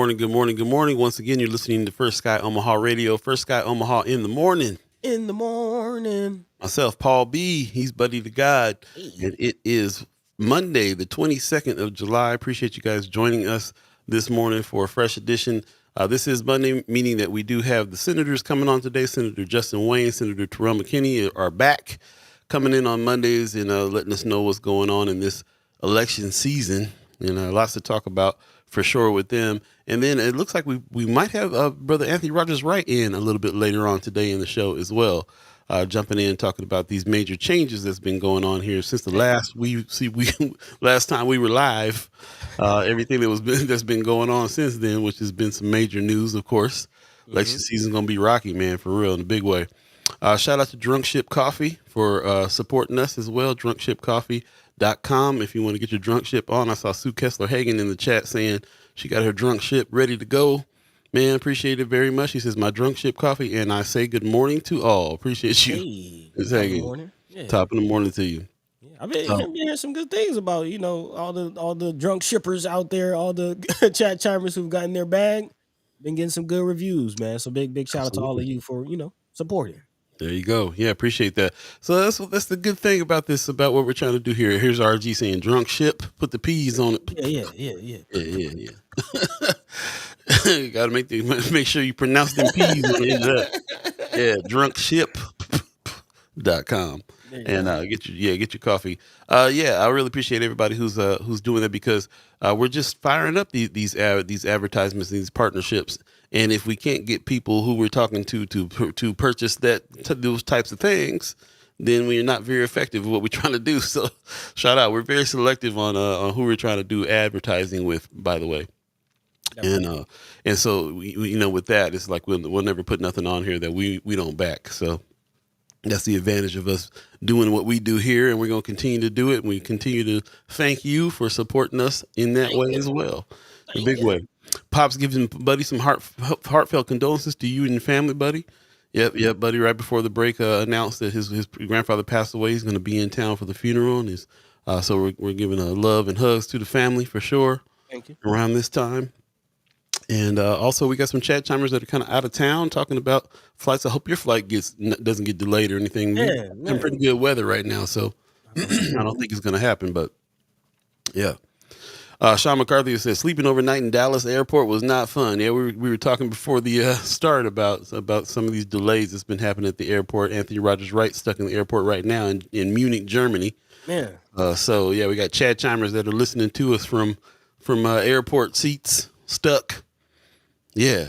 morning, good morning, good morning. Once again, you're listening to First Sky Omaha Radio, First Sky Omaha in the morning. In the morning. Myself, Paul B. He's Buddy the God. Hey. And it is Monday, the 22nd of July. Appreciate you guys joining us this morning for a fresh edition. This is Monday, meaning that we do have the senators coming on today. Senator Justin Wayne, Senator Terrell McKinney are back coming in on Mondays and letting us know what's going on in this election season. And lots to talk about for sure with them. And then it looks like we might have Brother Anthony Rogers Wright in a little bit later on today in the show as well. Jumping in talking about these major changes that's been going on here since the last time we were live. Everything that's been going on since then, which has been some major news, of course. Election season's gonna be rocky, man, for real, in a big way. Shout out to Drunk Ship Coffee for supporting us as well. DrunkShipCoffee.com if you want to get your drunk ship on. I saw Sue Kessler Hagen in the chat saying she got her drunk ship ready to go. Man, appreciate it very much. He says, my drunk ship coffee, and I say good morning to all. Appreciate you. Hey. It's Top of the hanging. morning. Yeah. Top of the morning to you. Yeah. I've been hearing some good things about, all the drunk shippers out there, all the chat chimers who've gotten their bag. Been getting some good reviews, man. So big shout out to all of you for, supporting. There you go. Yeah, appreciate that. So that's the good thing about this, about what we're trying to do here. Here's RG saying drunk ship, put the P's on it. Yeah. You got to make sure you pronounce them P's on it. Yeah, drunkship.com. And get your coffee. I really appreciate everybody who's doing that, because we're just firing up these advertisements, these partnerships. And if we can't get people who we're talking to purchase those types of things, then we're not very effective at what we're trying to do. So shout out. We're very selective on who we're trying to do advertising with, by the way. And so we with that, it's like we'll never put nothing on here that we don't back. So that's the advantage of us doing what we do here, and we're going to continue to do it. And we continue to thank you for supporting us in that way as well, a big way. Pops giving Buddy some heartfelt condolences to you and your family, Buddy. Yep, Buddy. Right before the break, announced that his grandfather passed away. He's going to be in town for the funeral, and so we're giving love and hugs to the family for sure. Thank you. Around this time. And also, we got some chat chimers that are kind of out of town talking about flights. I hope your flight doesn't get delayed or anything. We're in pretty good weather right now, so I don't think it's going to happen. But yeah, Sean McCarthy says sleeping overnight in Dallas airport was not fun. Yeah, we were talking before the start about some of these delays that's been happening at the airport. Anthony Rogers Wright stuck in the airport right now in Munich, Germany. Yeah. So yeah, we got chat chimers that are listening to us from airport seats stuck. Yeah,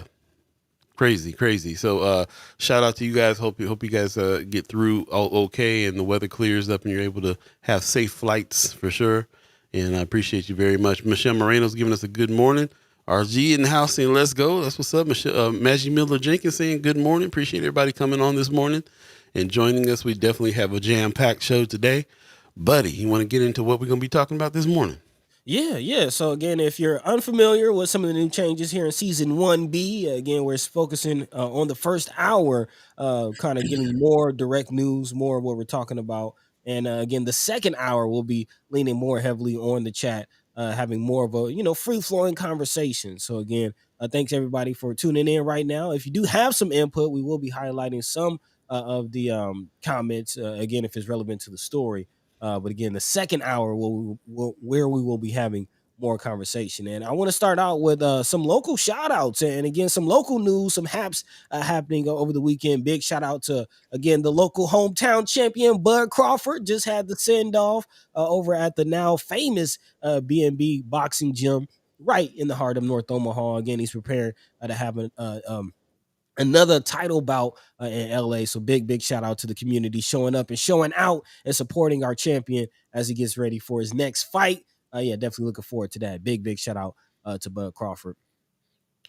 crazy. So shout out to you guys. Hope you guys get through all okay, and the weather clears up, and you're able to have safe flights for sure. And I appreciate you very much. Michelle Moreno's giving us a good morning. RG in the house saying let's go. That's what's up. Michelle, Maggie Miller Jenkins saying good morning. Appreciate everybody coming on this morning and joining us. We definitely have a jam-packed show today. Buddy, you want to get into what we're going to be talking about this morning? Yeah. So again, if you're unfamiliar with some of the new changes here in season 1B, again, we're focusing on the first hour, kind of giving more direct news, more of what we're talking about. And again, the second hour will be leaning more heavily on the chat, having more of a, free flowing conversation. So again, thanks everybody for tuning in right now. If you do have some input, we will be highlighting some of the comments, again, if it's relevant to the story. But again, the second hour where we will be having more conversation. And I want to start out with some local shout outs, and again, some local news, some haps happening over the weekend. Big shout out to, again, the local hometown champion, Bud Crawford, just had the send off over at the now famous B&B boxing gym right in the heart of North Omaha. Again, he's prepared to have another title bout in LA. So big shout out to the community showing up and showing out and supporting our champion as he gets ready for his next fight. Definitely looking forward to that. Big shout out to Bud Crawford.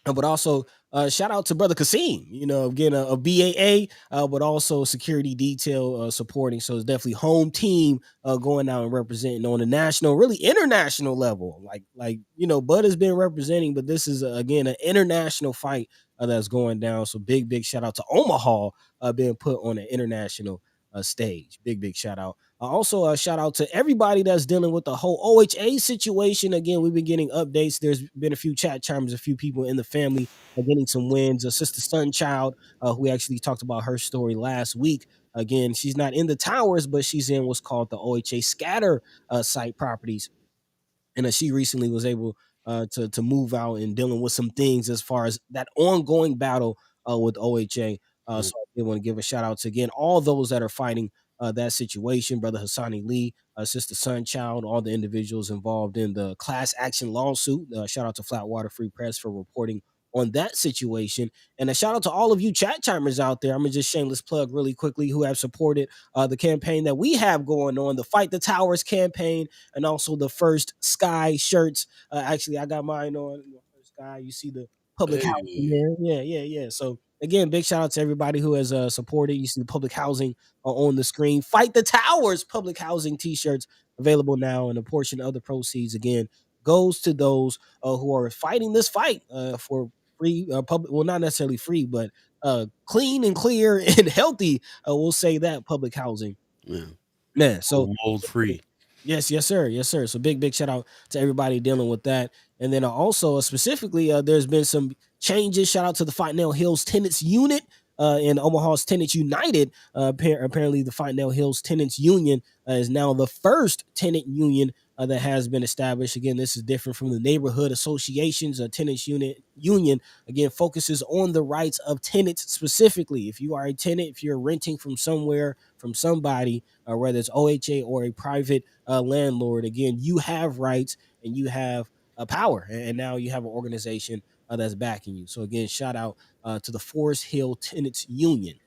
But also shout out to Brother Kasim, again, a BAA, but also security detail supporting. So it's definitely home team going out and representing on a national, really international level. Like Bud has been representing, but this is, again, an international fight that's going down. So big shout out to Omaha being put on an international stage. Big shout out. Also, a shout out to everybody that's dealing with the whole OHA situation. Again, we've been getting updates. There's been a few chat chimers, a few people in the family are getting some wins. A sister Sunchild, who actually talked about her story last week. Again, she's not in the towers, but she's in what's called the OHA scatter site properties, and she recently was able to move out and dealing with some things as far as that ongoing battle with OHA. Mm. So I did want to give a shout out to again all those that are fighting that situation, Brother Hassani Lee, Sister Sunchild, all the individuals involved in the class action lawsuit. Shout out to Flatwater Free Press for reporting on that situation, and a shout out to all of you chat chimers out there. I'm gonna just shameless plug really quickly who have supported the campaign that we have going on, the Fight the Towers campaign, and also the First Sky shirts. Actually, I got mine on. First Sky, you see the public housing Hey. there. Yeah. So again, big shout out to everybody who has supported. You see the public housing on the screen. Fight the Towers public housing T-shirts available now, and a portion of the proceeds again goes to those who are fighting this fight for free public. Well, not necessarily free, but clean and clear and healthy. We'll say that public housing. Yeah. Man, so Mold free. yes, sir. Yes, sir. So big shout out to everybody dealing with that. And then also specifically, there's been some changes. Shout out to the Fontenelle Hills Tenants Unit in Omaha's Tenants United. Apparently, the Fontenelle Hills Tenants Union is now the first tenant union that has been established. Again, this is different from the neighborhood associations. A tenants union again focuses on the rights of tenants specifically. If you are a tenant, if you're renting from somewhere, from somebody, whether it's OHA or a private landlord, again, you have rights and you have power, and now you have an organization that's backing you. So again, shout out to the Forest Hill Tenants Union.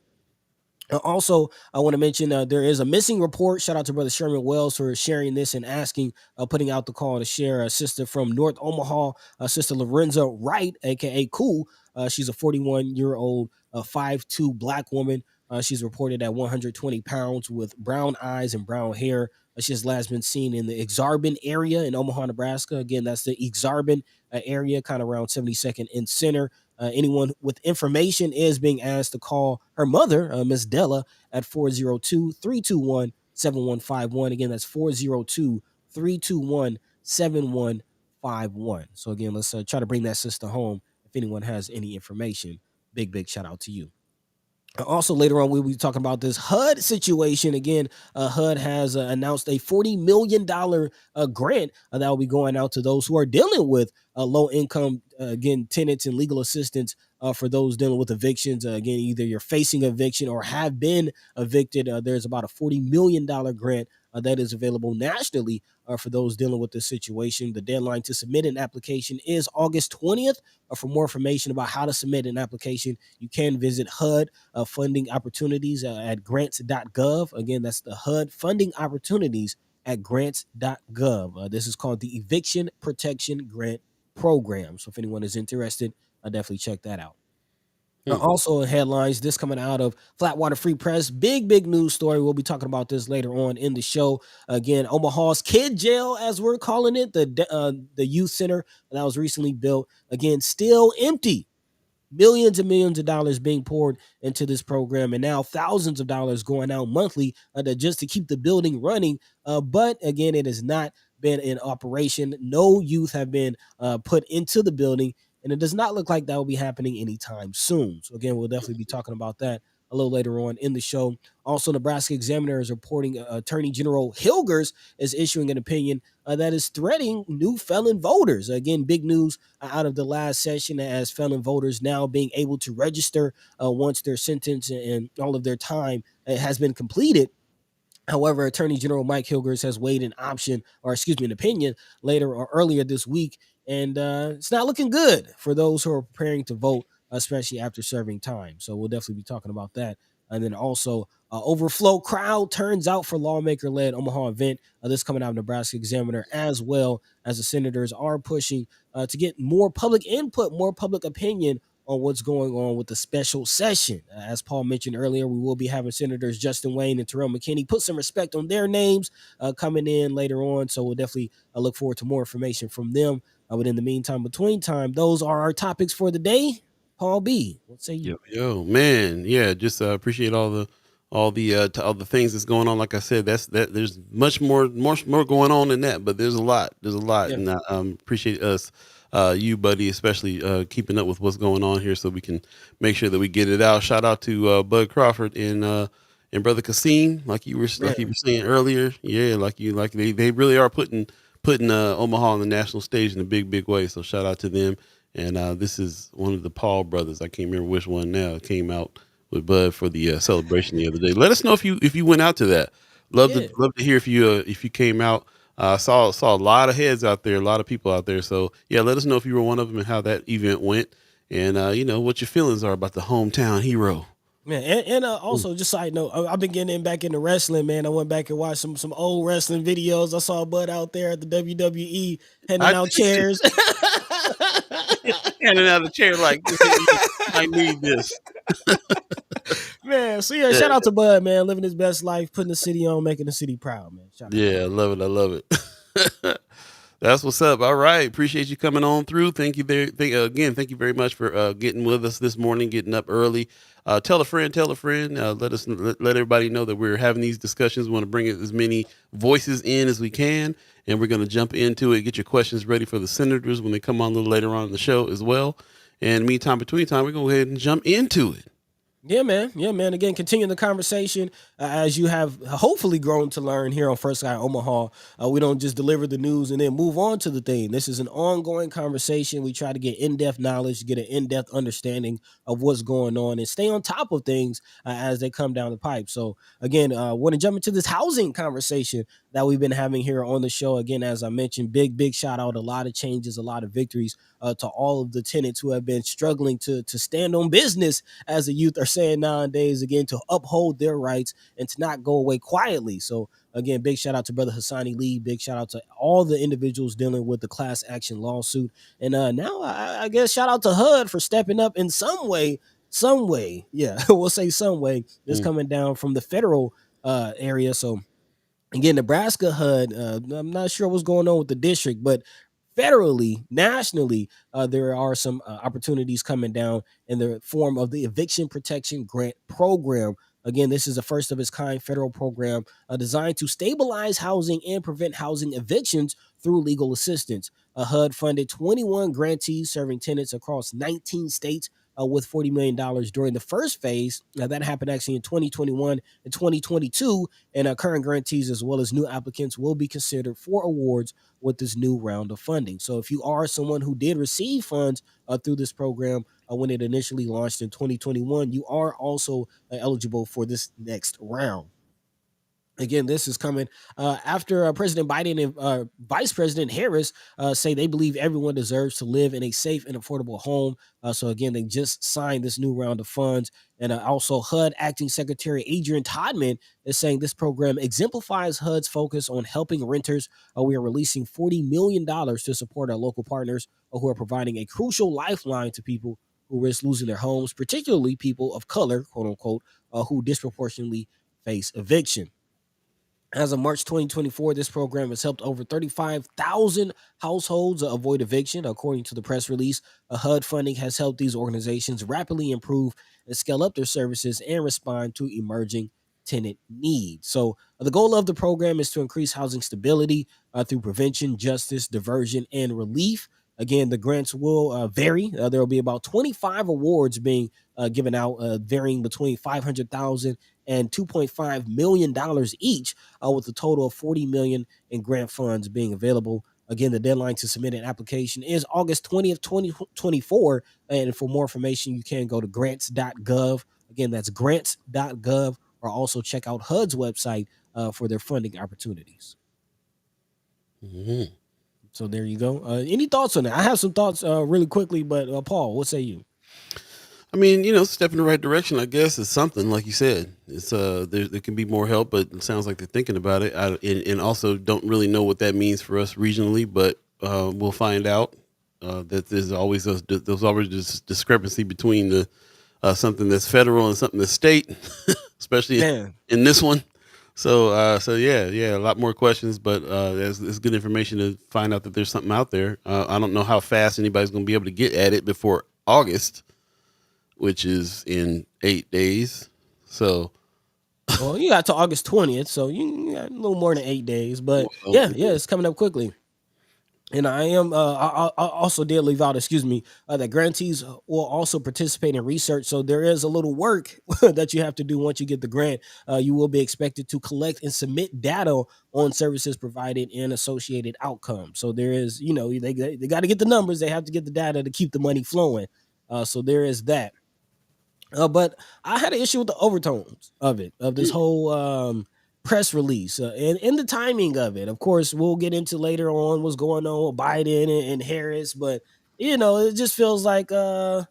Also, I want to mention there is a missing report. Shout out to Brother Sherman Wells for sharing this and asking, putting out the call to share a sister from North Omaha, Sister Lorenza Wright, aka Cool. She's a 41-year-old, 5'2" black woman. She's reported at 120 pounds with brown eyes and brown hair. She has last been seen in the Exarban area in Omaha, Nebraska. Again, that's the Exarban area, kind of around 72nd and Center. Anyone with information is being asked to call her mother, Miss Della, at 402-321-7151. Again, that's 402-321-7151. So again, let's try to bring that sister home. If anyone has any information, big shout out to you. Also, later on, we'll be talking about this HUD situation. Again, HUD has announced a $40 million grant that will be going out to those who are dealing with low income, again, tenants and legal assistance for those dealing with evictions. Again, either you're facing eviction or have been evicted. There's about a $40 million grant that is available nationally for those dealing with this situation. The deadline to submit an application is August 20th. For more information about how to submit an application, you can visit HUD funding opportunities at grants.gov. Again, that's the HUD funding opportunities at grants.gov. This is called the Eviction Protection Grant Program. So if anyone is interested, definitely check that out. Also in headlines, this coming out of Flatwater Free Press, big news story. We'll be talking about this later on in the show. Again, Omaha's kid jail, as we're calling it, the youth center that was recently built, again, still empty. Millions and millions of dollars being poured into this program, and now thousands of dollars going out monthly just to keep the building running. But again, it has not been in operation. No youth have been put into the building, and it does not look like that will be happening anytime soon. So again, we'll definitely be talking about that a little later on in the show. Also, Nebraska Examiner is reporting Attorney General Hilgers is issuing an opinion that is threatening new felon voters. Again, big news out of the last session, as felon voters now being able to register once their sentence and all of their time has been completed. However, Attorney General Mike Hilgers has weighed an option, or excuse me, an opinion later or earlier this week, and it's not looking good for those who are preparing to vote, especially after serving time. So we'll definitely be talking about that. And then also, overflow crowd turns out for lawmaker-led Omaha event. This coming out of Nebraska Examiner, as well as the senators are pushing to get more public input, more public opinion on what's going on with the special session. As Paul mentioned earlier, we will be having Senators Justin Wayne and Terrell McKinney put some respect on their names coming in later on. So we'll definitely look forward to more information from them. But in the meantime, between time, those are our topics for the day. Paul B, what say you? Yo, man, yeah, just appreciate all all the things that's going on. Like I said, there's much more going on than that, but there's a lot. Yeah. And I appreciate us, you buddy, especially keeping up with what's going on here, so we can make sure that we get it out. Shout out to Bud Crawford and brother Kasim, like you were Man. saying earlier. Yeah, they really are putting Omaha on the national stage in a big way. So shout out to them. And this is one of the Paul brothers. I can't remember which one now. It came out with Bud for the celebration the other day. Let us know if you went out to that. Yeah. Love to hear if you came out. Saw a lot of heads out there, a lot of people out there. So yeah, let us know if you were one of them and how that event went, and what your feelings are about the hometown hero. Man, and also just side note, I've been getting back into wrestling, man. I went back and watched some old wrestling videos. I saw Bud out there at the WWE handing I out did too. chairs. Handing out a chair like this. I need this. Man, so yeah, Yeah, shout out to Bud, man, living his best life, putting the city on, making the city proud, man. Shout out. yeah, I love it. I love it. That's what's up. All right. Appreciate you coming on through. Thank you again. Thank you very much for getting with us this morning, getting up early. Tell a friend, tell a friend. Let everybody know that we're having these discussions. We want to bring as many voices in as we can, and we're going to jump into it. Get your questions ready for the senators when they come on a little later on in the show as well. And meantime, between time, we're going to go ahead and jump into it. Yeah, man. Yeah, man. Again, continue the conversation as you have hopefully grown to learn here on First Guy Omaha. We don't just deliver the news and then move on to the thing. This is an ongoing conversation. We try to get in-depth knowledge, get an in-depth understanding of what's going on, and stay on top of things as they come down the pipe. So, again, I want to jump into this housing conversation that we've been having here on the show. Again, as I mentioned, big shout out, a lot of changes, a lot of victories to all of the tenants who have been struggling to stand on business, as the youth are saying nowadays, again, to uphold their rights and to not go away quietly. So again, big shout out to brother Hassani Lee, big shout out to all the individuals dealing with the class action lawsuit. And now I guess shout out to HUD for stepping up in some way, yeah, we'll say some way. This Mm. coming down from the federal area. So again, Nebraska HUD, I'm not sure what's going on with the district, but federally, nationally, there are some opportunities coming down in the form of the Eviction Protection Grant Program. Again, this is the first of its kind federal program designed to stabilize housing and prevent housing evictions through legal assistance. HUD funded 21 grantees serving tenants across 19 states with $40 million during the first phase. Now, that happened actually in 2021 and 2022, and current grantees as well as new applicants will be considered for awards with this new round of funding. So if you are someone who did receive funds through this program when it initially launched in 2021, you are also eligible for this next round. Again, this is coming after President Biden and Vice President Harris say they believe everyone deserves to live in a safe and affordable home. So again, they just signed this new round of funds. And also HUD Acting Secretary Adrian Todman is saying this program exemplifies HUD's focus on helping renters. We are releasing $40 million to support our local partners who are providing a crucial lifeline to people who risk losing their homes, particularly people of color, quote unquote, who disproportionately face eviction. As of March 2024, this program has helped over 35,000 households avoid eviction. According to the press release, HUD funding has helped these organizations rapidly improve and scale up their services and respond to emerging tenant needs. So, the goal of the program is to increase housing stability through prevention, justice, diversion, and relief. Again, the grants will vary. There will be about 25 awards being given out, varying between 500,000 and $2.5 million each, with a total of 40 million in grant funds being available. Again, the deadline to submit an application is August 20th, 2024. And for more information, you can go to grants.gov. Again, that's grants.gov, or also check out HUD's website for their funding opportunities. Mm-hmm. So there you go. Any thoughts on that? I have some thoughts really quickly, but Paul, what say you? I mean, step in the right direction, I guess, is something. Like you said, it's there can be more help, but it sounds like they're thinking about it. And also don't really know what that means for us regionally, but we'll find out. That there's always this discrepancy between the something that's federal and something that's state, especially Man, in this one. So yeah, a lot more questions, but it's good information to find out that there's something out there. I don't know how fast anybody's going to be able to get at it before August, which is in 8 days. So Well, you got to August 20th, so you got a little more than 8 days. But Well, yeah, it's coming up quickly. And I am. I also did leave out. Excuse me. That grantees will also participate in research. So there is a little work that you have to do once you get the grant. You will be expected to collect and submit data on services provided and associated outcomes. So there is, they got to get the numbers. They have to get the data to keep the money flowing. So there is that. But I had an issue with the overtones of it, of this whole press release, and the timing of it. Of course, we'll get into later on what's going on with Biden and Harris, but it just feels like doing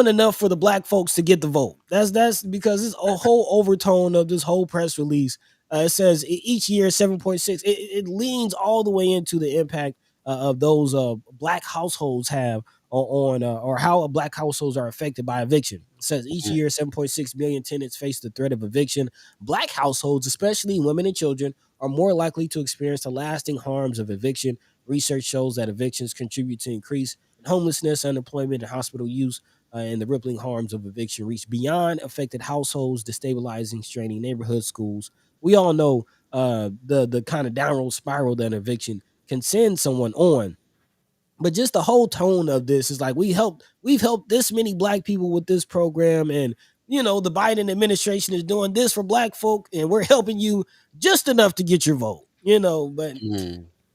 enough for the black folks to get the vote. That's because it's a whole overtone of this whole press release. It says each year 7.6. It leans all the way into the impact of those black households have on or how black households are affected by eviction. It says each year 7.6 million tenants face the threat of eviction. Black households, especially women and children, are more likely to experience the lasting harms of eviction. Research shows that evictions contribute to increase in homelessness, unemployment, and hospital use. And the rippling harms of eviction reach beyond affected households, destabilizing, straining neighborhood schools. We all know the kind of downward spiral that eviction can send someone on. But just the whole tone of this is like we've helped this many black people with this program, and the Biden administration is doing this for black folk, and we're helping you just enough to get your vote. But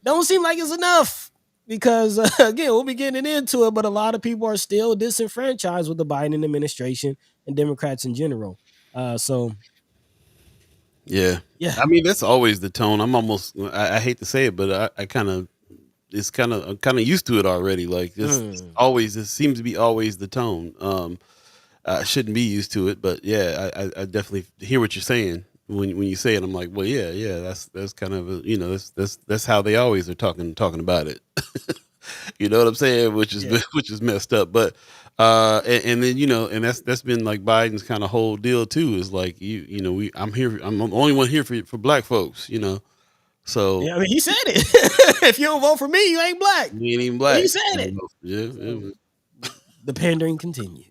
don't seem like it's enough because again, we'll be getting into it, but a lot of people are still disenfranchised with the Biden administration and Democrats in general. So yeah. yeah. I mean, that's always the tone. I hate to say it, but I kind of, I'm kind of used to it already. Like it seems to be always the tone. I shouldn't be used to it, but yeah, I definitely hear what you're saying when you say it. I'm like, well, yeah, that's kind of that's how they always are talking about it. You know what I'm saying? Which is Yeah. which is messed up. But and then and that's been like Biden's kind of whole deal too. Is like I'm here. I'm the only one here for black folks. So Yeah, I mean, he said it. If you don't vote for me, you ain't black. we ain't even He black. said it. Yeah. So the pandering continues.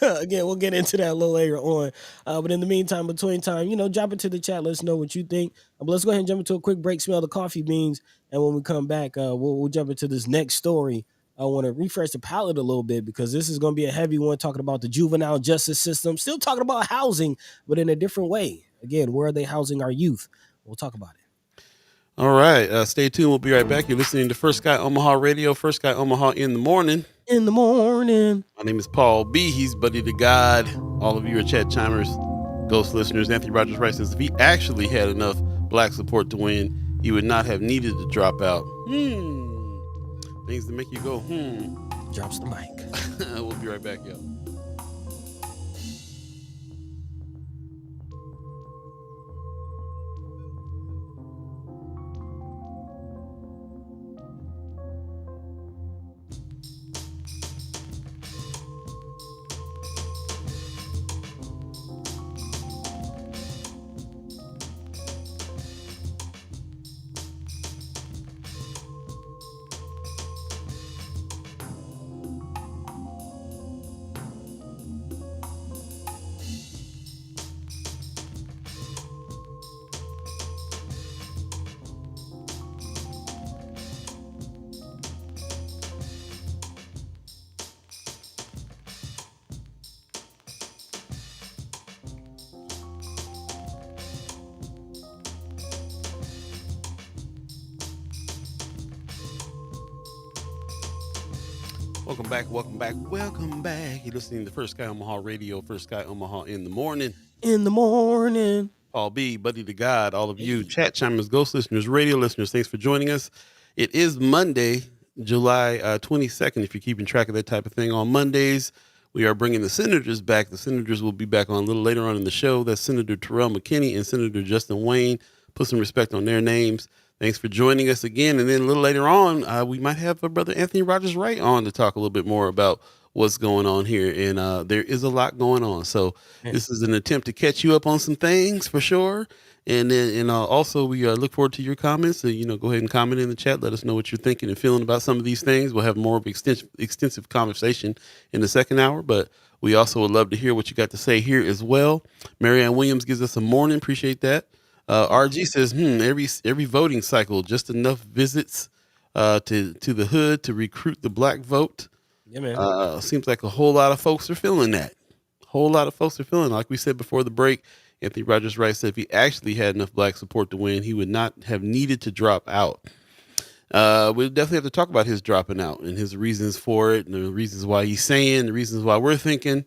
Again, we'll get into that a little later on. But in the meantime, between time, drop into the chat. Let us know what you think. But let's go ahead and jump into a quick break, smell the coffee beans. And when we come back, we'll jump into this next story. I want to refresh the palette a little bit because this is going to be a heavy one, talking about the juvenile justice system. Still talking about housing, but in a different way. Again, where are they housing our youth? We'll talk about it. All right. Stay tuned. We'll be right back. You're listening to First Guy Omaha Radio. First Guy Omaha in the morning. In the morning. My name is Paul B. He's buddy to Gawd. All of you are chat chimers, ghost listeners. Anthony Rogers Wright says if he actually had enough black support to win, he would not have needed to drop out. Things to make you go, Drops the mic. We'll be right back, y'all. Welcome back. You're listening to First Guy Omaha Radio, First Guy Omaha in the morning. In the morning. Paul B, buddy to Gawd, all of you chat chimers, ghost listeners, radio listeners, thanks for joining us. It is Monday, July 22nd, if you're keeping track of that type of thing. On Mondays, we are bringing the senators back. The senators will be back on a little later on in the show. That's Senator Terrell McKinney and Senator Justin Wayne. Put some respect on their names. Thanks for joining us again. And then a little later on, we might have our brother Anthony Rogers Wright on to talk a little bit more about what's going on here, and there is a lot going on. So Yeah. this is an attempt to catch you up on some things for sure. And then, and also, we look forward to your comments. So, go ahead and comment in the chat. Let us know what you're thinking and feeling about some of these things. We'll have more of extensive conversation in the second hour, but we also would love to hear what you got to say here as well. Marianne Williams gives us a morning. Appreciate that. RG says, every voting cycle, just enough visits to the hood to recruit the black vote. Yeah, man. Seems like a whole lot of folks are feeling that. Whole lot of folks are feeling, like we said before the break. Anthony Rogers Wright said if he actually had enough black support to win, he would not have needed to drop out. We'll definitely have to talk about his dropping out and his reasons for it, and the reasons why he's saying, the reasons why we're thinking,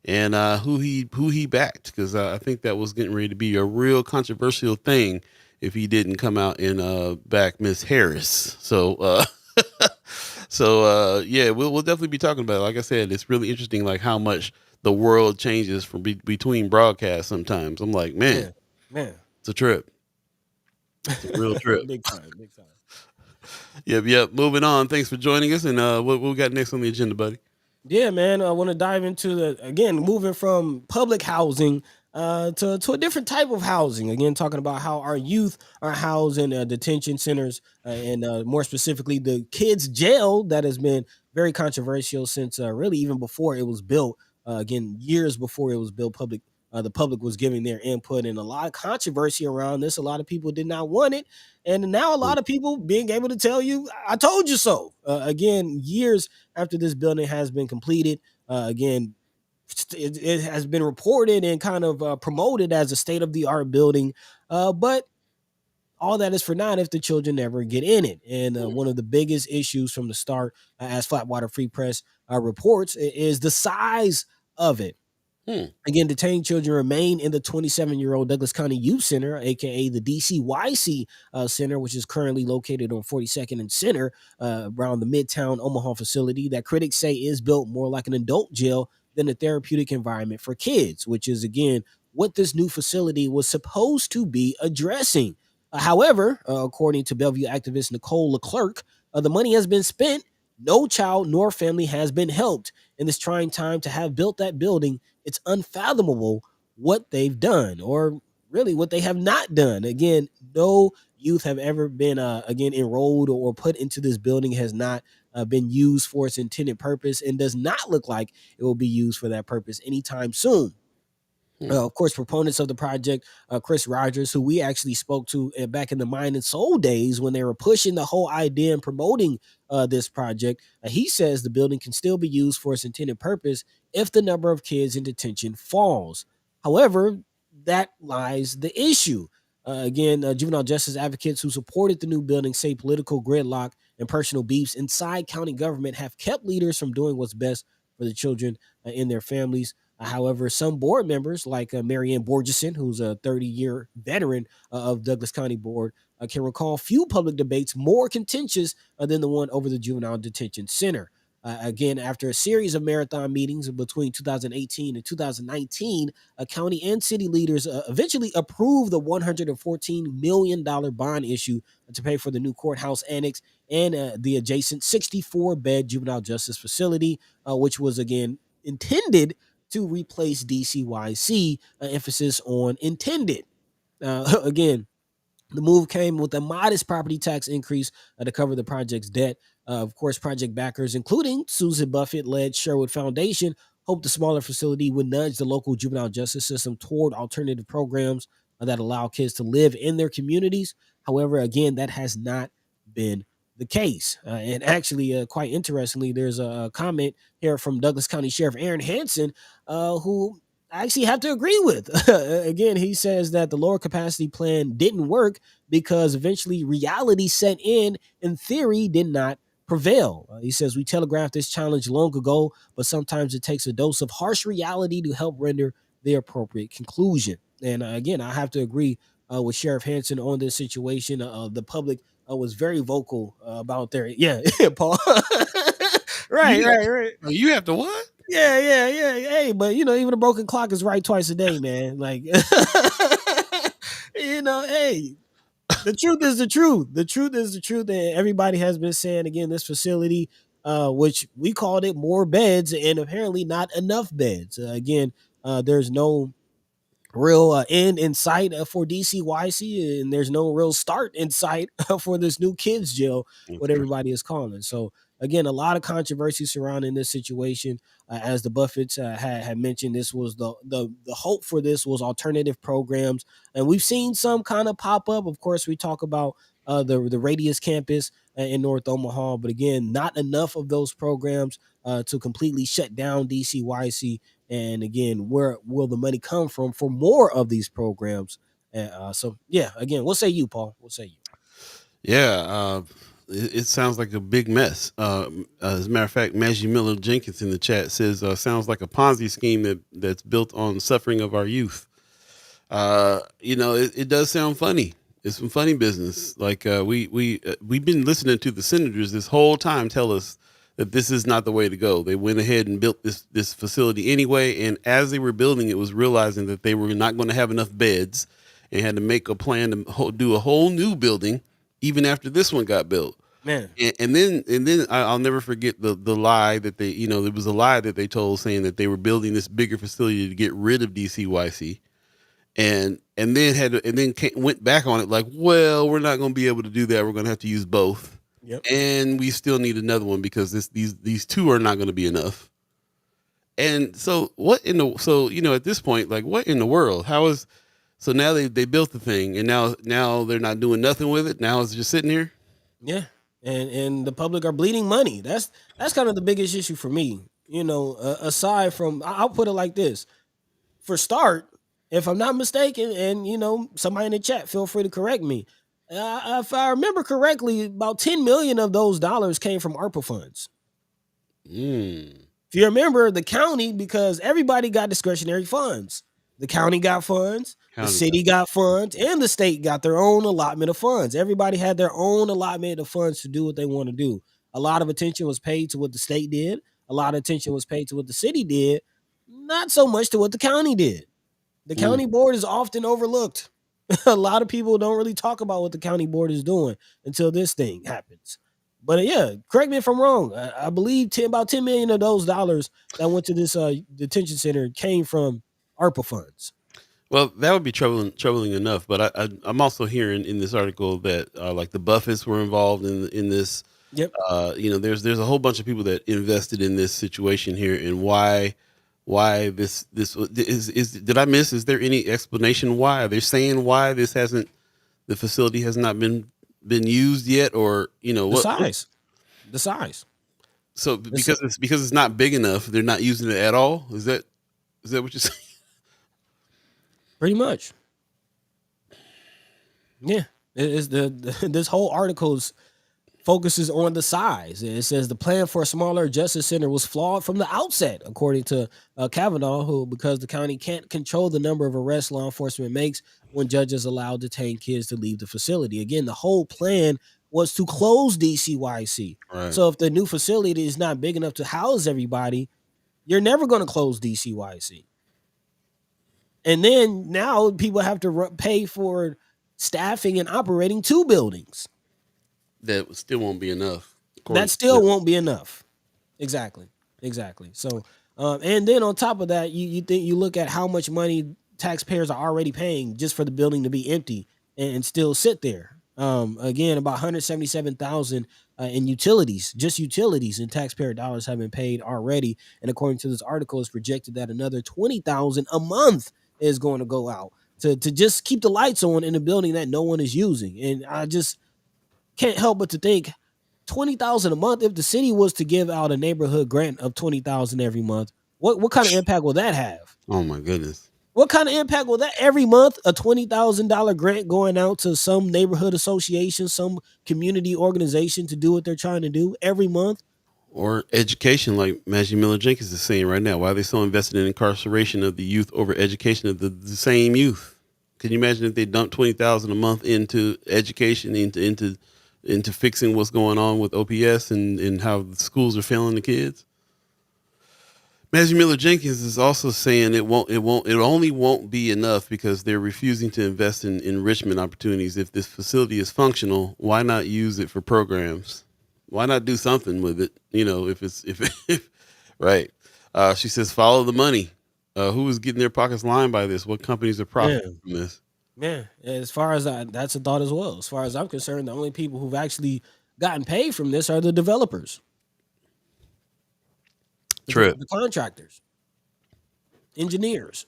and who he backed, because I think that was getting ready to be a real controversial thing if he didn't come out and back Miss Harris. So yeah, we'll definitely be talking about it. Like I said, it's really interesting, like how much the world changes from between broadcasts. Sometimes I'm like, Yeah, man, man. it's a trip. It's a real trip. Big time, big time. Yep. Moving on. Thanks for joining us. And what we got next on the agenda, buddy? Yeah, man. I want to dive into moving from public housing to a different type of housing. Again, talking about how our youth are housed in detention centers, and more specifically, the kids' jail that has been very controversial since really even before it was built. Again, years before it was built, the public was giving their input, and a lot of controversy around this. A lot of people did not want it, and now a lot of people being able to tell you, "I told you so." Again, years after this building has been completed, again, it has been reported and kind of promoted as a state of the art building, but all that is for naught if the children never get in it. And one of the biggest issues from the start, as Flatwater Free Press reports, is the size of it. Hmm. Again, detained children remain in the 27-year-old Douglas County Youth Center, aka the DCYC Center, which is currently located on 42nd and Center, around the Midtown Omaha facility that critics say is built more like an adult jail than a therapeutic environment for kids, which is, again, what this new facility was supposed to be addressing. However, according to Bellevue activist Nicole Leclerc, the money has been spent. No child nor family has been helped in this trying time to have built that building. It's unfathomable what they've done, or really what they have not done. Again, no youth have ever been again enrolled or put into this building. Has not been used for its intended purpose, and does not look like it will be used for that purpose anytime soon. Of course, proponents of the project, Chris Rogers, who we actually spoke to back in the Mind and Soul days when they were pushing the whole idea and promoting this project, he says the building can still be used for its intended purpose if the number of kids in detention falls. However, that lies the issue. Again, juvenile justice advocates who supported the new building say political gridlock and personal beefs inside county government have kept leaders from doing what's best for the children and their families. However, some board members, like Marianne Borgeson, who's a 30-year veteran of Douglas County Board, can recall few public debates more contentious than the one over the Juvenile Detention Center. Again, after a series of marathon meetings between 2018 and 2019, county and city leaders eventually approved the $114 million bond issue to pay for the new courthouse annex and the adjacent 64-bed juvenile justice facility, which was, again, intended to replace DCYC, emphasis on intended. Again, the move came with a modest property tax increase to cover the project's debt. Of course, project backers, including Susan Buffett-led Sherwood Foundation, hoped the smaller facility would nudge the local juvenile justice system toward alternative programs that allow kids to live in their communities. However, again, that has not been the case. And actually, quite interestingly, there's a comment here from Douglas County Sheriff Aaron Hansen, who I actually have to agree with. Again, he says that the lower capacity plan didn't work because eventually reality set in theory did not prevail. He says, we telegraphed this challenge long ago, but sometimes it takes a dose of harsh reality to help render the appropriate conclusion. And again, I have to agree with Sheriff Hansen on this situation. The public was very vocal about their, yeah, Paul. Right, You right, right. you have to what? Yeah. Hey, but even a broken clock is right twice a day, man. Like, hey, the truth is the truth. The truth is the truth. And everybody has been saying, again, this facility which we called it more beds and apparently not enough beds. Again, there's no real end in sight for DCYC, and there's no real start in sight for this new kids jail, what Okay. everybody is calling. So again, a lot of controversy surrounding this situation. As the Buffetts had mentioned, this was the hope for this was alternative programs, and we've seen some kind of pop up. Of course, we talk about the Radius campus in North Omaha, but again, not enough of those programs to completely shut down DCYC. And again, where will the money come from for more of these programs? And so, yeah, again, what say you, Paul? What say you? Yeah, it sounds like a big mess. As a matter of fact, Maggie Miller Jenkins in the chat says, sounds like a Ponzi scheme that's built on suffering of our youth. It does sound funny. It's some funny business. Like we've been listening to the senators this whole time tell us that this is not the way to go. They went ahead and built this facility anyway, and as they were building it, was realizing that they were not going to have enough beds, and had to make a plan to do a whole new building even after this one got built. Man, And then I'll never forget the lie that there was a lie that they told, saying that they were building this bigger facility to get rid of DCYC, and then went back on it like, well, we're not going to be able to do that. We're going to have to use both, yep. and we still need another one because these two are not going to be enough. And so at this point, like, what in the world? So now they built the thing, and now they're not doing nothing with it. Now it's just sitting here. Yeah, and the public are bleeding money. That's kind of the biggest issue for me. Aside from, I'll put it like this: for start, if I'm not mistaken, and somebody in the chat, feel free to correct me. If I remember correctly, about 10 million of those dollars came from ARPA funds. If you remember, the county, because everybody got discretionary funds. The county got funds, the city got funds, and the state got their own allotment of funds. Everybody had their own allotment of funds to do what they want to do. A lot of attention was paid to what the state did. A lot of attention was paid to what the city did, not so much to what the county did. The county board is often overlooked. A lot of people don't really talk about what the county board is doing until this thing happens. But yeah, correct me if I'm wrong. I believe about 10 million of those dollars that went to this detention center came from ARPA funds. Well, that would be troubling enough. But I'm also hearing in this article that like the Buffetts were involved in this. Yep. There's a whole bunch of people that invested in this situation here, and why this is did I miss? Is there any explanation why? Are they saying why the facility has not been used yet, or The size. So because it's not big enough, they're not using it at all. Is that what you're saying? Pretty much. Yeah. This whole article focuses on the size. It says the plan for a smaller justice center was flawed from the outset, according to Kavanaugh, because the county can't control the number of arrests law enforcement makes when judges allow detained kids to leave the facility. Again, the whole plan was to close DCYC. Right. So if the new facility is not big enough to house everybody, you're never going to close DCYC. And then now people have to pay for staffing and operating two buildings. That still won't be enough. That still won't be enough. Exactly. So, and then on top of that, you look at how much money taxpayers are already paying just for the building to be empty and still sit there. Again, about $177,000 in utilities, just utilities and taxpayer dollars have been paid already. And according to this article, it's projected that another $20,000 a month is going to go out to just keep the lights on in a building that no one is using. And I just can't help but to think $20,000 a month. If the city was to give out a neighborhood grant of $20,000 every month, what kind of impact will that have? Oh my goodness. What kind of impact will that every month, a $20,000 grant going out to some neighborhood association, some community organization to do what they're trying to do every month? Or education, like Maggie Miller Jenkins is saying right now. Why are they so invested in incarceration of the youth over education of the same youth? Can you imagine if they dumped $20,000 a month into education, into fixing what's going on with OPS and how the schools are failing the kids? Maggie Miller Jenkins is also saying it only won't be enough because they're refusing to invest in enrichment opportunities. If this facility is functional, why not use it for programs? Why not do something with it? If it's if right. She says follow the money. Who is getting their pockets lined by this? What companies are Yeah, profiting from this? yeah. As far as that's a thought as well. As far as I'm concerned, the only people who've actually gotten paid from this are the developers, Trip. the contractors, engineers.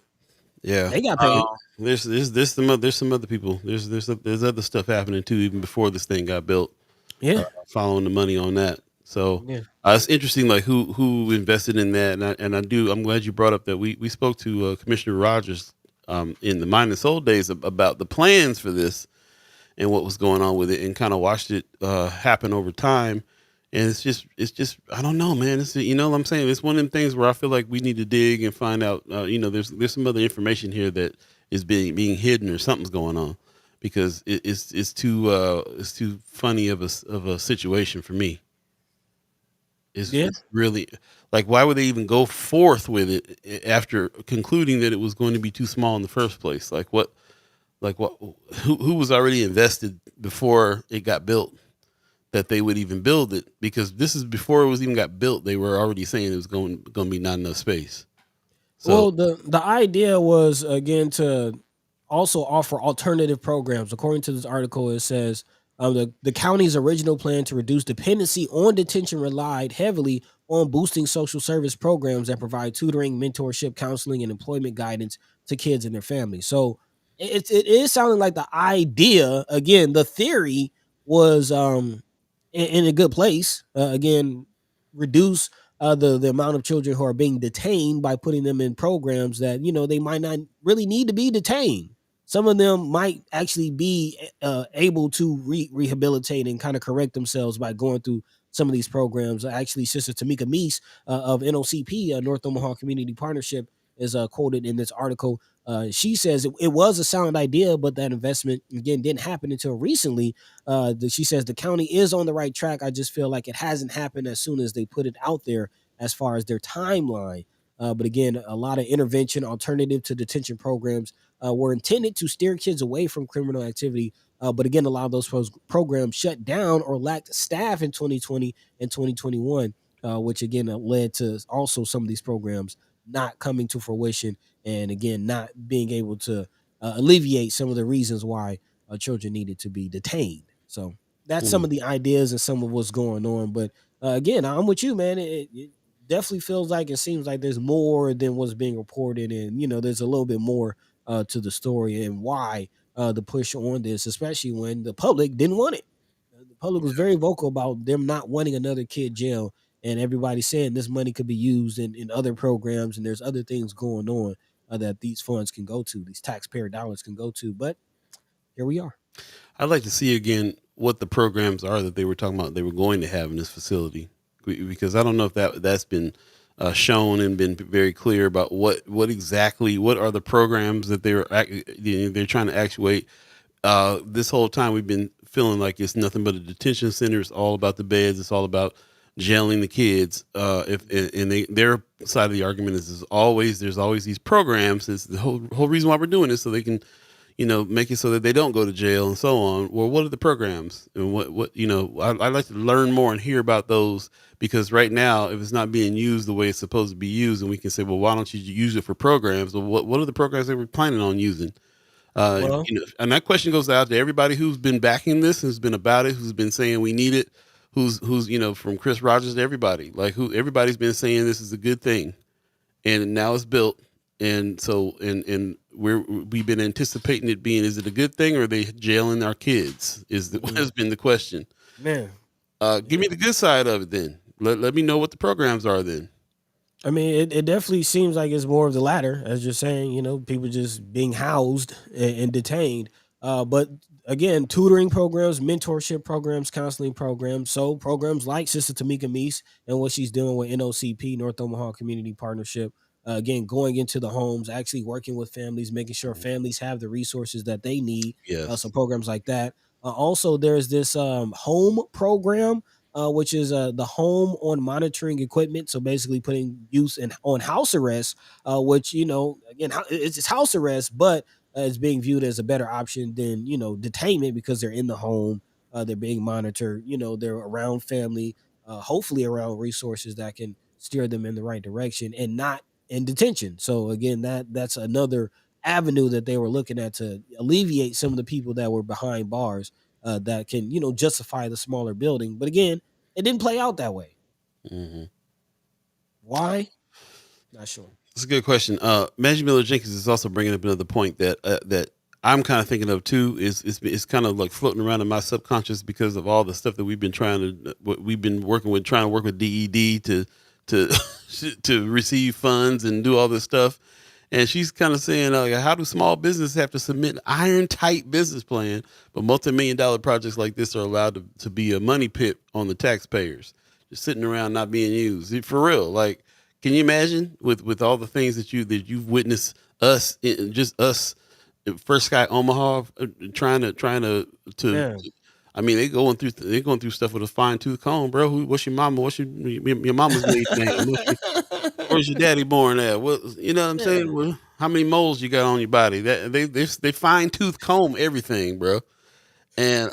Yeah. They got paid. There's some other people. There's other stuff happening too, even before this thing got built. Yeah, Following the money on that. So yeah, it's interesting, like who invested in that, I'm glad you brought up that we spoke to Commissioner Rogers in the Mine and Soul days about the plans for this and what was going on with it, and kind of watched it happen over time. And it's just I don't know, man. It's what I'm saying. It's one of them things where I feel like we need to dig and find out. There's some other information here that is being hidden, or something's going on, because it's too funny of a situation for me. yeah. It's really, like, why would they even go forth with it after concluding that it was going to be too small in the first place? Like what who was already invested before it got built, that they would even build it? Because this is before it was even got built. They were already saying it was going to be not enough space. So Well, the idea was again to also offer alternative programs. According to this article, it says the county's original plan to reduce dependency on detention relied heavily on boosting social service programs that provide tutoring, mentorship, counseling, and employment guidance to kids and their families. So it is sounding like the idea, again, the theory was in a good place. Again, reduce the amount of children who are being detained by putting them in programs that they might not really need to be detained. Some of them might actually be able to rehabilitate and kind of correct themselves by going through some of these programs. Actually, Sister Tamika Meese of NOCP, North Omaha Community Partnership, is quoted in this article. She says it was a sound idea, but that investment again didn't happen until recently. She says the county is on the right track. I just feel like it hasn't happened as soon as they put it out there as far as their timeline. But again, a lot of intervention, alternative to detention programs were intended to steer kids away from criminal activity. But again, a lot of those programs shut down or lacked staff in 2020 and 2021, which again led to also some of these programs not coming to fruition, and again, not being able to alleviate some of the reasons why children needed to be detained. So that's some mm, of the ideas and some of what's going on. But again, I'm with you, man. It definitely feels like it seems like there's more than what's being reported, and there's a little bit more to the story and why the push on this, especially when the public didn't want it. The public was very vocal about them not wanting another kid jail, and everybody saying this money could be used in other programs, and there's other things going on that these funds can go to, these taxpayer dollars can go to. But here we are. I'd like to see again what the programs are that they were talking about they were going to have in this facility, because I don't know if that's been shown and been very clear about what exactly what are the programs that they're trying to actuate. This whole time we've been feeling like it's nothing but a detention center. It's all about the beds. It's all about jailing the kids. If and their side of the argument is there's always these programs. It's the whole reason why we're doing this, so they can make it so that they don't go to jail and so on. Well, what are the programs, and I'd like to learn more and hear about those, because right now, if it's not being used the way it's supposed to be used, and we can say, well, why don't you use it for programs? Well, what are the programs they were planning on using? Well, And that question goes out to everybody who's been backing this, who's been about it, who's been saying we need it, who's from Chris Rogers to everybody, like who everybody's been saying this is a good thing, and now it's built, and so we've been anticipating it being, is it a good thing, or are they jailing our kids? Has been the question. man, Give me the good side of it then. Let me know what the programs are then. I mean, it definitely seems like it's more of the latter, as you're saying. People just being housed and detained. But again, tutoring programs, mentorship programs, counseling programs. So programs like Sister Tamika Meese and what she's doing with NOCP, North Omaha Community Partnership. Again, going into the homes, actually working with families, making sure families have the resources that they need. So Yes. programs like that. Also, there's this home program, which is the home on monitoring equipment. So basically putting youth on house arrest, which, again, it's house arrest, but it's being viewed as a better option than, detainment, because they're in the home. They're being monitored. They're around family, hopefully around resources that can steer them in the right direction and not in detention. So again, that's another avenue that they were looking at to alleviate some of the people that were behind bars, that can justify the smaller building. But again, it didn't play out that way. Mm-hmm. Why? Not sure. That's a good question. Magic Miller Jenkins is also bringing up another point that I'm kind of thinking of too. Is kind of like floating around in my subconscious because of all the stuff that we've been what we've been working with, trying to work with DED to to receive funds and do all this stuff. And she's kind of saying, how do small businesses have to submit an iron tight business plan, but multi-million-dollar projects like this are allowed to be a money pit on the taxpayers, just sitting around not being used? For real, like, can you imagine with all the things that you've witnessed just us, First Sky Omaha, trying to. Yeah. I mean, they're going through stuff with a fine tooth comb, bro. What's your mama? What's your mama's maiden name? Where's your daddy born at? What, you know what I'm Yeah. saying? Well, how many moles you got on your body? That they fine tooth comb everything, bro. And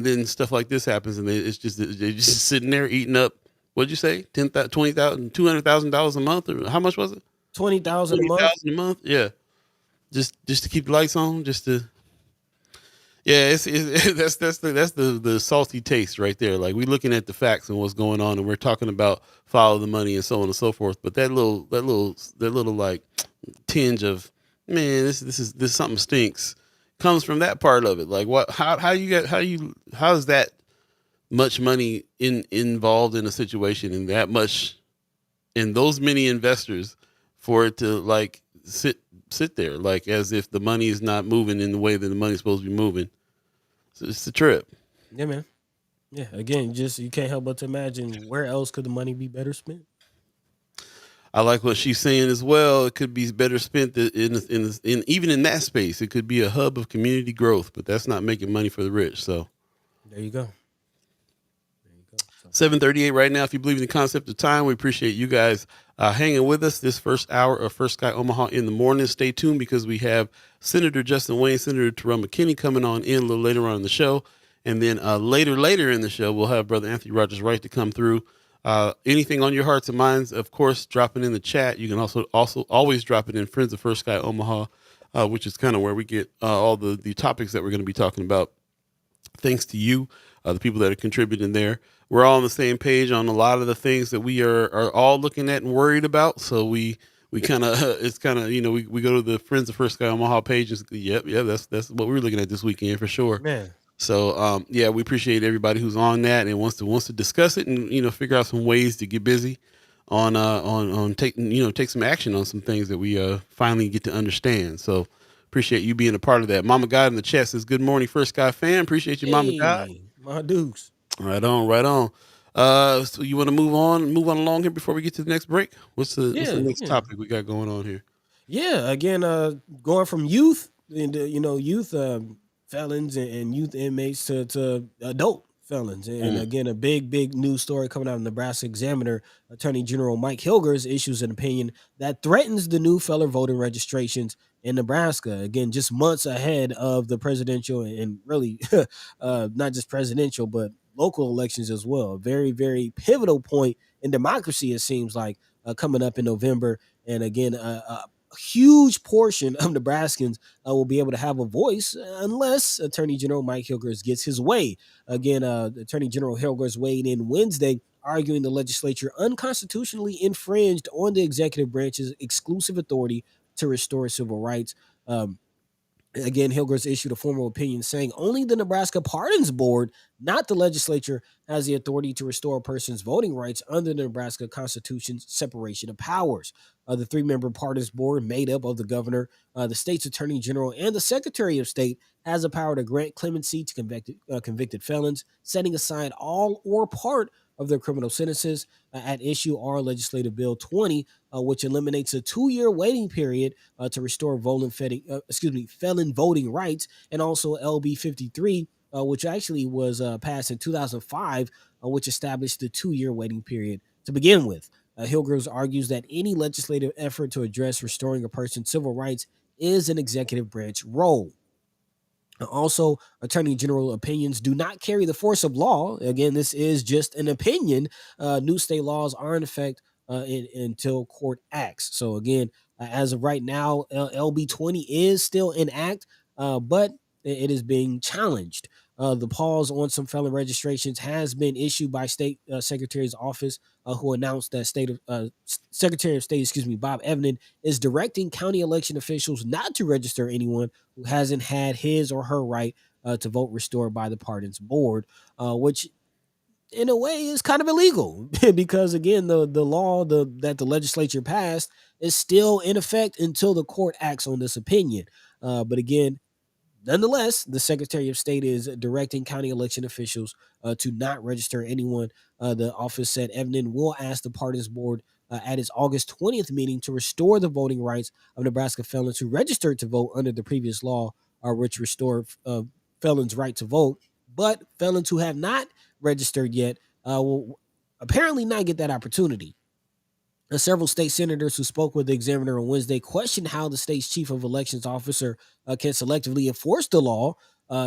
then stuff like this happens, and it's just they're just sitting there eating up. What'd you say? $20,000, $200,000 a month, or how much was it? 20,000 a twenty month. thousand a month. Yeah, just to keep the lights on, just to. Yeah, that's the salty taste right there. Like, we looking at the facts and what's going on, and we're talking about follow the money and so on and so forth. But that little like tinge of, man, this something stinks, comes from that part of it. Like, what? How is that much money involved in a situation, and that much, and those many investors, for it to like sit there like as if the money is not moving in the way that the money's supposed to be moving. So it's a trip. Yeah, man. Yeah. Again, just you can't help but to imagine where else could the money be better spent. I like what she's saying as well. It could be better spent in even in that space. It could be a hub of community growth, but that's not making money for the rich. So There you go. There you go. So 7:38 right now. If you believe in the concept of time, we appreciate you guys hanging with us this first hour of First Sky Omaha in the morning. Stay tuned because we have Senator Justin Wayne, Senator Terrell McKinney coming on in a little later on in the show. And then later in the show, we'll have Brother Anthony Rogers Wright to come through. Anything on your hearts and minds, of course, drop it in the chat. You can also always drop it in Friends of First Sky Omaha, which is kind of where we get all the topics that we're going to be talking about. Thanks to you, the people that are contributing there. We're all on the same page on a lot of the things that we are all looking at and worried about. So we kind of it's kind of we go to the Friends of First Sky Omaha page and yep, that's what we're looking at this weekend for sure. man. So yeah, we appreciate everybody who's on that and wants to discuss it and figure out some ways to get busy on taking take some action on some things that we finally get to understand. So appreciate you being a part of that. Mama God in the chat says, "Good morning, First Sky fam." Appreciate you, Mama God. Hey, my dukes. Right on, right on. So you want to move on along here before we get to the next break? What's the Yeah, next yeah. topic we got going on here? Yeah, again, going from youth into youth felons and youth inmates to adult felons, and Mm. again, a big news story coming out of Nebraska Examiner. Attorney General Mike Hilgers issues an opinion that threatens the new felon voting registrations in Nebraska. Again, just months ahead of the presidential and really not just presidential but local elections as well. A very pivotal point in democracy. It seems like coming up in November, and again, a huge portion of Nebraskans will be able to have a voice unless Attorney General Mike Hilgers gets his way. Again, Attorney General Hilgers weighed in Wednesday, arguing the legislature unconstitutionally infringed on the executive branch's exclusive authority to restore civil rights. Again, Hilgers issued a formal opinion saying only the Nebraska Pardons Board, not the legislature, has the authority to restore a person's voting rights under the Nebraska Constitution's separation of powers. The three-member Pardons Board, made up of the governor, the state's attorney general, and the secretary of state, has the power to grant clemency to convicted felons, setting aside all or part of their criminal sentences. At issue are Legislative Bill 20, which eliminates a 2-year waiting period to restore felon voting rights, and also LB 53, which actually was passed in 2005, which established the 2-year waiting period to begin with. Hilgers argues that any legislative effort to address restoring a person's civil rights is an executive branch role. Also, attorney general opinions do not carry the force of law. Again, this is just an opinion. New state laws are in effect until court acts. So, again, as of right now, LB 20 is still in act, but it is being challenged. The pause on some felon registrations has been issued by State Secretary's office, who announced that Secretary of State, Bob Evnen, is directing county election officials not to register anyone who hasn't had his or her right to vote restored by the pardons board, which in a way is kind of illegal because again the law that the legislature passed is still in effect until the court acts on this opinion. But again, nonetheless, the Secretary of State is directing county election officials to not register anyone. The office said Evnen will ask the Pardons Board at its August 20th meeting to restore the voting rights of Nebraska felons who registered to vote under the previous law, which restored felons' right to vote. But felons who have not registered yet will apparently not get that opportunity. Several state senators who spoke with the Examiner on Wednesday questioned how the state's chief of elections officer can selectively enforce the law.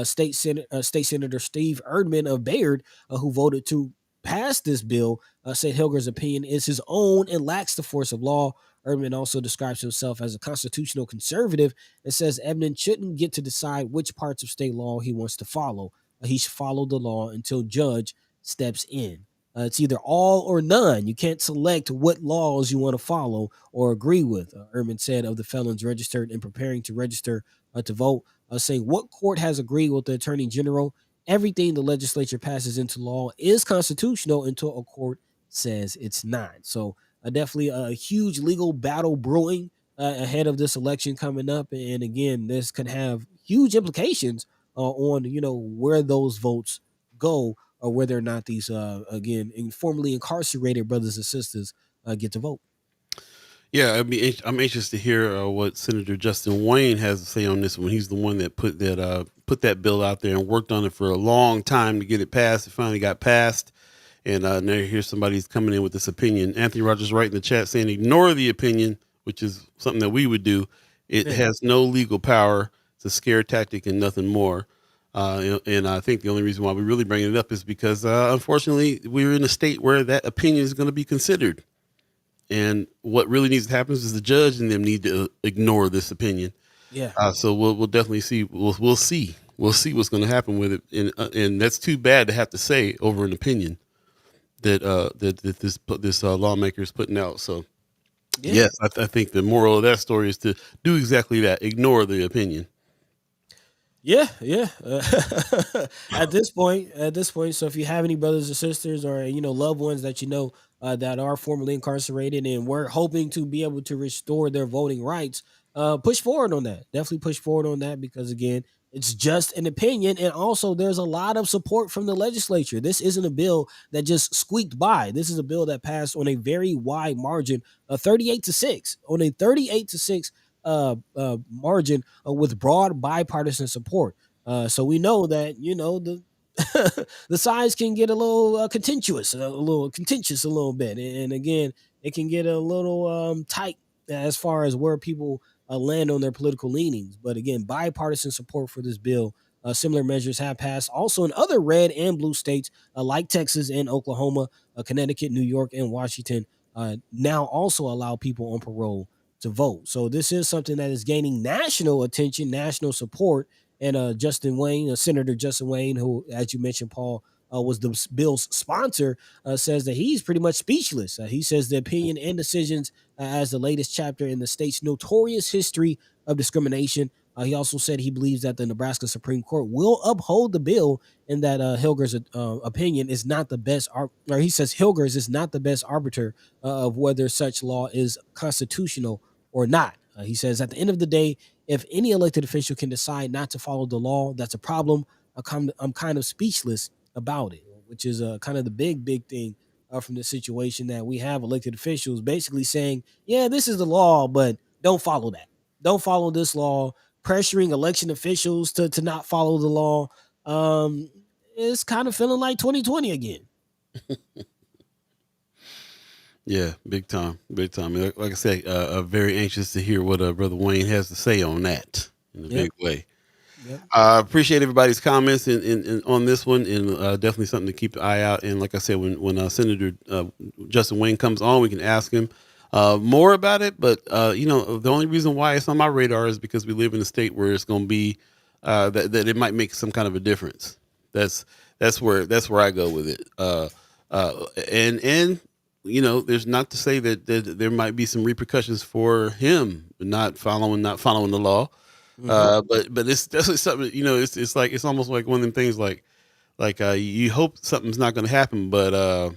State Senator Steve Erdman of Bayard, who voted to pass this bill, said Hilger's opinion is his own and lacks the force of law. Erdman also describes himself as a constitutional conservative and says Ebden shouldn't get to decide which parts of state law he wants to follow. He should follow the law until judge steps in. It's either all or none. You can't select what laws you want to follow or agree with, Ehrman said of the felons registered and preparing to register to vote, saying what court has agreed with the attorney general. Everything the legislature passes into law is constitutional until a court says it's not. So definitely a huge legal battle brewing ahead of this election coming up. And again, this could have huge implications on, where those votes go or whether or not these again informally incarcerated brothers and sisters get to vote. Yeah, I'm anxious to hear what Senator Justin Wayne has to say on this one. He's the one that put that bill out there and worked on it for a long time to get it passed. It finally got passed, and now here's somebody's coming in with this opinion. Anthony Rogers right in the chat saying ignore the opinion, which is something that we would do. It has no legal power. It's a scare tactic and nothing more. And I think the only reason why we really bring it up is because, unfortunately, we're in a state where that opinion is going to be considered. And what really needs to happen is the judge and them need to ignore this opinion. Yeah. So we'll definitely see. We'll see what's going to happen with it. And that's too bad to have to say over an opinion that this lawmaker is putting out. So yes, I think the moral of that story is to do exactly that. Ignore the opinion. Yeah. At this point. So if you have any brothers or sisters or loved ones that that are formerly incarcerated and we're hoping to be able to restore their voting rights, push forward on that. Definitely push forward on that because again, it's just an opinion, and also there's a lot of support from the legislature. This isn't a bill that just squeaked by. This is a bill that passed on a very wide margin, 38-6, on a 38-6 margin with broad bipartisan support. So we know that the the sides can get a little contentious, a little bit, and again, it can get a little tight as far as where people land on their political leanings. But again, bipartisan support for this bill. Similar measures have passed also in other red and blue states like Texas and Oklahoma, Connecticut, New York, and Washington. Now also allow people on parole to vote. So this is something that is gaining national attention, national support. And Senator Justin Wayne, who, as you mentioned, Paul, was the bill's sponsor, says that he's pretty much speechless. He says the opinion and decisions as the latest chapter in the state's notorious history of discrimination. He also said he believes that the Nebraska Supreme Court will uphold the bill and that Hilger's opinion is not the best, or he says Hilger's is not the best arbiter of whether such law is constitutional or not. He says at the end of the day, if any elected official can decide not to follow the law, that's a problem. I'm kind of speechless about it, which is kind of the big thing from the situation that we have elected officials basically saying, yeah, this is the law, but don't follow that. Don't follow this law, pressuring election officials to not follow the law. It's kind of feeling like 2020 again. Yeah, big time. Like I say, very anxious to hear what Brother Wayne has to say on that in a big way. Yep. I appreciate everybody's comments on this one, and definitely something to keep an eye out. And like I said, when Senator Justin Wayne comes on, we can ask him more about it. But the only reason why it's on my radar is because we live in a state where it's going to be that it might make some kind of a difference. That's where I go with it. And there's not to say that there might be some repercussions for him not following the law. But it's definitely something. It's almost like one of them things like you hope something's not going to happen, but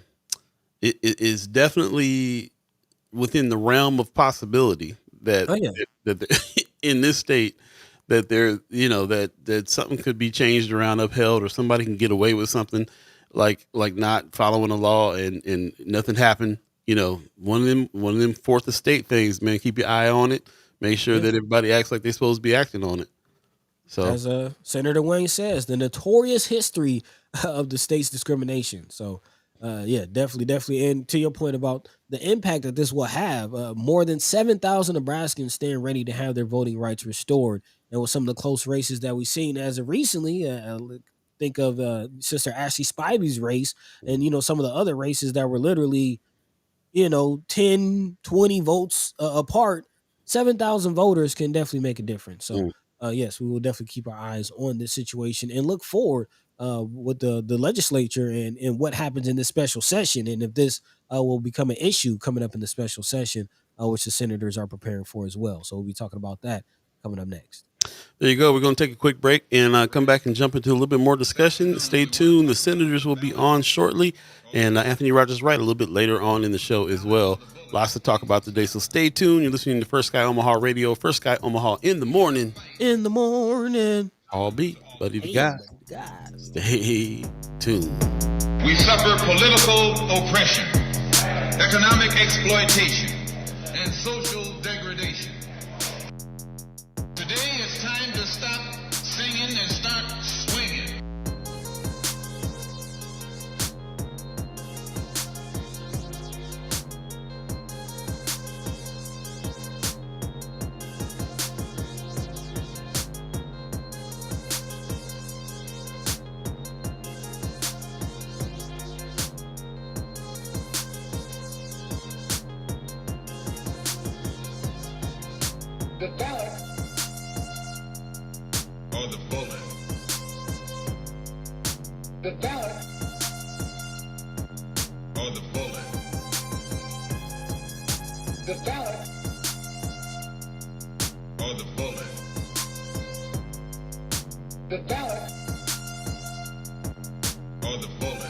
it is definitely within the realm of possibility that Oh yeah. in this state that that something could be changed around, upheld, or somebody can get away with something like not following the law and nothing happened. One of them fourth estate things, man. Keep your eye on it. Make sure Yeah. that everybody acts like they're supposed to be acting on it. So As Senator Wayne says, the notorious history of the state's discrimination. So, yeah, definitely. And to your point about the impact that this will have, more than 7,000 Nebraskans stand ready to have their voting rights restored. And with some of the close races that we've seen as of recently, think of Sister Ashley Spivey's race and, some of the other races that were literally 10, 20 votes apart. 7,000 voters can definitely make a difference. So, mm. yes, we will definitely keep our eyes on this situation and look forward with the legislature and what happens in this special session. And if this will become an issue coming up in the special session, which the senators are preparing for as well. So we'll be talking about that coming up next. There you go. We're going to take a quick break and come back and jump into a little bit more discussion. Stay tuned. The senators will be on shortly, and Anthony Rogers Wright a little bit later on in the show as well. Lots to talk about today, so stay tuned. You're listening to First Sky Omaha Radio, First Sky Omaha in the morning. In the morning. All beat, buddy the Hey, guy. God. Stay tuned. We suffer political oppression, economic exploitation, and social degradation. Today it's time to stop singing and start swinging. The ballot or the bullet. The ballot or the bullet. The ballot or the bullet. The ballot or the bullet.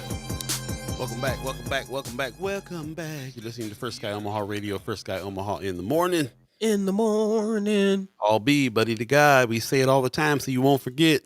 Welcome back. You're listening to First Sky Omaha Radio, First Sky Omaha in the morning. In the morning. All be, buddy the guy. We say it all the time so you won't forget.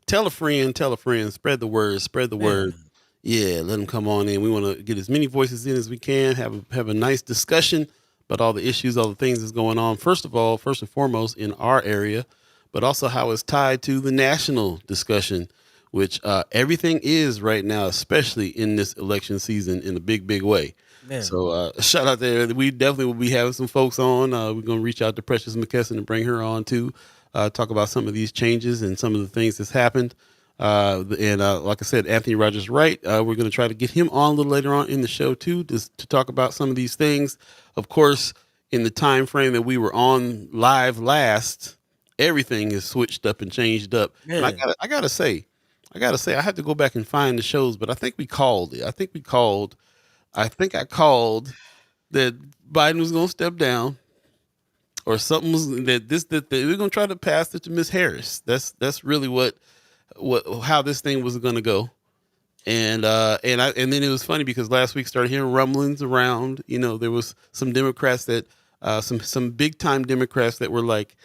Tell a friend. Spread the word. Yeah, let them come on in. We want to get as many voices in as we can, have a nice discussion about all the issues, all the things that's going on. First and foremost, in our area, but also how it's tied to the national discussion, which everything is right now, especially in this election season in a big, big way. Man. So shout out there. We definitely will be having some folks on. We're going to reach out to Precious McKesson and bring her on too. Talk about some of these changes and some of the things that's happened. And like I said, Anthony Rogers Wright, we're going to try to get him on a little later on in the show too, to talk about some of these things. Of course, in the time frame that we were on live last, everything is switched up and changed up. And I gotta say, I had to go back and find the shows, but I think we called it. I think I called that Biden was going to step down, or something was that we're going to try to pass it to Miss Harris. That's really how this thing was going to go. And then it was funny because last week started hearing rumblings around. There was some Democrats that some big time Democrats that were like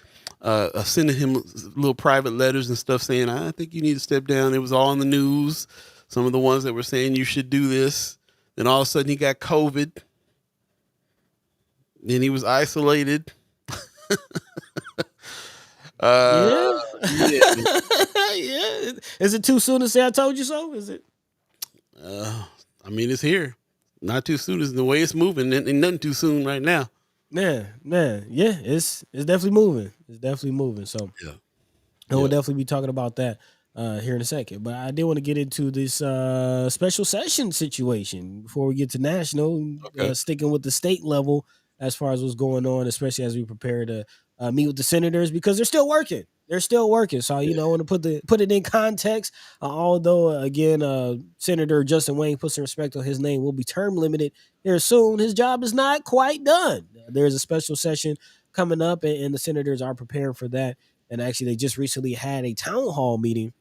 sending him little private letters and stuff saying, I think you need to step down. It was all in the news. Some of the ones that were saying you should do this. Then all of a sudden he got COVID. Then he was isolated. Yeah. Yeah. Yeah. Is it too soon to say I told you so? Is it? I mean, it's here. Not too soon. Is the way it's moving. And nothing too soon right now. Man. Yeah, it's definitely moving. It's definitely moving. So yeah. And we'll Yeah. definitely be talking about that here in a second. But I did want to get into this special session situation before we get to national, Okay. sticking with the state level as far as what's going on, especially as we prepare to meet with the senators because they're still working. They're still working. So, you know, I want to put it in context. Although, again, Senator Justin Wayne put some respect on his name, will be term limited here soon. His job is not quite done. There's a special session coming up, and the senators are preparing for that. And actually, they just recently had a town hall meeting,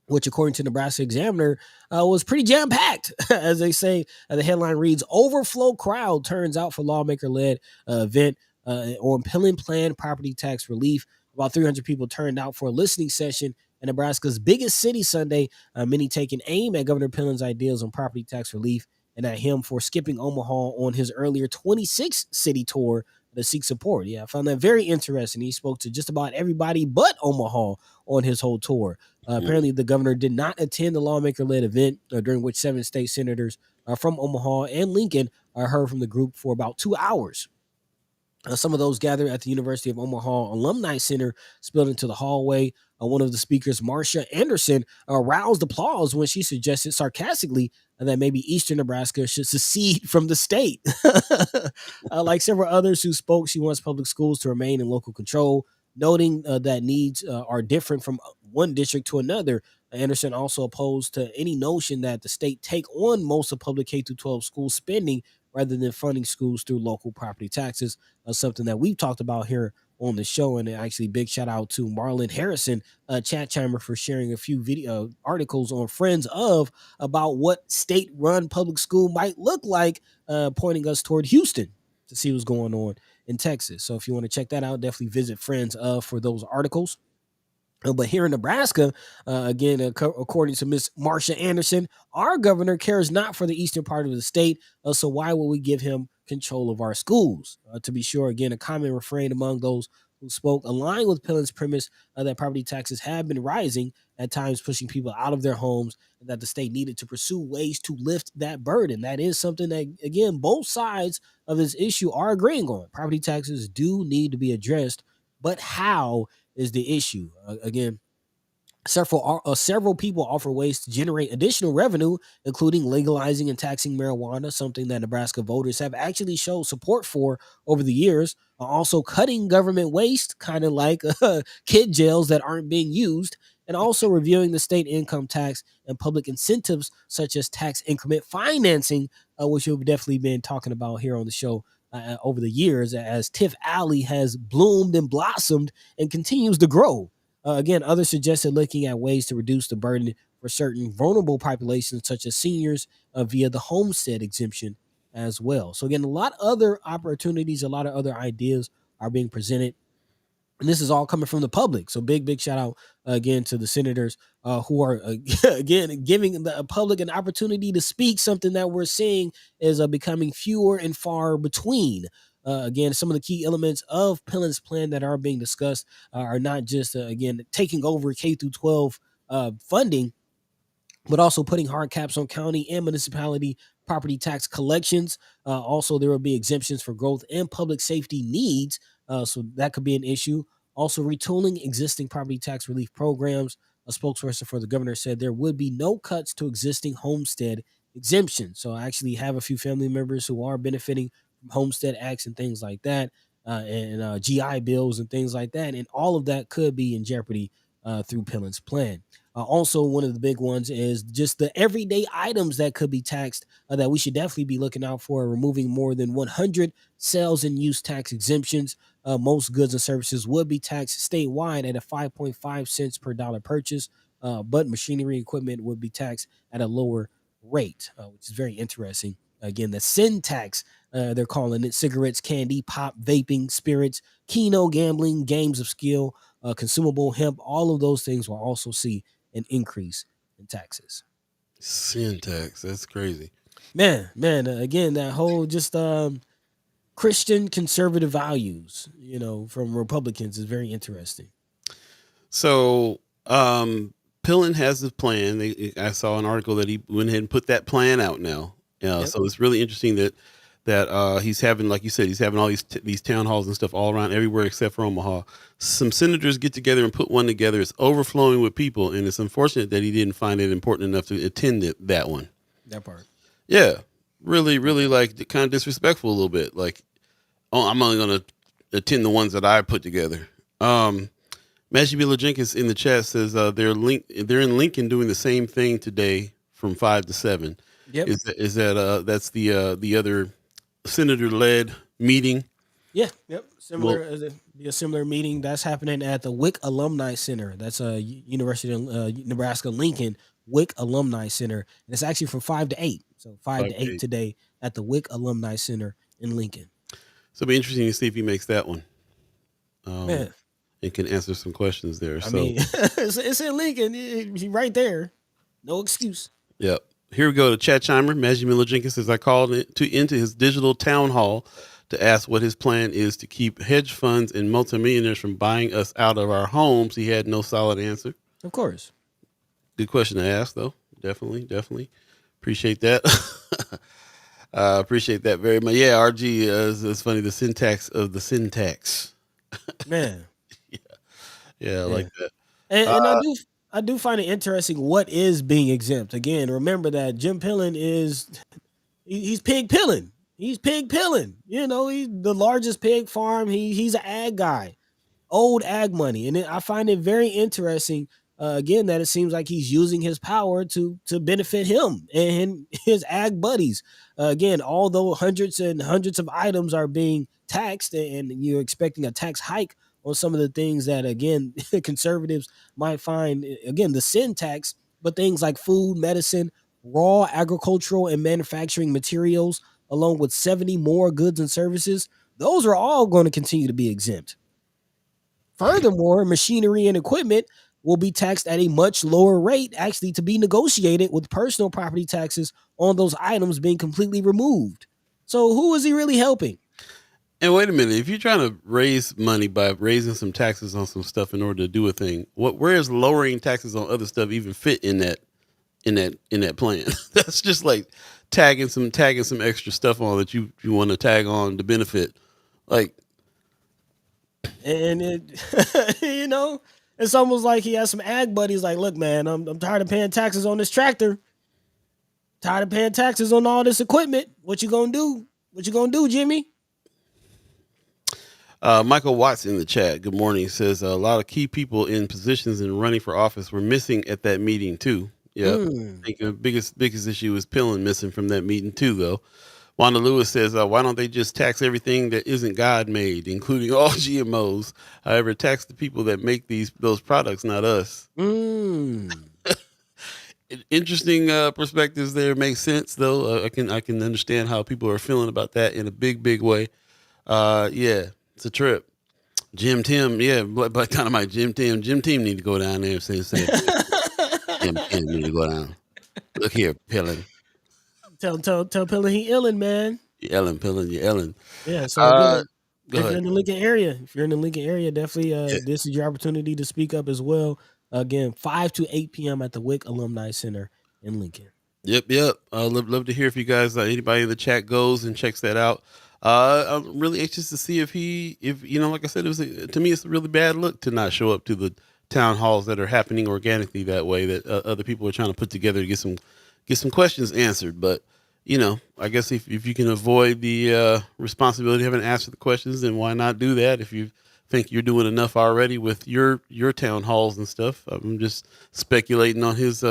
which, according to Nebraska Examiner, was pretty jam packed. As they say, the headline reads: "Overflow crowd turns out for lawmaker-led event on Pillen planned property tax relief." About 300 people turned out for a listening session in Nebraska's biggest city Sunday. Many taking aim at Governor Pillen's ideas on property tax relief and at him for skipping Omaha on his earlier 26th city tour to seek support. Yeah, I found that very interesting. He spoke to just about everybody but Omaha on his whole tour. Apparently, the governor did not attend the lawmaker-led event during which 7 state senators from Omaha and Lincoln heard from the group for about 2 hours. Some of those gathered at the University of Omaha Alumni Center spilled into the hallway. One of the speakers, Marcia Anderson, roused applause when she suggested sarcastically that maybe Eastern Nebraska should secede from the state. Like several others who spoke, she wants public schools to remain in local control, noting that needs are different from one district to another. Anderson also opposed to any notion that the state take on most of public K-12 school spending rather than funding schools through local property taxes, something that we've talked about here on the show. And actually, big shout out to Marlon Harrison, chat chimer, for sharing a few video articles on Friends of about what state-run public school might look like, pointing us toward Houston to see what's going on in Texas. So if you want to check that out, definitely visit Friends of for those articles. But here in Nebraska, again, according to Miss Marcia Anderson, our governor cares not for the eastern part of the state. So why would we give him control of our schools? To be sure, again, a common refrain among those who spoke aligned with Pillen's premise that property taxes have been rising, at times pushing people out of their homes, and that the state needed to pursue ways to lift that burden. That is something that, again, both sides of this issue are agreeing on. Property taxes do need to be addressed, but how is the issue? Again, several people offer ways to generate additional revenue, including legalizing and taxing marijuana, something that Nebraska voters have actually shown support for over the years. Also, cutting government waste, kind of like kid jails that aren't being used, and also reviewing the state income tax and public incentives such as tax increment financing, which we've definitely been talking about here on the show over the years, as Tiff Alley has bloomed and blossomed and continues to grow. Again, others suggested looking at ways to reduce the burden for certain vulnerable populations, such as seniors, via the homestead exemption as well. So, again, a lot of other opportunities, a lot of other ideas are being presented. And this is all coming from the public. So big shout out again to the senators who are again giving the public an opportunity to speak. Something that we're seeing is becoming fewer and far between. Again, some of the key elements of Pillen's plan that are being discussed are not just again taking over K through 12 funding, but also putting hard caps on county and municipality property tax collections. Also, there will be exemptions for growth and public safety needs. So that could be an issue. Also, retooling existing property tax relief programs. A spokesperson for the governor said there would be no cuts to existing homestead exemptions. So I actually have a few family members who are benefiting from homestead acts and things like that, and GI bills and things like that. And all of that could be in jeopardy through Pillen's plan. Also, one of the big ones is just the everyday items that could be taxed that we should definitely be looking out for, removing more than 100 sales and use tax exemptions. Most goods and services would be taxed statewide at a 5.5 cents per dollar purchase, but machinery equipment would be taxed at a lower rate, which is very interesting. Again, the sin tax, they're calling it: cigarettes, candy, pop, vaping, spirits, keno, gambling, games of skill, consumable hemp. All of those things will also see an increase in taxes. Syntax. That's crazy. Man, again, that whole just Christian conservative values, from Republicans is very interesting. So, Pillen has this plan. I saw an article that he went ahead and put that plan out now. Yep. So it's really interesting that that he's having, like you said, he's having all these town halls and stuff all around everywhere except for Omaha. Some senators get together and put one together. It's overflowing with people, and it's unfortunate that he didn't find it important enough to attend that one. That part. Yeah, really, really like kind of disrespectful a little bit. Like, oh, I'm only going to attend the ones that I put together. Mashibila Jenkins in the chat says they're in Lincoln doing the same thing today from 5 to 7. Yep. Is that that's the other senator led meeting? Yeah. Yep. Similar. A similar meeting that's happening at the Wick Alumni Center. That's a University of Nebraska Lincoln Wick Alumni Center, and it's actually from 5 to 8. So 5 to 8 today at the Wick Alumni Center in Lincoln. So it'll be interesting to see if he makes that one. Man. And can answer some questions there. I mean, it's in Lincoln. He's right there. No excuse. Yep. Here we go to Chad Chimer. Maggie Miller Jenkins says, I called into his digital town hall to ask what his plan is to keep hedge funds and multimillionaires from buying us out of our homes. He had no solid answer. Of course. Good question to ask, though. Definitely. Appreciate that. Appreciate that very much. Yeah, RG is funny. The syntax of the syntax. Man. Yeah, I like that. And I do find it interesting what is being exempt. Again, remember that Jim Pillen he's pig pilling. He's pig pilling. You know, he's the largest pig farm. He's an ag guy, old ag money. And I find it very interesting, again, that it seems like he's using his power to benefit him and his ag buddies. Again, although hundreds and hundreds of items are being taxed and you're expecting a tax hike on some of the things that, again, conservatives might find, again, the sin tax, but things like food, medicine, raw agricultural and manufacturing materials, along with 70 more goods and services, those are all going to continue to be exempt. Furthermore, machinery and equipment will be taxed at a much lower rate, actually to be negotiated with personal property taxes on those items being completely removed. So who is he really helping? And wait a minute, if you're trying to raise money by raising some taxes on some stuff in order to do a thing, where is lowering taxes on other stuff even fit in that plan? That's just like tagging some extra stuff on that you want to tag on to benefit. Like, and it, you know, it's almost like he has some ag buddies like, look, man, I'm tired of paying taxes on this tractor. Tired of paying taxes on all this equipment. What you gonna do? What you gonna do, Jimmy? Michael Watts in the chat, good morning, says a lot of key people in positions and running for office were missing at that meeting too. Yeah, I think the biggest issue is Pillen missing from that meeting too, though. Wanda Lewis says, why don't they just tax everything that isn't God made, including all GMOs? However, tax the people that make those products, not us. Interesting perspectives there. Makes sense though. I can understand how people are feeling about that in a big way. Yeah. It's a trip. Jim Tim, yeah, Black Dynamite, Jim Tim need to go down there and say Jim Tim need to go down. Look here, Pillen. Tell Pillen he illin', man. You Pillen, you illin'. Yeah, so if you're in the Lincoln area, definitely this is your opportunity to speak up as well. Again, 5 to 8 p.m. at the Wick Alumni Center in Lincoln. Yep. Love to hear if you guys, anybody in the chat goes and checks that out. I'm really anxious to see if you know, like I said, to me, it's a really bad look to not show up to the town halls that are happening organically that way that other people are trying to put together to get some questions answered. But, you know, I guess if you can avoid the responsibility of having to answer the questions, then why not do that? If you think you're doing enough already with your town halls and stuff, I'm just speculating on his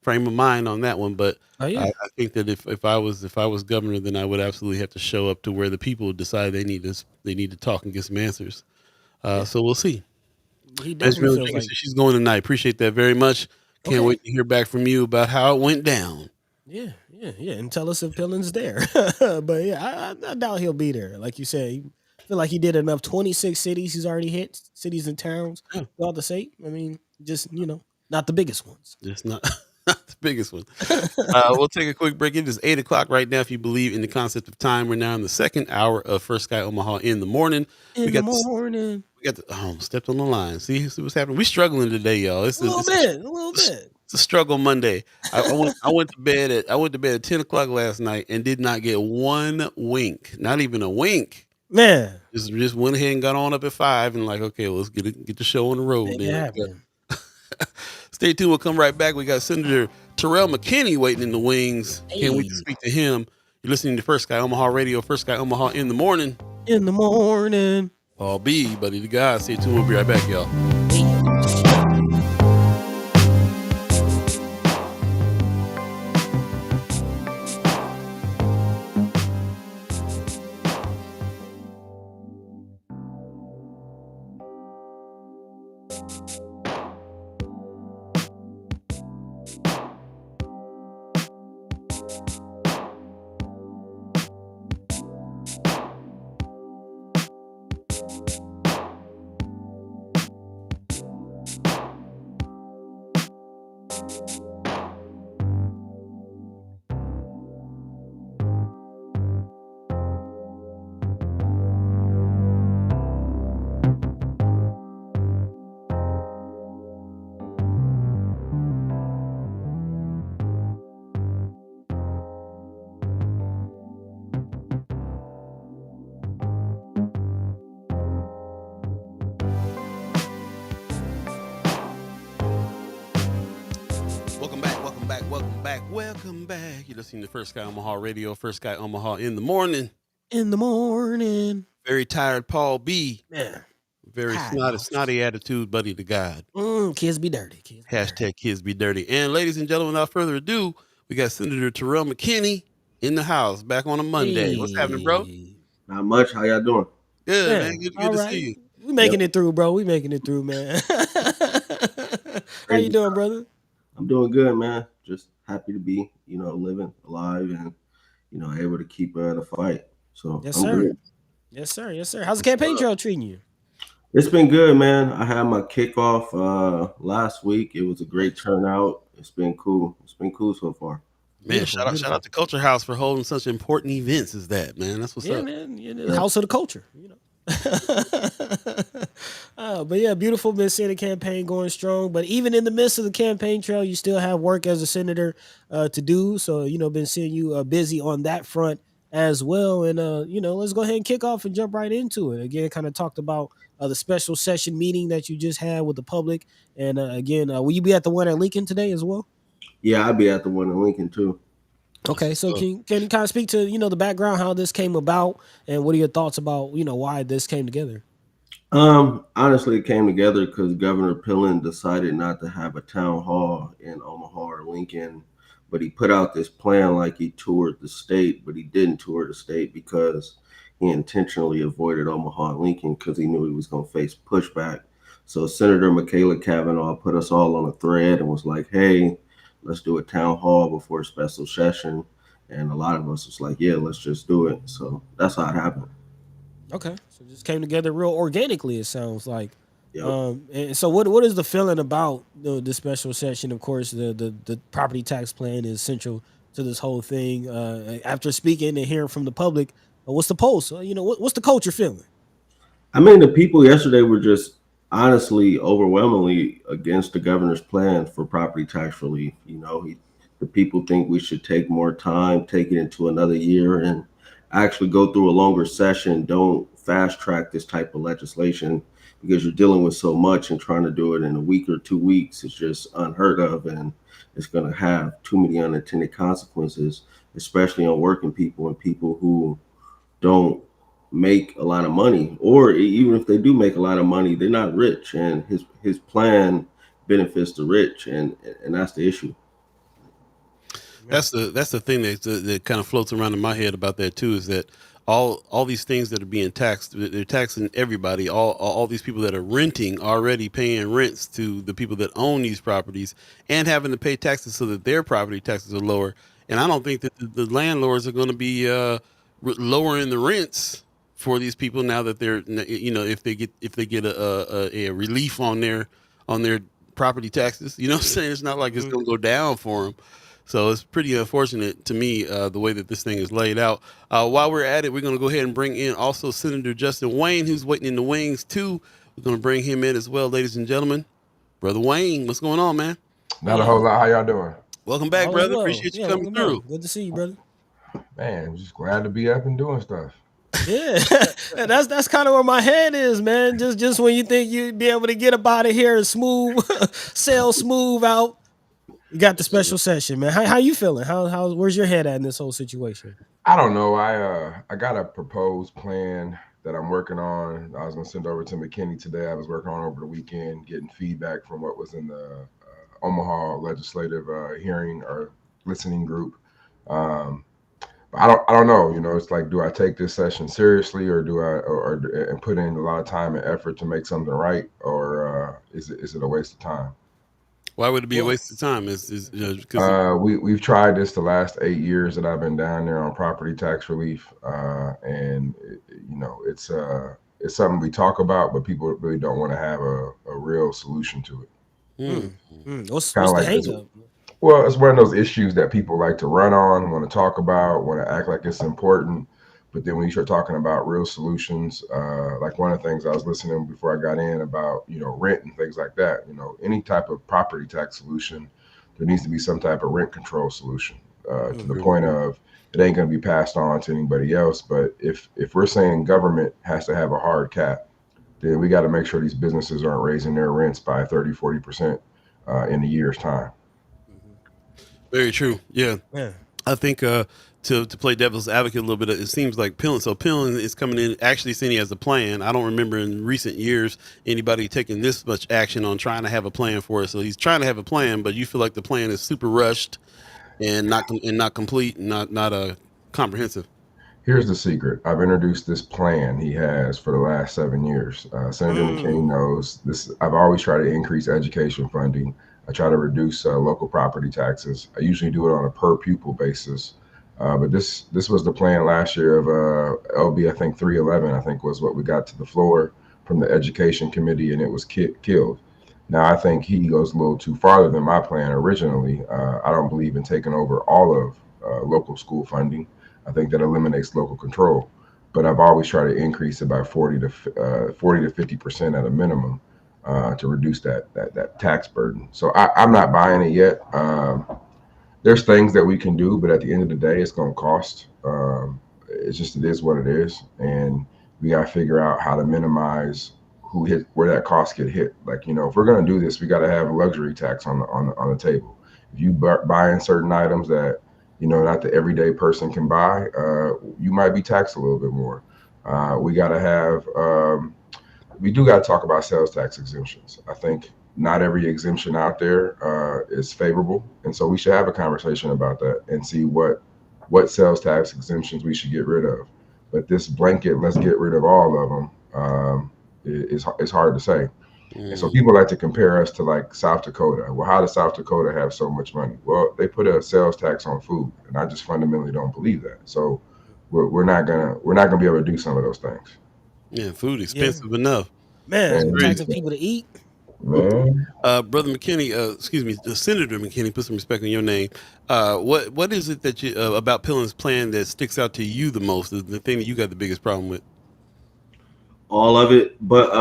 frame of mind on that one, but I think that if I was governor, then I would absolutely have to show up to where the people decide they need to talk and get some answers. So we'll see. He definitely feels like she's going tonight. Appreciate that very much. Can't wait to hear back from you about how it went down. Yeah, and tell us if Pillen's there. But yeah, I doubt he'll be there. Like you said, I feel like he did enough. 26 cities he's already hit, cities and towns throughout the state. I mean, just not the biggest ones. Just not the biggest one. We'll take a quick break. It is 8:00 right now. If you believe in the concept of time, we're now in the second hour of First Sky Omaha in the morning. We got the stepped on the line. See what's happening. We're struggling today, y'all. A little bit. It's a struggle Monday. I went to bed at 10 o'clock last night and did not get one wink, not even a wink. Man, Just went ahead and got on up at 5 and like, okay, well, let's get the show on the road. make it Then happen. stay tuned. We'll come right back. We got Senator Terrell McKinney waiting in the wings. Can't wait to Hey. speak to him. You're listening to First Guy Omaha Radio, First Guy Omaha in the morning. In the morning. Paul Beeee, buddy the guy. Stay tuned. We'll be right back, y'all. Welcome back. You're listening to First Guy Omaha Radio, First Guy Omaha in the morning. In the morning. Very tired Paul B. Man. Very snotty attitude, buddy to God. Kids be dirty. Hashtag kids be dirty. And ladies and gentlemen, without further ado, we got Senator Terrell McKinney in the house back on a Monday. What's happening, bro? Not much. How y'all doing? Good, man. Good to see you. We making it through, bro. We making it through, man. How you doing, brother? I'm doing good, man. Just happy to be, living alive and, able to keep the fight. So Yes, I'm sir. good. Yes, sir. Yes, sir. How's the campaign trail treating you? It's been good, man. I had my kickoff last week. It was a great turnout. It's been cool. It's been cool so far. Man, shout out to Culture House for holding such important events as that, man. That's what's up. Man. The house of the culture, but yeah, beautiful. Been seeing the campaign going strong. But even in the midst of the campaign trail, you still have work as a senator to do. So, been seeing you busy on that front as well. And, let's go ahead and kick off and jump right into it. Again, kind of talked about the special session meeting that you just had with the public. And again, will you be at the one at Lincoln today as well? Yeah, I'll be at the one in Lincoln too. Okay, so can you kind of speak to, the background, how this came about, and what are your thoughts about, why this came together? Honestly, it came together because Governor Pillen decided not to have a town hall in Omaha or Lincoln, but he put out this plan like he toured the state, but he didn't tour the state because he intentionally avoided Omaha and Lincoln because he knew he was going to face pushback. So Senator Michaela Cavanaugh put us all on a thread and was like, hey, let's do a town hall before a special session. And a lot of us was like, yeah, let's just do it. So that's how it happened. Okay. So it just came together real organically, it sounds like. Yep. And so what is the feeling about the special session? Of course, the property tax plan is central to this whole thing. After speaking and hearing from the public, what's the pulse? What's the culture feeling? I mean, the people yesterday were just honestly overwhelmingly against the governor's plan for property tax relief. The people think we should take more time, take it into another year, and actually go through a longer session. Don't fast track this type of legislation because you're dealing with so much, and trying to do it in a week or 2 weeks is just unheard of, and it's going to have too many unintended consequences, especially on working people and people who don't make a lot of money, or even if they do make a lot of money, they're not rich, and his plan benefits the rich, and that's the issue. That's the thing that kind of floats around in my head about that too, is that all these things that are being taxed, they're taxing everybody. All these people that are renting already paying rents to the people that own these properties and having to pay taxes so that their property taxes are lower. And I don't think that the landlords are going to be lowering the rents for these people now that they're, if they get a relief on their property taxes. You know what I'm saying? It's not like it's going to go down for them. So it's pretty unfortunate to me, the way that this thing is laid out. While we're at it, we're going to go ahead and bring in also Senator Justin Wayne, who's waiting in the wings too. We're going to bring him in as well, ladies and gentlemen. Brother Wayne, what's going on, man? Not a whole lot. How y'all doing? Welcome back, All is brother. well. Appreciate you Yeah, coming welcome through. back. Good to see you, brother. Man, I'm just glad to be up and doing stuff. Yeah, and that's kind of where my head is, man. Just when you think you'd be able to get up out of here and smooth, sail smooth out, you got the special session, man. How you feeling? Where's your head at in this whole situation? I don't know. I got a proposed plan that I'm working on. I was gonna send over to McKinney today. I was working on over the weekend, getting feedback from what was in the Omaha legislative hearing or listening group. Um, but I don't know. You know, it's like, do I take this session seriously, or do I, and put in a lot of time and effort to make something right, or is it a waste of time? Why would it be a Well, waste of time? Is because We've tried this the last 8 years that I've been down there on property tax relief, and you know, it's something we talk about, but people really don't want to have a real solution to it. What's Kind of the like hang this. up? Well, it's one of those issues that people like to run on, want to talk about, want to act like it's important. But then when you start talking about real solutions, like one of the things I was listening before I got in about, you know, rent and things like that, you know, any type of property tax solution, there needs to be some type of rent control solution, to the point of it ain't going to be passed on to anybody else. But if we're saying government has to have a hard cap, then we got to make sure these businesses aren't raising their rents by 30-40% in a year's time. very true. Yeah. Yeah. I think to play devil's advocate a little bit, it seems like Pillin. So Pillin is coming in actually saying he has a plan. I don't remember in recent years anybody taking this much action on trying to have a plan for it. So he's trying to have a plan, but you feel like the plan is super rushed and not complete, and not comprehensive. Here's the secret. I've introduced this plan he has for the last 7 years. Senator McKinney knows this. I've always tried to increase education funding. I try to reduce local property taxes. I usually do it on a per pupil basis. But this was the plan last year of LB, I think 311, I think was what we got to the floor from the education committee, and it was killed. Now, I think he goes a little too farther than my plan originally. I don't believe in taking over all of local school funding. I think that eliminates local control. But I've always tried to increase it by 40 to 50% at a minimum, to reduce that tax burden. So I'm not buying it yet. There's things that we can do, but at the end of the day, it's going to cost. It is what it is, and we got to figure out how to minimize where that cost get hit. Like, you know, if we're going to do this, we got to have a luxury tax on the table. If you buying certain items that, you know, not the everyday person can buy, you might be taxed a little bit more. We got to have. We do got to talk about sales tax exemptions. I think not every exemption out there is favorable, and so we should have a conversation about that and see what sales tax exemptions we should get rid of. But this blanket, let's get rid of all of them, is hard to say. And so people like to compare us to like South Dakota. Well, how does South Dakota have so much money? Well, they put a sales tax on food, and I just fundamentally don't believe that. So we're not gonna be able to do some of those things. Yeah, food expensive enough. Man, taxing people to eat. Man. Brother McKinney, excuse me, Senator McKinney, put some respect on your name. What is it that you about Pillin's plan that sticks out to you the most? Is the thing that you got the biggest problem with? All of it, but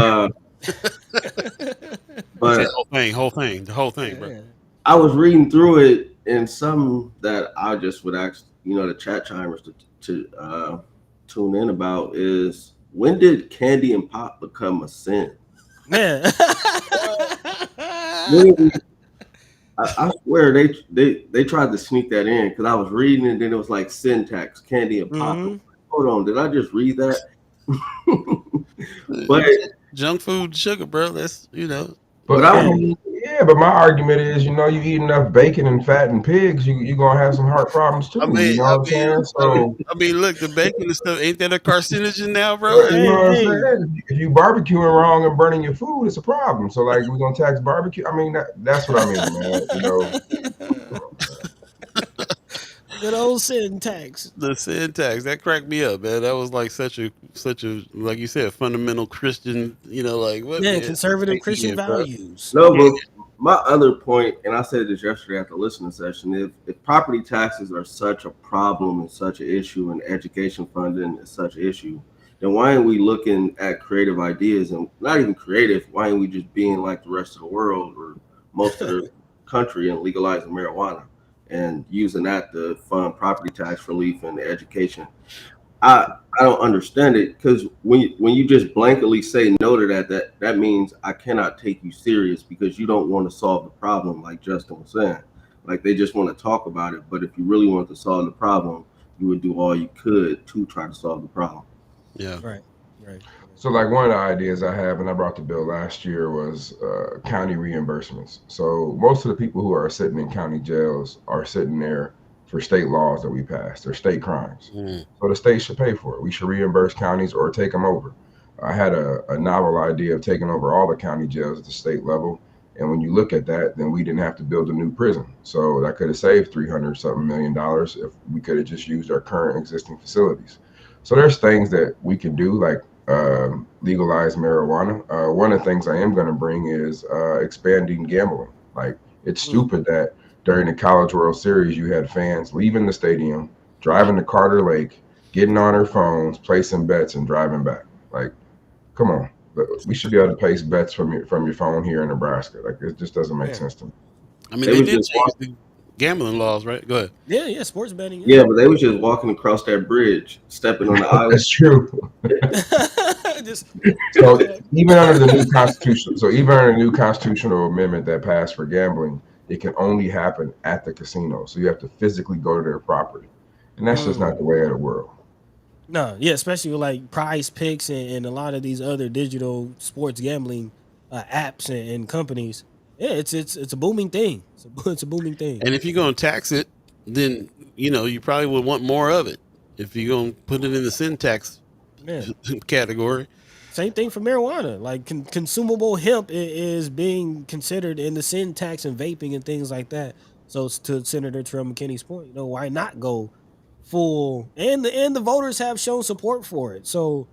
The whole thing, bro. I was reading through it, and some that I just would ask, you know, the chat chimers to tune in about is, when did candy and pop become a sin? Man. I swear they tried to sneak that in, because I was reading and then it was like sin tax, candy and pop. Hold on, did I just read that? But Junk food, sugar, bro. That's, you know. But but my argument is, you know, you eat enough bacon and fat and pigs, you're gonna have some heart problems too. You know what I'm saying? So I mean, look, the bacon and stuff, ain't that a carcinogen now, bro? You know what I'm saying? If you barbecuing wrong and burning your food, it's a problem. So like, we're gonna tax barbecue. I mean, that's what I mean, man. You know. Good old sin tax. The sin tax, that cracked me up, man. That was like such a like you said, fundamental Christian, you know, like what? Yeah, conservative Christian values. No, but my other point, and I said this yesterday at the listening session, if property taxes are such a problem and such an issue, and education funding is such an issue, then why aren't we looking at creative ideas? And not even creative, why aren't we just being like the rest of the world or most of the country and legalizing marijuana and using that to fund property tax relief and education. I don't understand it, because when you just blanketly say no to that means I cannot take you serious because you don't want to solve the problem, like Justin was saying. Like, they just want to talk about it, but if you really want to solve the problem, you would do all you could to try to solve the problem. Yeah. Right. Right. So, like, one of the ideas I have, and I brought the bill last year, was county reimbursements. So most of the people who are sitting in county jails are sitting there for state laws that we passed. They're state crimes. Mm. So the state should pay for it. We should reimburse counties or take them over. I had a novel idea of taking over all the county jails at the state level. And when you look at that, then we didn't have to build a new prison. So that could have saved $300-something million if we could have just used our current existing facilities. So there's things that we can do, like legalize marijuana. One of the things I am going to bring is expanding gambling. Like, it's stupid that during the College World Series, you had fans leaving the stadium, driving to Carter Lake, getting on their phones, placing bets, and driving back. Like, come on. We should be able to place bets from your phone here in Nebraska. Like, it just doesn't make sense to me. I mean, They they was did just change the gambling laws, right? Go ahead. Yeah. Sports betting. Yeah, but they was just walking across that bridge, stepping on the island. That's true. Just So even under the new constitutional amendment that passed for gambling, it can only happen at the casino. So you have to physically go to their property, and that's just not the way of the world. no, yeah, especially with like Prize Picks and a lot of these other digital sports gambling apps and companies. Yeah, it's a booming thing. It's a booming thing. And if you're going to tax it, then you probably would want more of it. If you're going to put it in the sin tax Yeah. category. Same thing for marijuana. Like consumable hemp is being considered in the sin tax and vaping and things like that. So to Senator Terrell McKinney's point, why not go full? And the voters have shown support for it. So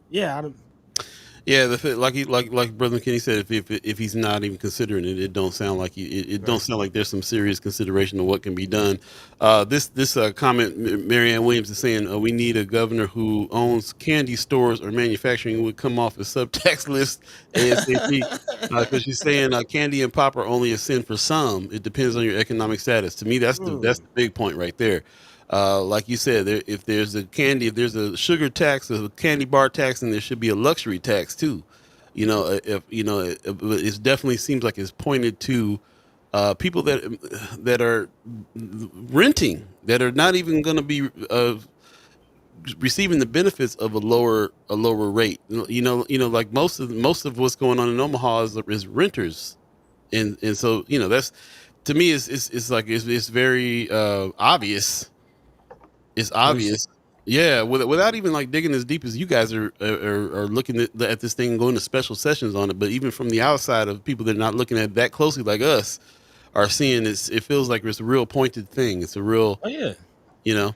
yeah, I don't. Yeah, like Brother McKinney said, if he's not even considering it, it don't sound like don't sound like there's some serious consideration of what can be done. This comment, Marianne Williams is saying, we need a governor who owns candy stores or manufacturing would come off the subtax list ASAP, because she's saying candy and pop are only a sin for some. It depends on your economic status. To me, that's the big point right there. Like you said, if there's a sugar tax, a candy bar tax, and there should be a luxury tax too. It definitely seems like it's pointed to people that are renting, that are not even going to be receiving the benefits of a lower rate. Like most of what's going on in Omaha is renters, and so that's, to me, it's very obvious. It's obvious, yeah. Without even like digging as deep as you guys are looking at this thing and going to special sessions on it. But even from the outside, of people that are not looking at it that closely like us are seeing it feels like it's a real pointed thing. It's a real, Oh yeah.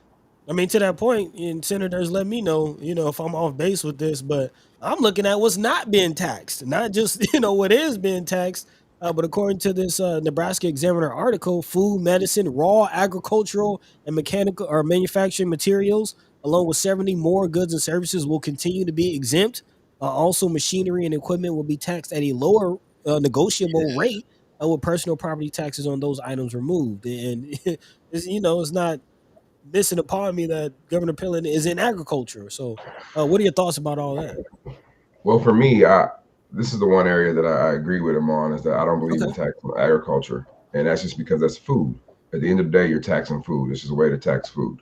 I mean, to that point, and senators let me know, if I'm off base with this, but I'm looking at what's not being taxed, not just, what is being taxed. But according to this Nebraska Examiner article, food, medicine, raw agricultural and mechanical or manufacturing materials, along with 70 more goods and services, will continue to be exempt. Also, machinery and equipment will be taxed at a lower negotiable rate, with personal property taxes on those items removed. And it's not missing upon me that Governor Pillen is in agriculture. So, what are your thoughts about all that? Well, for me, this is the one area that I agree with him on, is that I don't believe in tax on agriculture. And that's just because that's food. At the end of the day, you're taxing food. It's just a way to tax food.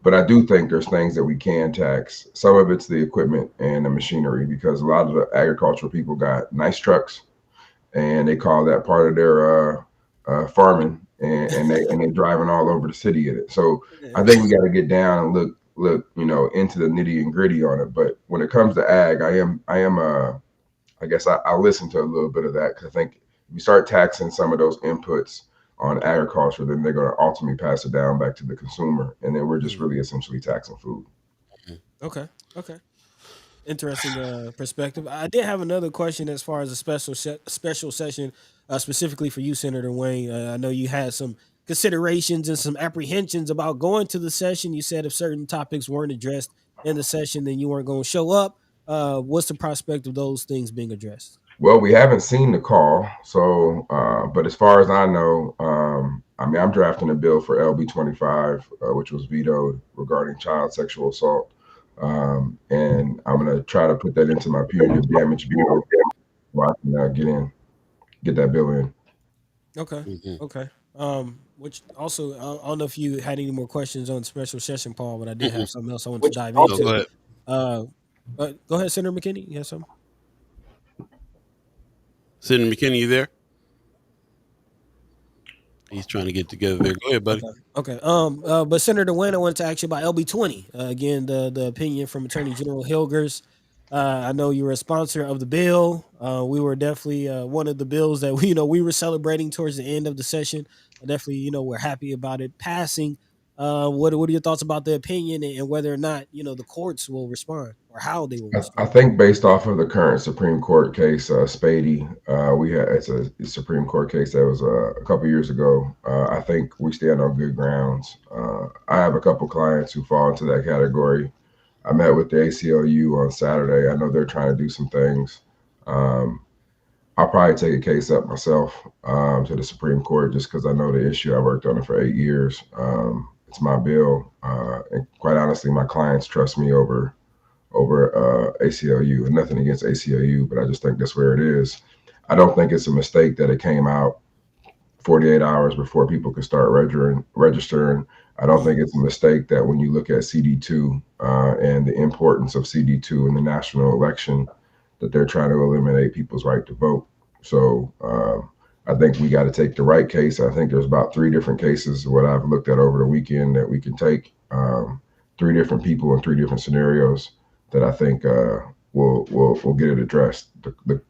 But I do think there's things that we can tax. Some of it's the equipment and the machinery, because a lot of the agricultural people got nice trucks, and they call that part of their farming, and they're driving all over the city in it. So I think we got to get down and look into the nitty and gritty on it. But when it comes to ag, I guess I listen to a little bit of that, because I think if you start taxing some of those inputs on agriculture, then they're going to ultimately pass it down back to the consumer, and then we're just really essentially taxing food. Okay. Interesting perspective. I did have another question as far as a special session, specifically for you, Senator Wayne. I know you had some considerations and some apprehensions about going to the session. You said if certain topics weren't addressed in the session, then you weren't going to show up. What's the prospect of those things being addressed? Well, we haven't seen the call, so but as far as I know, I mean, I'm drafting a bill for LB 25, which was vetoed regarding child sexual assault, and I'm gonna try to put that into my punitive damage bill so I can get that bill in. Okay. Mhm. Okay. Which also, I don't know if you had any more questions on the special session, Paul, but I did have Mm-mm. something else I wanted to dive No, go into. ahead. Uh, go ahead, Senator McKinney. You have something? Senator McKinney, you there? He's trying to get together there. Go ahead, buddy. Okay. Okay. But Senator Wayne, I wanted to ask you about LB 20. Again, the opinion from Attorney General Hilgers. I know you were a sponsor of the bill. We were definitely one of the bills that we were celebrating towards the end of the session. Definitely, we're happy about it passing. What are your thoughts about the opinion and whether or not the courts will respond or how they will I respond? think based off of the current Supreme Court case, Spady, we had it's a Supreme Court case that was a couple years ago. I think we stand on good grounds. I have a couple clients who fall into that category. I met with the ACLU on Saturday. I know they're trying to do some things. Um, I'll probably take a case up myself to the Supreme Court just because I know the issue. I worked on it for 8 years. It's my bill, and quite honestly, my clients trust me over ACLU, and nothing against ACLU, but I just think that's where it is. I don't think it's a mistake that it came out 48 hours before people could start registering. I don't think it's a mistake that when you look at CD2 and the importance of CD2 in the national election, that they're trying to eliminate people's right to vote. So I think we got to take the right case. I think there's about 3 different cases, what I've looked at over the weekend, that we can take. 3 different people in 3 different scenarios that I think will get it addressed.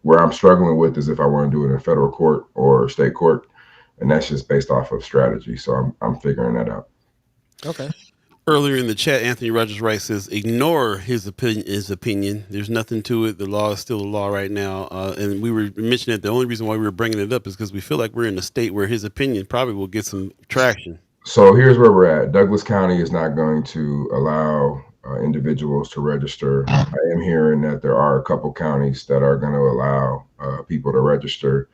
Where I'm struggling with is if I want to do it in federal court or state court, and that's just based off of strategy. So I'm figuring that out. Okay. Earlier in the chat, Anthony Rogers Wright says, ignore his opinion. There's nothing to it. The law is still a law right now. And we were mentioning that the only reason why we were bringing it up is because we feel like we're in a state where his opinion probably will get some traction. So here's where we're at. Douglas County is not going to allow individuals to register. I am hearing that there are a couple counties that are going to allow people to register.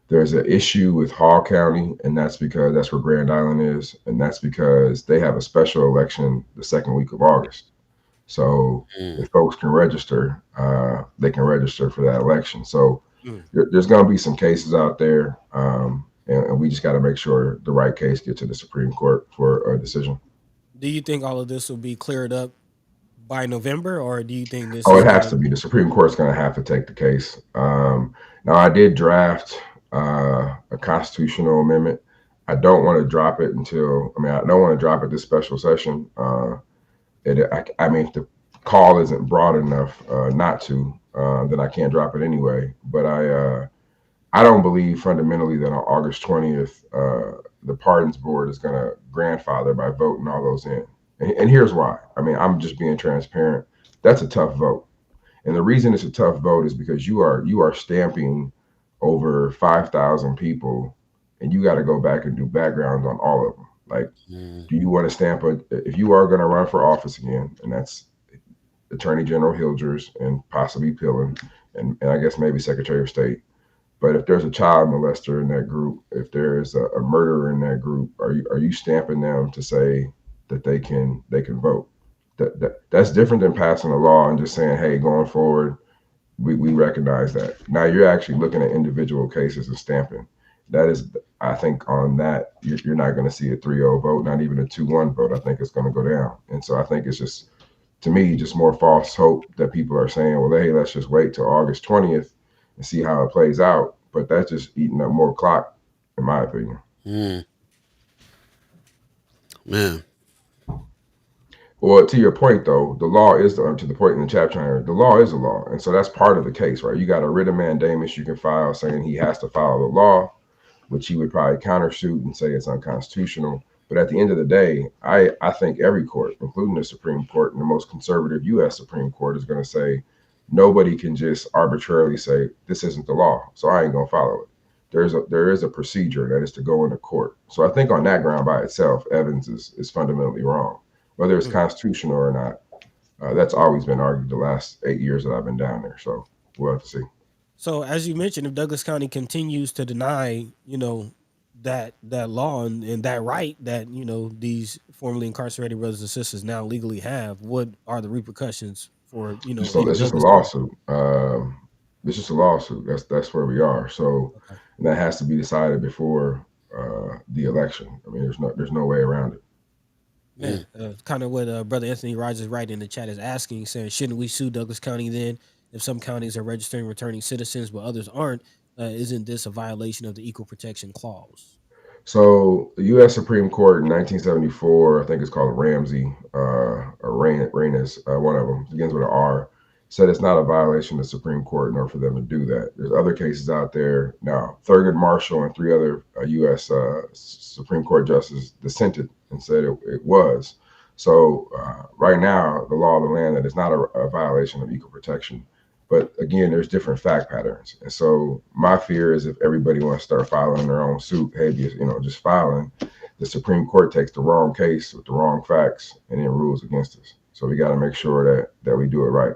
There's an issue with Hall County, and that's because that's where Grand Island is, and that's because they have a special election the second week of August. So if folks can register, they can register for that election. So there's going to be some cases out there, and we just got to make sure the right case gets to the Supreme Court for a decision. Do you think all of this will be cleared up by November, or do you think this Oh, is it has gonna? to be. The Supreme Court's going to have to take the case. Now, I did draft a constitutional amendment. I don't want to drop it I don't want to drop it this special session. I mean, if the call isn't broad enough not to, then I can't drop it anyway. But I don't believe fundamentally that on August 20th, the Pardons Board is going to grandfather by voting all those in. And here's why. I mean, I'm just being transparent. That's a tough vote. And the reason it's a tough vote is because you are stamping over 5,000 people, and you got to go back and do backgrounds on all of them. Like, do you want to stamp if you are going to run for office again, and that's Attorney General Hilgers and possibly Pillen, and I guess maybe Secretary of State. But if there's a child molester in that group, if there is a murderer in that group, are you stamping them to say that they can vote? That's different than passing a law and just saying, hey, going forward, we recognize that. Now you're actually looking at individual cases and stamping. That is, I think on that, you're not going to see a 3-0 vote, not even a 2-1 vote. I think it's going to go down. And so I think it's just, to me, just more false hope that people are saying, well, hey, let's just wait till August 20th and see how it plays out. But that's just eating up more clock, in my opinion. Man. Well, to your point, though, the law is to the point in the chapter, the law is a law. And so that's part of the case, right? You got a writ of mandamus you can file saying he has to follow the law, which he would probably countersuit and say it's unconstitutional. But at the end of the day, I think every court, including the Supreme Court and the most conservative U.S. Supreme Court, is going to say nobody can just arbitrarily say this isn't the law, so I ain't going to follow it. There is a procedure that is to go into court. So I think on that ground by itself, Evans is fundamentally wrong. Whether it's constitutional or not, that's always been argued the last 8 years that I've been down there. So we'll have to see. So as you mentioned, if Douglas County continues to deny, that law and that right that these formerly incarcerated brothers and sisters now legally have, what are the repercussions for So in it's just a Douglas County? lawsuit. It's just a lawsuit. That's where we are. So Okay. and that has to be decided before the election. I mean, there's no way around it. Yeah, kind of what Brother Anthony Rogers Wright in the chat is asking, saying, shouldn't we sue Douglas County then? If some counties are registering returning citizens but others aren't, isn't this a violation of the Equal Protection Clause? So the U.S. Supreme Court in 1974, I think it's called Ramsey or Reynes, one of them begins with an R, said it's not a violation of the Supreme Court in order for them to do that. There's other cases out there now. Thurgood Marshall and three other U.S. Supreme Court justices dissented and said it was. So right now, the law of the land that is not a violation of equal protection. But again, there's different fact patterns. And so my fear is if everybody wants to start filing their own suit, habeas, just filing, the Supreme Court takes the wrong case with the wrong facts and then rules against us. So we got to make sure that we do it right.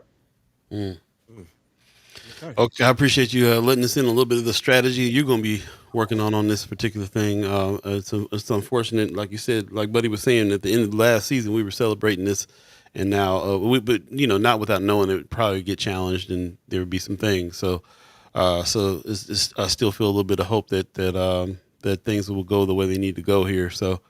Okay, I appreciate you letting us in a little bit of the strategy you're going to be working on this particular thing. It's unfortunate, like you said, like Buddy was saying, at the end of the last season, we were celebrating this, and now but not without knowing it would probably get challenged and there would be some things. So I still feel a little bit of hope that things will go the way they need to go here. So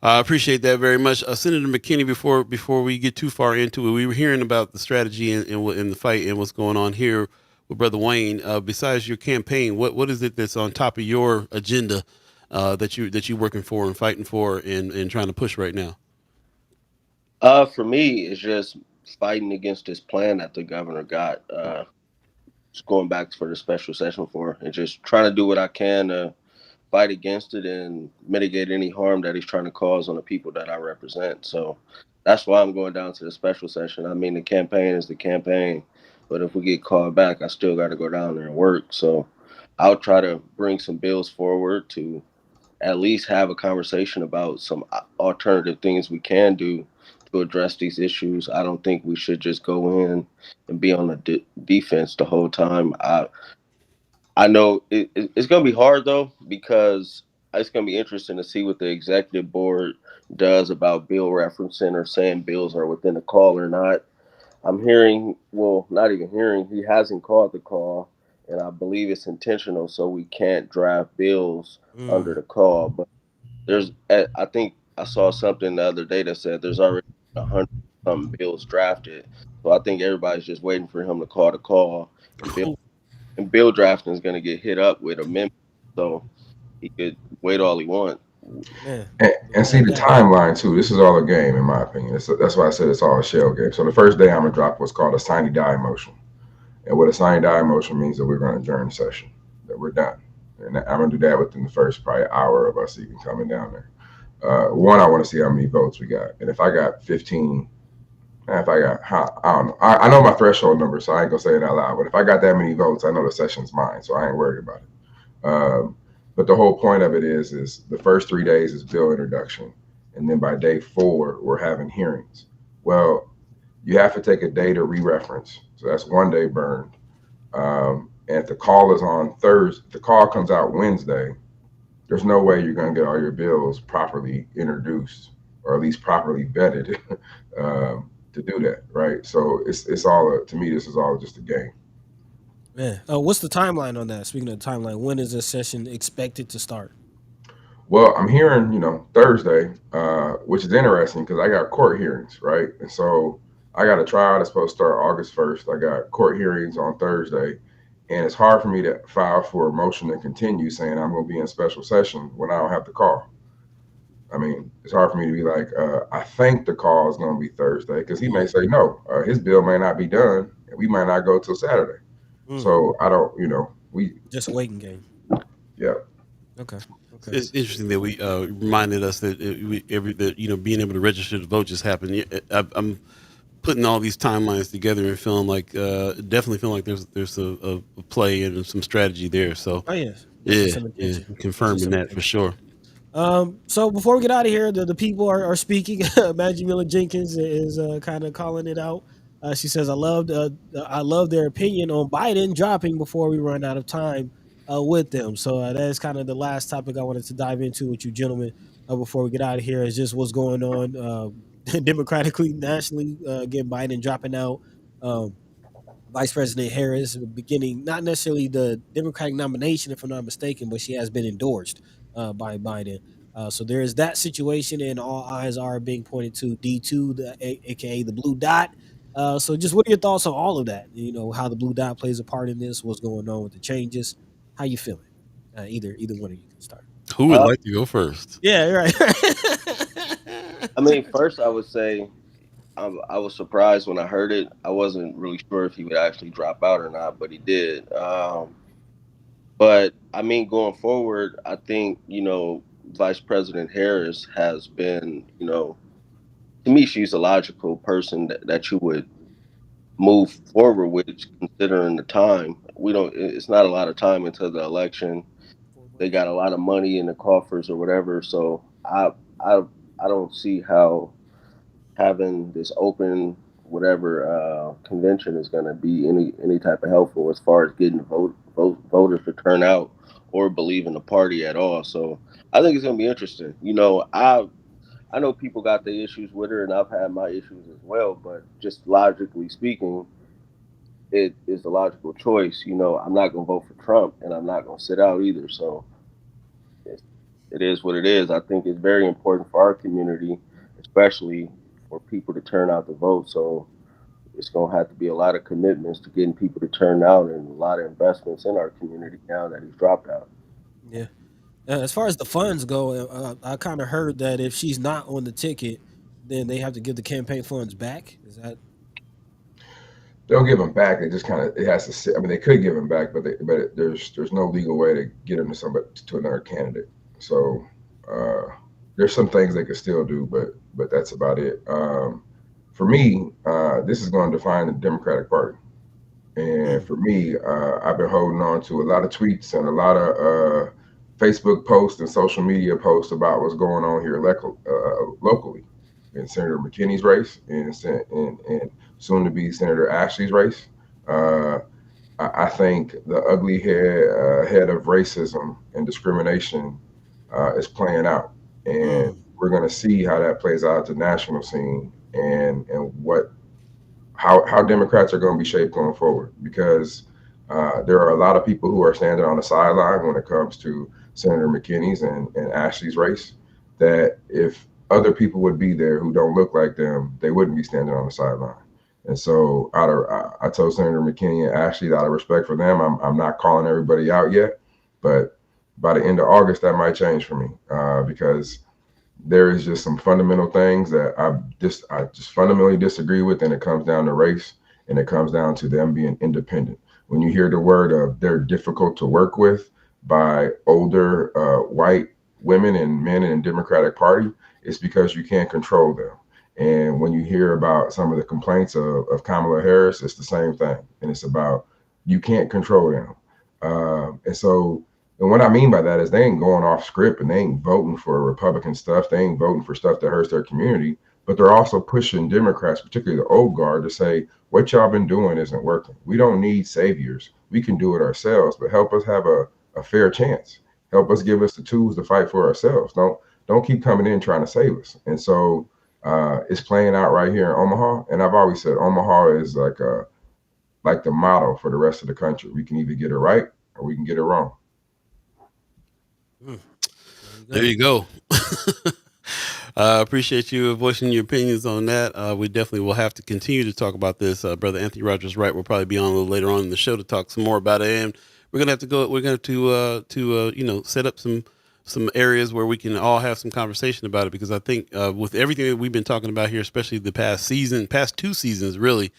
I appreciate that very much. Senator McKinney, before we get too far into it, we were hearing about the strategy and the fight and what's going on here with Brother Wayne. Besides your campaign, what is it that's on top of your agenda that you're working for and fighting for and trying to push right now? For me, it's just fighting against this plan that the governor got. Just going back for the special session for, and just trying to do what I can to fight against it and mitigate any harm that he's trying to cause on the people that I represent. So that's why I'm going down to the special session. I mean, the campaign is the campaign, but if we get called back, I still got to go down there and work. So I'll try to bring some bills forward to at least have a conversation about some alternative things we can do to address these issues. I don't think we should just go in and be on the defense the whole time. I know it's going to be hard though, because it's going to be interesting to see what the executive board does about bill referencing or saying bills are within the call or not. I'm hearing, well, not even hearing, he hasn't called the call, and I believe it's intentional, so we can't draft bills under the call. But I think I saw something the other day that said there's already 100 some bills drafted. So I think everybody's just waiting for him to call the call, and bill drafting is going to get hit up with amendments, so he could wait all he wants. Yeah. And see the timeline too. This is all a game, in my opinion. That's why I said it's all a shell game. So the first day I'm gonna drop what's called a sine die motion, and what a sine die motion means that we're gonna adjourn the session, that we're done, and I'm gonna do that within the first probably hour of us even coming down there. One, I want to see how many votes we got, and if I got 15, if I got, I don't know. I know my threshold number, so I ain't gonna say it out loud. But if I got that many votes, I know the session's mine, so I ain't worried about it. But the whole point of it is the first 3 days is bill introduction, and then by day 4 we're having hearings. Well, you have to take a day to re-reference, so that's 1 day burned. And if the call is on Thursday, the call comes out Wednesday, there's no way you're going to get all your bills properly introduced or at least properly vetted to do that, right? So it's all to me, this is all just a game. Yeah. What's the timeline on that? Speaking of the timeline, when is this session expected to start? Well, I'm hearing, Thursday, which is interesting because I got court hearings, right? And so I got a trial that's supposed to start August 1st. I got court hearings on Thursday, and it's hard for me to file for a motion to continue saying I'm going to be in special session when I don't have the call. I mean, it's hard for me to be like, I think the call is going to be Thursday because he may say no, his bill may not be done, and we might not go till Saturday. So I don't, we just a waiting game. Yeah. Okay. It's interesting that we reminded us that being able to register to vote just happened. I'm putting all these timelines together and feeling like definitely feeling like there's a play and some strategy there. So yes, yeah, confirming that for sure. So before we get out of here, the people are speaking. Maggie Miller Jenkins is kind of calling it out. She says, I love their opinion on Biden dropping before we run out of time with them. So that is kind of the last topic I wanted to dive into with you gentlemen before we get out of here, is just what's going on democratically, nationally. Again, Biden dropping out. Vice President Harris beginning, not necessarily the Democratic nomination, if I'm not mistaken, but she has been endorsed by Biden. So there is that situation, and all eyes are being pointed to D2, aka the blue dot. So just what are your thoughts on all of that? You know, how the blue dot plays a part in this, what's going on with the changes, how you feeling? Either one of you can start. Who would Uh, like to go first? Yeah, right. I mean, first I would say I was surprised when I heard it. I wasn't really sure if he would actually drop out or not, but he did. But I mean, going forward, I think Vice President Harris has been, to me, she's a logical person that you would move forward with, considering the time. We don't. It's not a lot of time until the election. 4 months. They got a lot of money in the coffers or whatever. So I I don't see how having this open whatever convention is going to be any type of helpful as far as getting voters to turn out or believe in the party at all. So I think it's going to be interesting. I know people got their issues with her, and I've had my issues as well. But just logically speaking, it is the logical choice. I'm not going to vote for Trump, and I'm not going to sit out either. So it, it is what it is. I think it's very important for our community, especially for people to turn out to vote. So it's going to have to be a lot of commitments to getting people to turn out, and a lot of investments in our community now that he's dropped out. Yeah. As far as the funds go, I kind of heard that if she's not on the ticket, then they have to give the campaign funds back. Is that? They'll give them back. It just kind of it has to sit. I mean, they could give them back, there's no legal way to get them to somebody to another candidate. So uh, there's some things they could still do, but that's about it. For me, this is going to define the Democratic Party. And Mm, for me, I've been holding on to a lot of tweets and a lot of Facebook posts and social media posts about what's going on here locally in Senator McKinney's race and soon to be Senator Ashley's race. Uh, I think the ugly head of racism and discrimination is playing out, and mm, we're going to see how that plays out at the national scene and what how Democrats are going to be shaped going forward, because there are a lot of people who are standing on the sideline when it comes to Senator McKinney's and Ashley's race, that if other people would be there who don't look like them, they wouldn't be standing on the sideline. And so I told Senator McKinney and Ashley, out of respect for them, I'm not calling everybody out yet, but by the end of August, that might change for me, because there is just some fundamental things that I just fundamentally disagree with, and it comes down to race, and it comes down to them being independent. When you hear the word of they're difficult to work with by older white women and men in the Democratic Party, it's because you can't control them. And when you hear about some of the complaints of Kamala Harris, it's the same thing, and it's about you can't control them. And so and what I mean by that is they ain't going off script and they ain't voting for Republican stuff. They ain't voting for stuff that hurts their community, but they're also pushing Democrats, particularly the old guard, to say, what y'all been doing isn't working. We don't need saviors. We can do it ourselves, but help us have a fair chance. Help us, give us the tools to fight for ourselves. Don't keep coming in trying to save us. And so it's playing out right here in Omaha. And I've always said Omaha is like the model for the rest of the country. We can either get it right or we can get it wrong. mm. There you go. Appreciate you voicing your opinions on that. We definitely will have to continue to talk about this. Brother Anthony Rogers Wright will probably be on a little later on in the show to talk some more about it. And we're gonna have to go. We're going to set up some areas where we can all have some conversation about it, because I think with everything that we've been talking about here, especially the past 2 seasons, really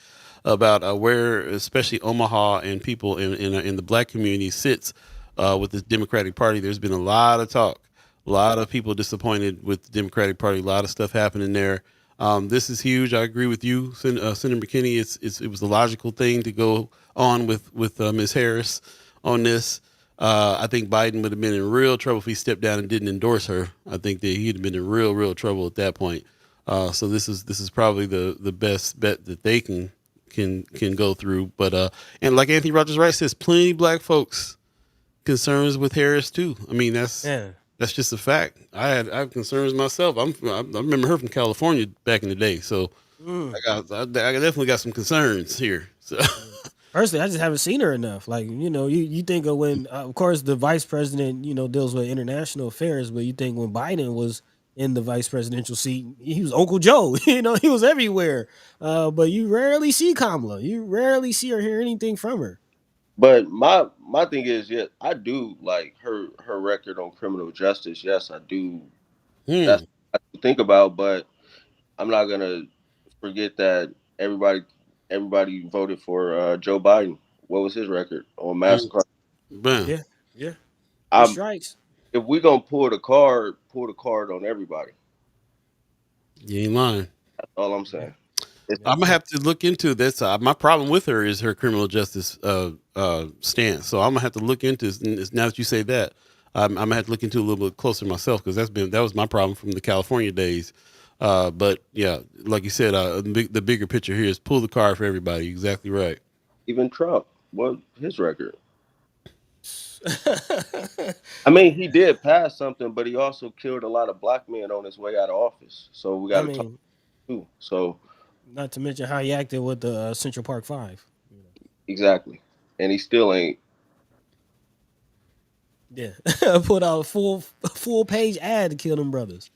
about where especially Omaha and people in the black community sits with the Democratic Party. There's been a lot of talk, a lot of people disappointed with the Democratic Party, a lot of stuff happening there. This is huge. I agree with you, Senator McKinney. It was the logical thing to go on with Ms. Harris on this. I think Biden would have been in real trouble if he stepped down and didn't endorse her. I think that he'd have been in real trouble at that point. So this is probably the best bet that they can can go through. But and like Anthony Rogers Wright says, plenty black folks concerns with Harris too. I mean, that's just a fact. I have concerns myself. I remember her from California back in the day, so I definitely got some concerns here. So. Personally, I just haven't seen her enough. Like, you think of when, of course, the vice president, deals with international affairs, but you think when Biden was in the vice presidential seat, he was Uncle Joe. He was everywhere. But you rarely see Kamala. You rarely see or hear anything from her. But my thing is, yeah, I do like her record on criminal justice. Yes, I do. That's what I think about, but I'm not gonna forget that everybody voted for Joe Biden. What was his record on mass crime? Yeah. Strikes. If we gonna pull the card on everybody. You ain't lying. That's all I'm saying. I'm gonna have to look into this. My problem with her is her criminal justice stance. So I'm gonna have to look into this. Now that you say that, I'm gonna have to look into it a little bit closer myself, because that was my problem from the California days. But yeah, like you said, the bigger picture here is pull the card for everybody. Exactly right. Even Trump, what his record? I mean, he did pass something, but he also killed a lot of black men on his way out of office. So we got to talk too. So, not to mention how he acted with the Central Park 5. Exactly, and he still ain't. Yeah, put out a full page ad to kill them brothers.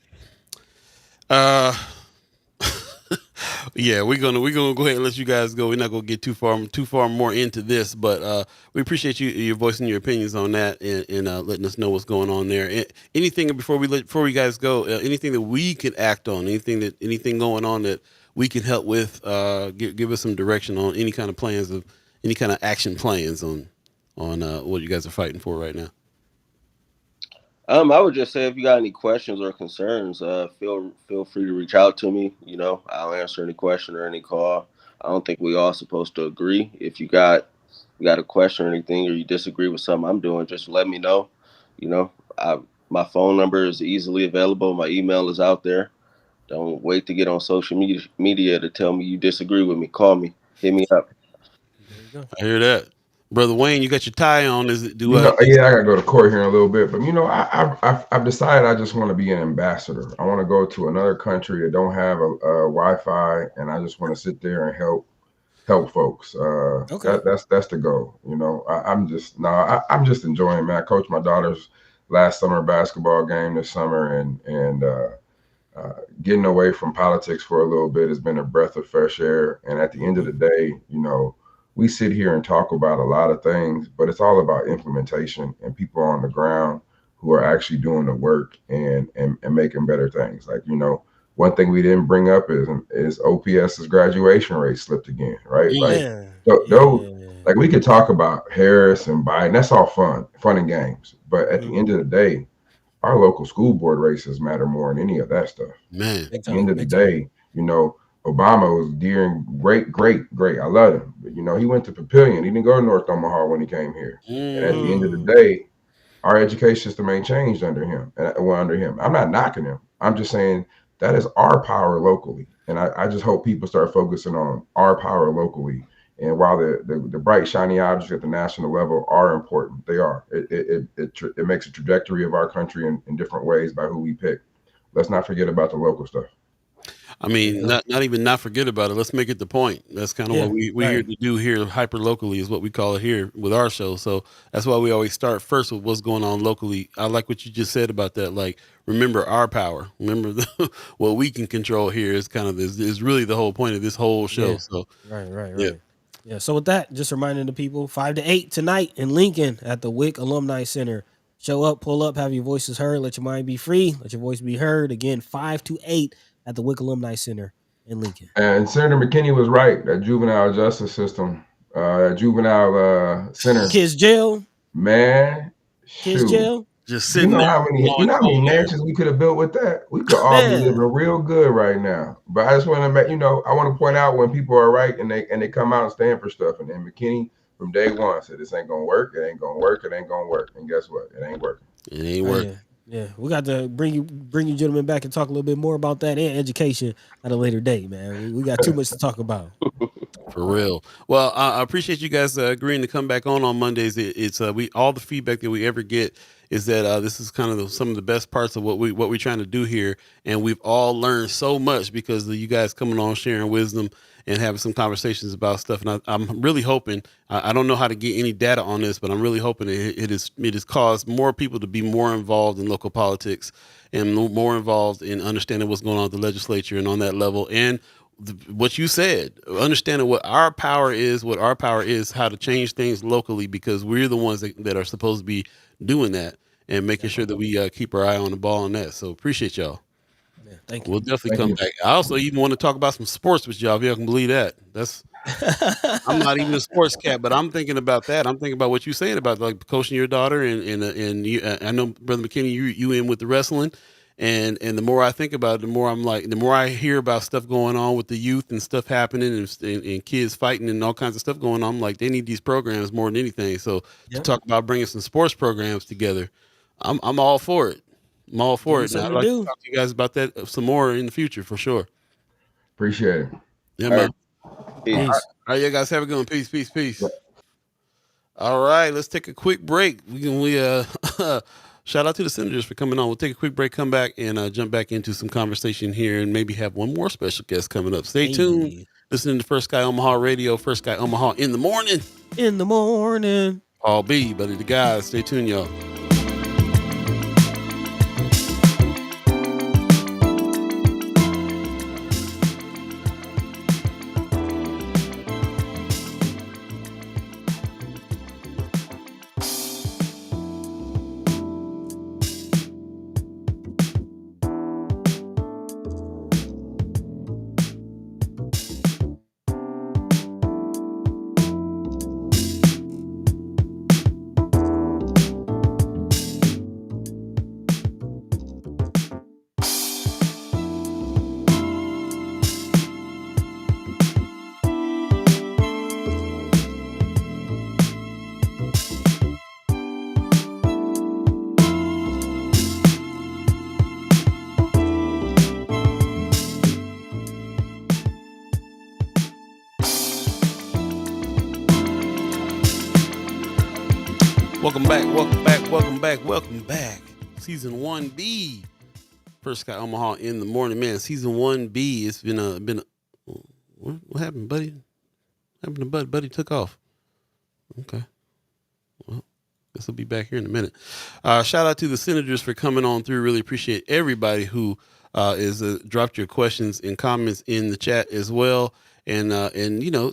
Yeah, we're gonna go ahead and let you guys go. We're not gonna get too far more into this, but we appreciate you voicing your opinions on that and letting us know what's going on there. Anything before you guys go, anything that we can act on, anything going on that we can help with, give us some direction on any kind of plans of any kind of action plans on what you guys are fighting for right now. I would just say if you got any questions or concerns, feel free to reach out to me. I'll answer any question or any call. I don't think we all supposed to agree. If you got a question or anything, or you disagree with something I'm doing, just let me know. My phone number is easily available. My email is out there. Don't wait to get on social media to tell me you disagree with me. Call me. Hit me up. There you go. I hear that. Brother Wayne, you got your tie on. Yeah, I gotta go to court here in a little bit, but I've decided I just want to be an ambassador. I want to go to another country that don't have a Wi-Fi, and I just want to sit there and help folks. Okay. That's the goal. I'm just enjoying, man. I coached my daughter's last summer basketball game this summer, and getting away from politics for a little bit has been a breath of fresh air. And at the end of the day, we sit here and talk about a lot of things, but it's all about implementation and people on the ground who are actually doing the work and making better things. Like, one thing we didn't bring up is OPS's graduation rate slipped again, right? Like we could talk about Harris and Biden. That's all fun and games. But at the end of the day, our local school board races matter more than any of that stuff. Man, at the end of the day, Obama was dear and great. I love him. But, he went to Papillion. He didn't go to North Omaha when he came here. And at the end of the day, our education system ain't changed under him. I'm not knocking him. I'm just saying that is our power locally. And I just hope people start focusing on our power locally. And while the bright, shiny objects at the national level are important, they are. It makes a trajectory of our country in different ways by who we pick. Let's not forget about the local stuff. I mean, not forget about it. Let's make it the point. That's kind of what we're here to do here. Hyper locally is what we call it here with our show. So that's why we always start first with what's going on locally. I like what you just said about that. Like, remember our power. Remember what we can control here is kind of is really the whole point of this whole show. Yeah. So Right. Yeah. So with that, just reminding the people, 5 to 8 tonight in Lincoln at the WIC Alumni Center. Show up, pull up, have your voices heard. Let your mind be free. Let your voice be heard. Again, 5 to 8 at the WIC Alumni Center in Lincoln. And Senator McKinney was right. That juvenile justice system, juvenile center, kids jail, man, kids jail. Just sitting there. How many mansions we could have built with that? We could all be living real good right now. But I just want to make I want to point out when people are right and they come out and stand for stuff. And then McKinney from day one said this ain't gonna work. It ain't gonna work. It ain't gonna work. And guess what? It ain't working. It ain't working. Yeah, we got to bring you gentlemen back and talk a little bit more about that and education at a later date, man. We got too much to talk about. For real. Well, I appreciate you guys agreeing to come back on Mondays. It's we all the feedback that we ever get is that this is kind of some of the best parts of what we're trying to do here, and we've all learned so much because of you guys coming on, sharing wisdom, and having some conversations about stuff. And I'm really hoping. I don't know how to get any data on this, but I'm really hoping it has caused more people to be more involved in local politics and more involved in understanding what's going on at the legislature and on that level and what you said, understanding what our power is, how to change things locally, because we're the ones that are supposed to be doing that and making sure that we keep our eye on the ball on that. So appreciate y'all. Yeah, thank you. We'll definitely come back. I also even want to talk about some sports with y'all, if y'all can believe that. I'm not even a sports cat, but I'm thinking about that. I'm thinking about what you're saying about like coaching your daughter, and you, I know Brother McKinney, you in with the wrestling, and the more I think about it, the more I'm like, the more I hear about stuff going on with the youth and stuff happening and kids fighting and all kinds of stuff going on. I'm like, they need these programs more than anything. So to talk about bringing some sports programs together, I'm all for it. I'm all for it. And I'd like to talk to you guys about that some more in the future for sure. Appreciate it. Yeah, man. Peace. All right, you guys have a good one. Peace, peace, peace. All right, let's take a quick break. Shout out to the senators for coming on. We'll take a quick break, come back, and jump back into some conversation here, and maybe have one more special guest coming up. Stay tuned. Listening to First Sky Omaha Radio, First Sky Omaha in the morning. In the morning. Paul B, Buddy the guys. Stay tuned, y'all. Welcome back. Season 1B, First Sky Omaha in the morning, man. Season 1B. It's been what happened, buddy? What happened to Buddy? Buddy took off. Okay. Well, this will be back here in a minute. Shout out to the senators for coming on through. Really appreciate everybody who is dropped your questions and comments in the chat as well. And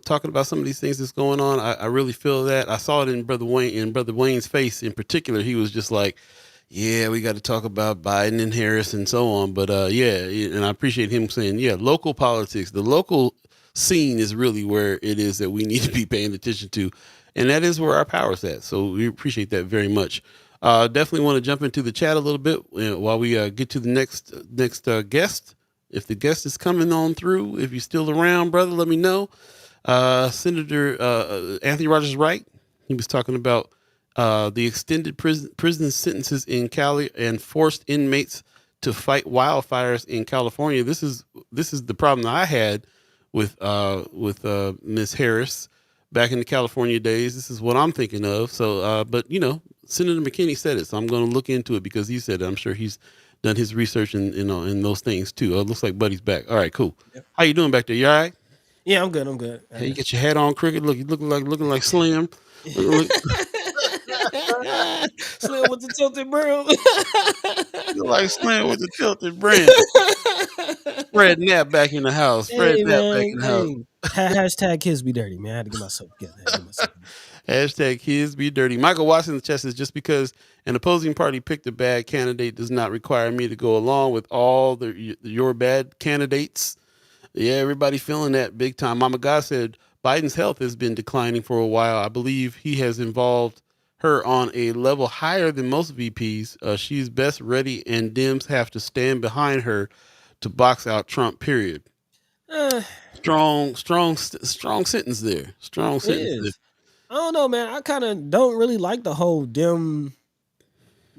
talking about some of these things that's going on, I really feel that. I saw it in Brother Wayne's face in particular. He was just like, yeah, we got to talk about Biden and Harris and so on. But and I appreciate him saying, yeah, local politics, the local scene is really where it is that we need to be paying attention to. And that is where our power is at. So we appreciate that very much. Definitely want to jump into the chat a little bit while we get to the next guest. If the guest is coming on through, if you're still around, brother, let me know. Senator Anthony Rogers Wright, he was talking about the extended prison sentences in Cali and forced inmates to fight wildfires in California. This is the problem that I had with Ms. Harris back in the California days. This is what I'm thinking of. So, but Senator McKinney said it, so I'm going to look into it because he said it. I'm sure he's done his research in those things too. It looks like Buddy's back. All right, cool. Yep. How you doing back there? You all right? Yeah, I'm good. Hey, you get your hat on crooked. Look, you looking like Slim. Slim with the tilted brim. You like Slim with the tilted brim. Fred Knapp back in the house. Fred Knapp back in the house. Hashtag kids be dirty, man. I had to get myself together. Hashtag kids be dirty. Michael Watson in the chat says, just because an opposing party picked a bad candidate does not require me to go along with all your bad candidates. Yeah, everybody feeling that big time. Mama God said Biden's health has been declining for a while. I believe he has involved her on a level higher than most VPs. She's best ready, and Dems have to stand behind her to box out Trump, period. Strong sentence there. Strong sentence there. I don't know, man. I kind of don't really like the whole Dem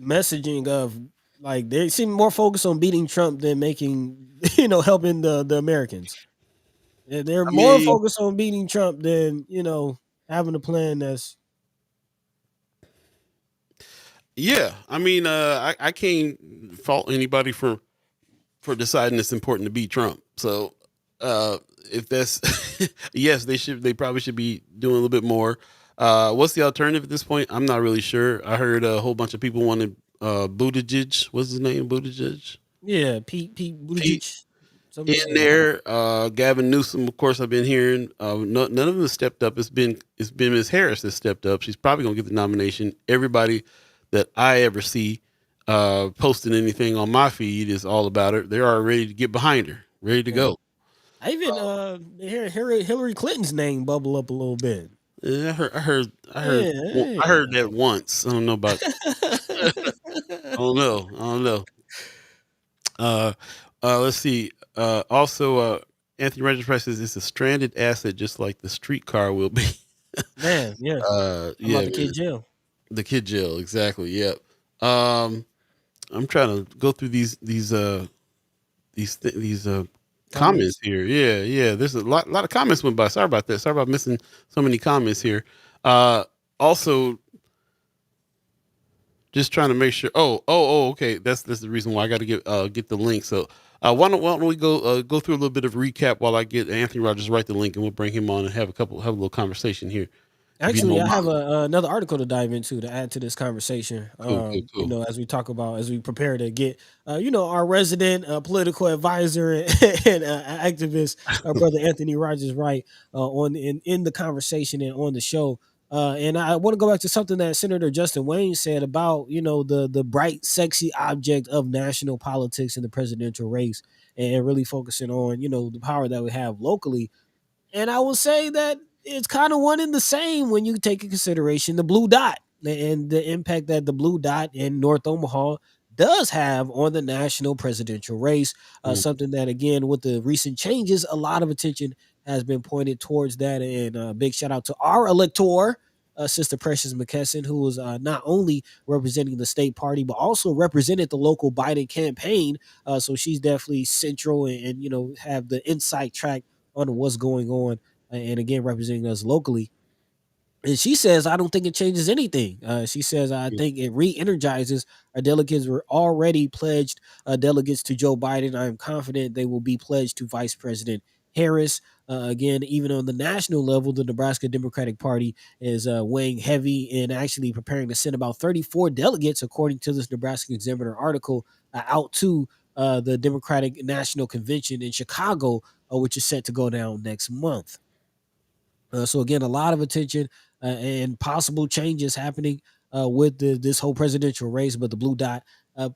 messaging of, like, they seem more focused on beating Trump than making, helping the Americans. They're I more mean, focused on beating Trump than having a plan that's. yeah. I mean, I can't fault anybody for deciding it's important to beat Trump. So, uh, if that's yes, they probably should be doing a little bit more. What's the alternative at this point? I'm not really sure. I heard a whole bunch of people wanted Buttigieg. What's his name? Buttigieg. Yeah, Pete Pete Buttigieg, something in like that. there. Gavin Newsom, of course, I've been hearing. None of them have stepped up. It's been Ms. Harris that stepped up. She's probably gonna get the nomination. Everybody that I ever see posting anything on my feed is all about her. They're all ready to get behind her, ready to Yeah. go. I even hear Hillary Clinton's name bubble up a little bit. Yeah, I Yeah. heard that once. I don't know about. I don't know. I don't know. Uh, let's see. Also, Anthony Regis Price says it's a stranded asset, just like the streetcar will be. Man, yeah. I'm Yeah, about the man. kid jail. The kid jail, exactly. Yep. I'm trying to go through these comments Comments. here. Yeah. There's a lot of comments went by. Sorry about that. Sorry about missing so many comments here. Also, just trying to make sure. Okay. That's the reason why I got to get the link. So, why don't we go through a little bit of recap while I get Anthony Rogers write the link, and we'll bring him on and have a little conversation here. If you Actually, don't I have mind. another article to dive into to add to this conversation. Cool. As we prepare to get, our resident political advisor and activist, our brother Anthony Rogers Wright, on in the conversation and on the show. And I want to go back to something that Senator Justin Wayne said about, the bright, sexy object of national politics in the presidential race, and really focusing on, the power that we have locally. And I will say that it's kind of one and the same when you take in consideration the blue dot and the impact that the blue dot in North Omaha does have on the national presidential race. Mm, Something that, again, with the recent changes, a lot of attention has been pointed towards that. And big shout out to our elector, Sister Precious McKesson, who was not only representing the state party, but also represented the local Biden campaign. So she's definitely central and have the insight track on what's going on, and again representing us locally. And she says, I don't think it changes anything. She says, I mm, think it re-energizes our delegates. Were already pledged delegates to Joe Biden. I am confident they will be pledged to Vice President Harris. Again, even on the national level, the Nebraska Democratic Party is weighing heavy and actually preparing to send about 34 delegates, according to this Nebraska Examiner article, out to the Democratic National Convention in Chicago, which is set to go down next month. So again, a lot of attention and possible changes happening with this whole presidential race, but the blue dot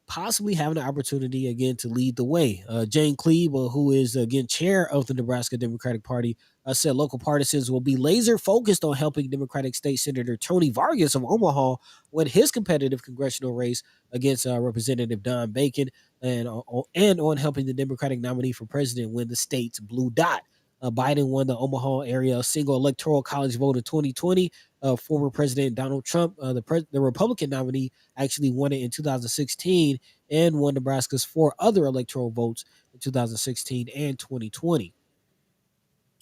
possibly having an opportunity again to lead the way. Jane Cleave, who is again chair of the Nebraska Democratic Party, said local partisans will be laser focused on helping Democratic State Senator Tony Vargas of Omaha win his competitive congressional race against Representative Don Bacon, and on helping the Democratic nominee for president win the state's blue dot. Biden won the Omaha area single electoral college vote in 2020. Former President Donald Trump, the Republican nominee, actually won it in 2016 and won Nebraska's 4 other electoral votes in 2016 and 2020.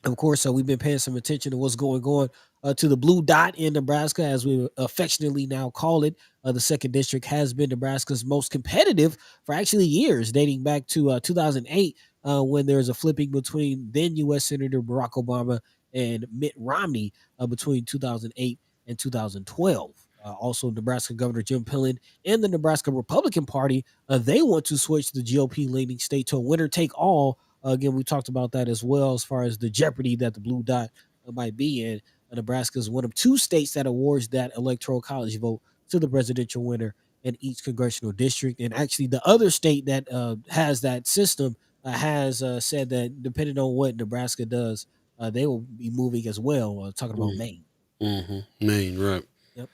Of course, we've been paying some attention to what's going on to the blue dot in Nebraska, as we affectionately now call it. The second district has been Nebraska's most competitive for actually years, dating back to 2008, when there was a flipping between then U.S. Senator Barack Obama and Mitt Romney between 2008 and 2012. Also, Nebraska Governor Jim Pillen and the Nebraska Republican Party, they want to switch the GOP-leaning state to a winner-take-all. Again, we talked about that as well, as far as the jeopardy that the blue dot might be in. Nebraska is one of 2 states that awards that electoral college vote to the presidential winner in each congressional district. And actually, the other state that has that system has said that depending on what Nebraska does, they will be moving as well. Talking about mm, Maine. Maine, right? Yep.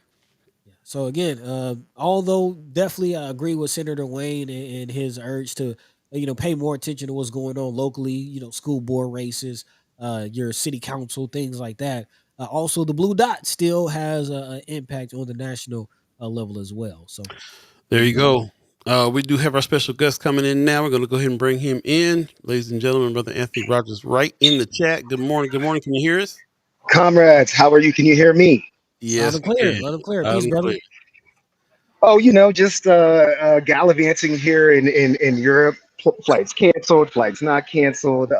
Yeah. So again, although definitely I agree with Senator Wayne and his urge to pay more attention to what's going on locally, school board races, your city council, things like that. Also, the blue dot still has an impact on the national level as well. So There there you you go. go. We do have our special guest coming in now. We're going to go ahead and bring him in. Ladies and gentlemen, Brother Anthony Rogers, right in the chat. Good morning. Good morning. Can you hear us? Comrades, how are you? Can you hear me? Loud Yes, and we clear. can. Loud and clear. Loud Peace, and brother. clear. Oh, just gallivanting here in Europe. Flights canceled, flights not canceled.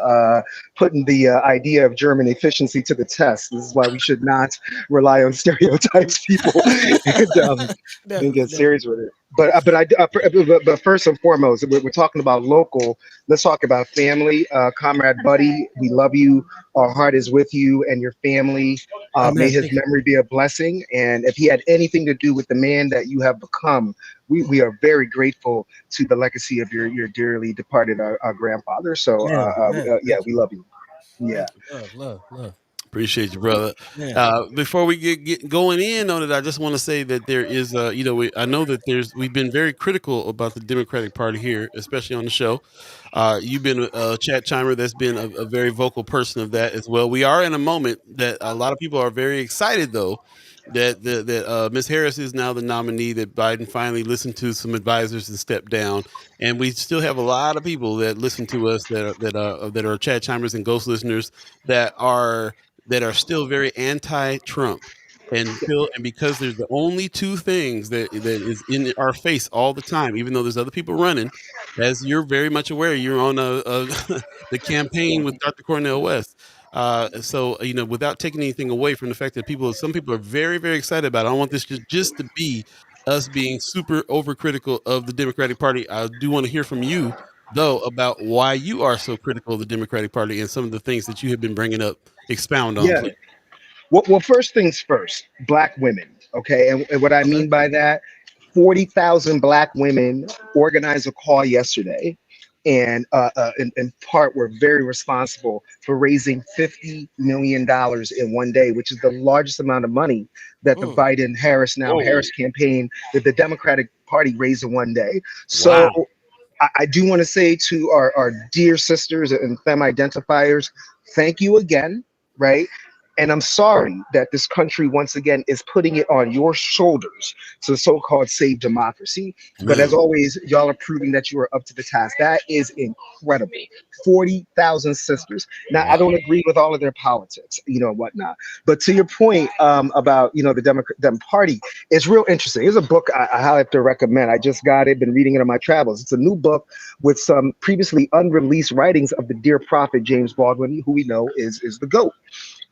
Putting the idea of German efficiency to the test. This is why we should not rely on stereotypes, people, and Definitely, get definitely. serious with it. But first and foremost, we're talking about local. Let's talk about family. Comrade Buddy, we love you. Our heart is with you and your family. May Amen. his Thank you. memory be a blessing. And if he had anything to do with the man that you have become, we are very grateful to the legacy of your dearly departed our grandfather. So Man, yeah, thank you. we love you. Yeah. Thank you. Love, love, love. Appreciate you, brother. Man. Before we get going in on it, I just want to say that there is, I know that we've been very critical about the Democratic Party here, especially on the show. You've been a chat chimer that's been a very vocal person of that as well. We are in a moment that a lot of people are very excited, though, that Ms. Harris is now the nominee, that Biden finally listened to some advisors and stepped down. And we still have a lot of people that listen to us that are chat chimers and ghost listeners that are still very anti-Trump, and because there's the only two things that is in our face all the time, even though there's other people running, as you're very much aware, you're on the campaign with Dr. Cornel West. So without taking anything away from the fact that some people are very, very excited about it. I don't want this just to be us being super overcritical of the Democratic Party. I do want to hear from you, though, about why you are so critical of the Democratic Party and some of the things that you have been bringing up. Expound on, Yeah. please. Well, first things first, black women. Okay. And what I Okay. mean by that, 40,000 black women organized a call yesterday. And in part, were very responsible for raising $50 million in one day, which is the largest amount of money that the Mm. Biden Harris, now Whoa. Harris campaign, that the Democratic Party raised in one day. So Wow. I do want to say to our dear sisters and femme identifiers, thank you again, right? And I'm sorry that this country once again is putting it on your shoulders to so-called save democracy. But as Man. always, y'all are proving that you are up to the task. That is incredible. 40,000 sisters. Now, I Wow. don't agree with all of their politics, whatnot. But to your point about the Dem Party, it's real interesting. Here's a book I highly have to recommend. I just got it, been reading it on my travels. It's a new book with some previously unreleased writings of the dear prophet James Baldwin, who we know is the GOAT.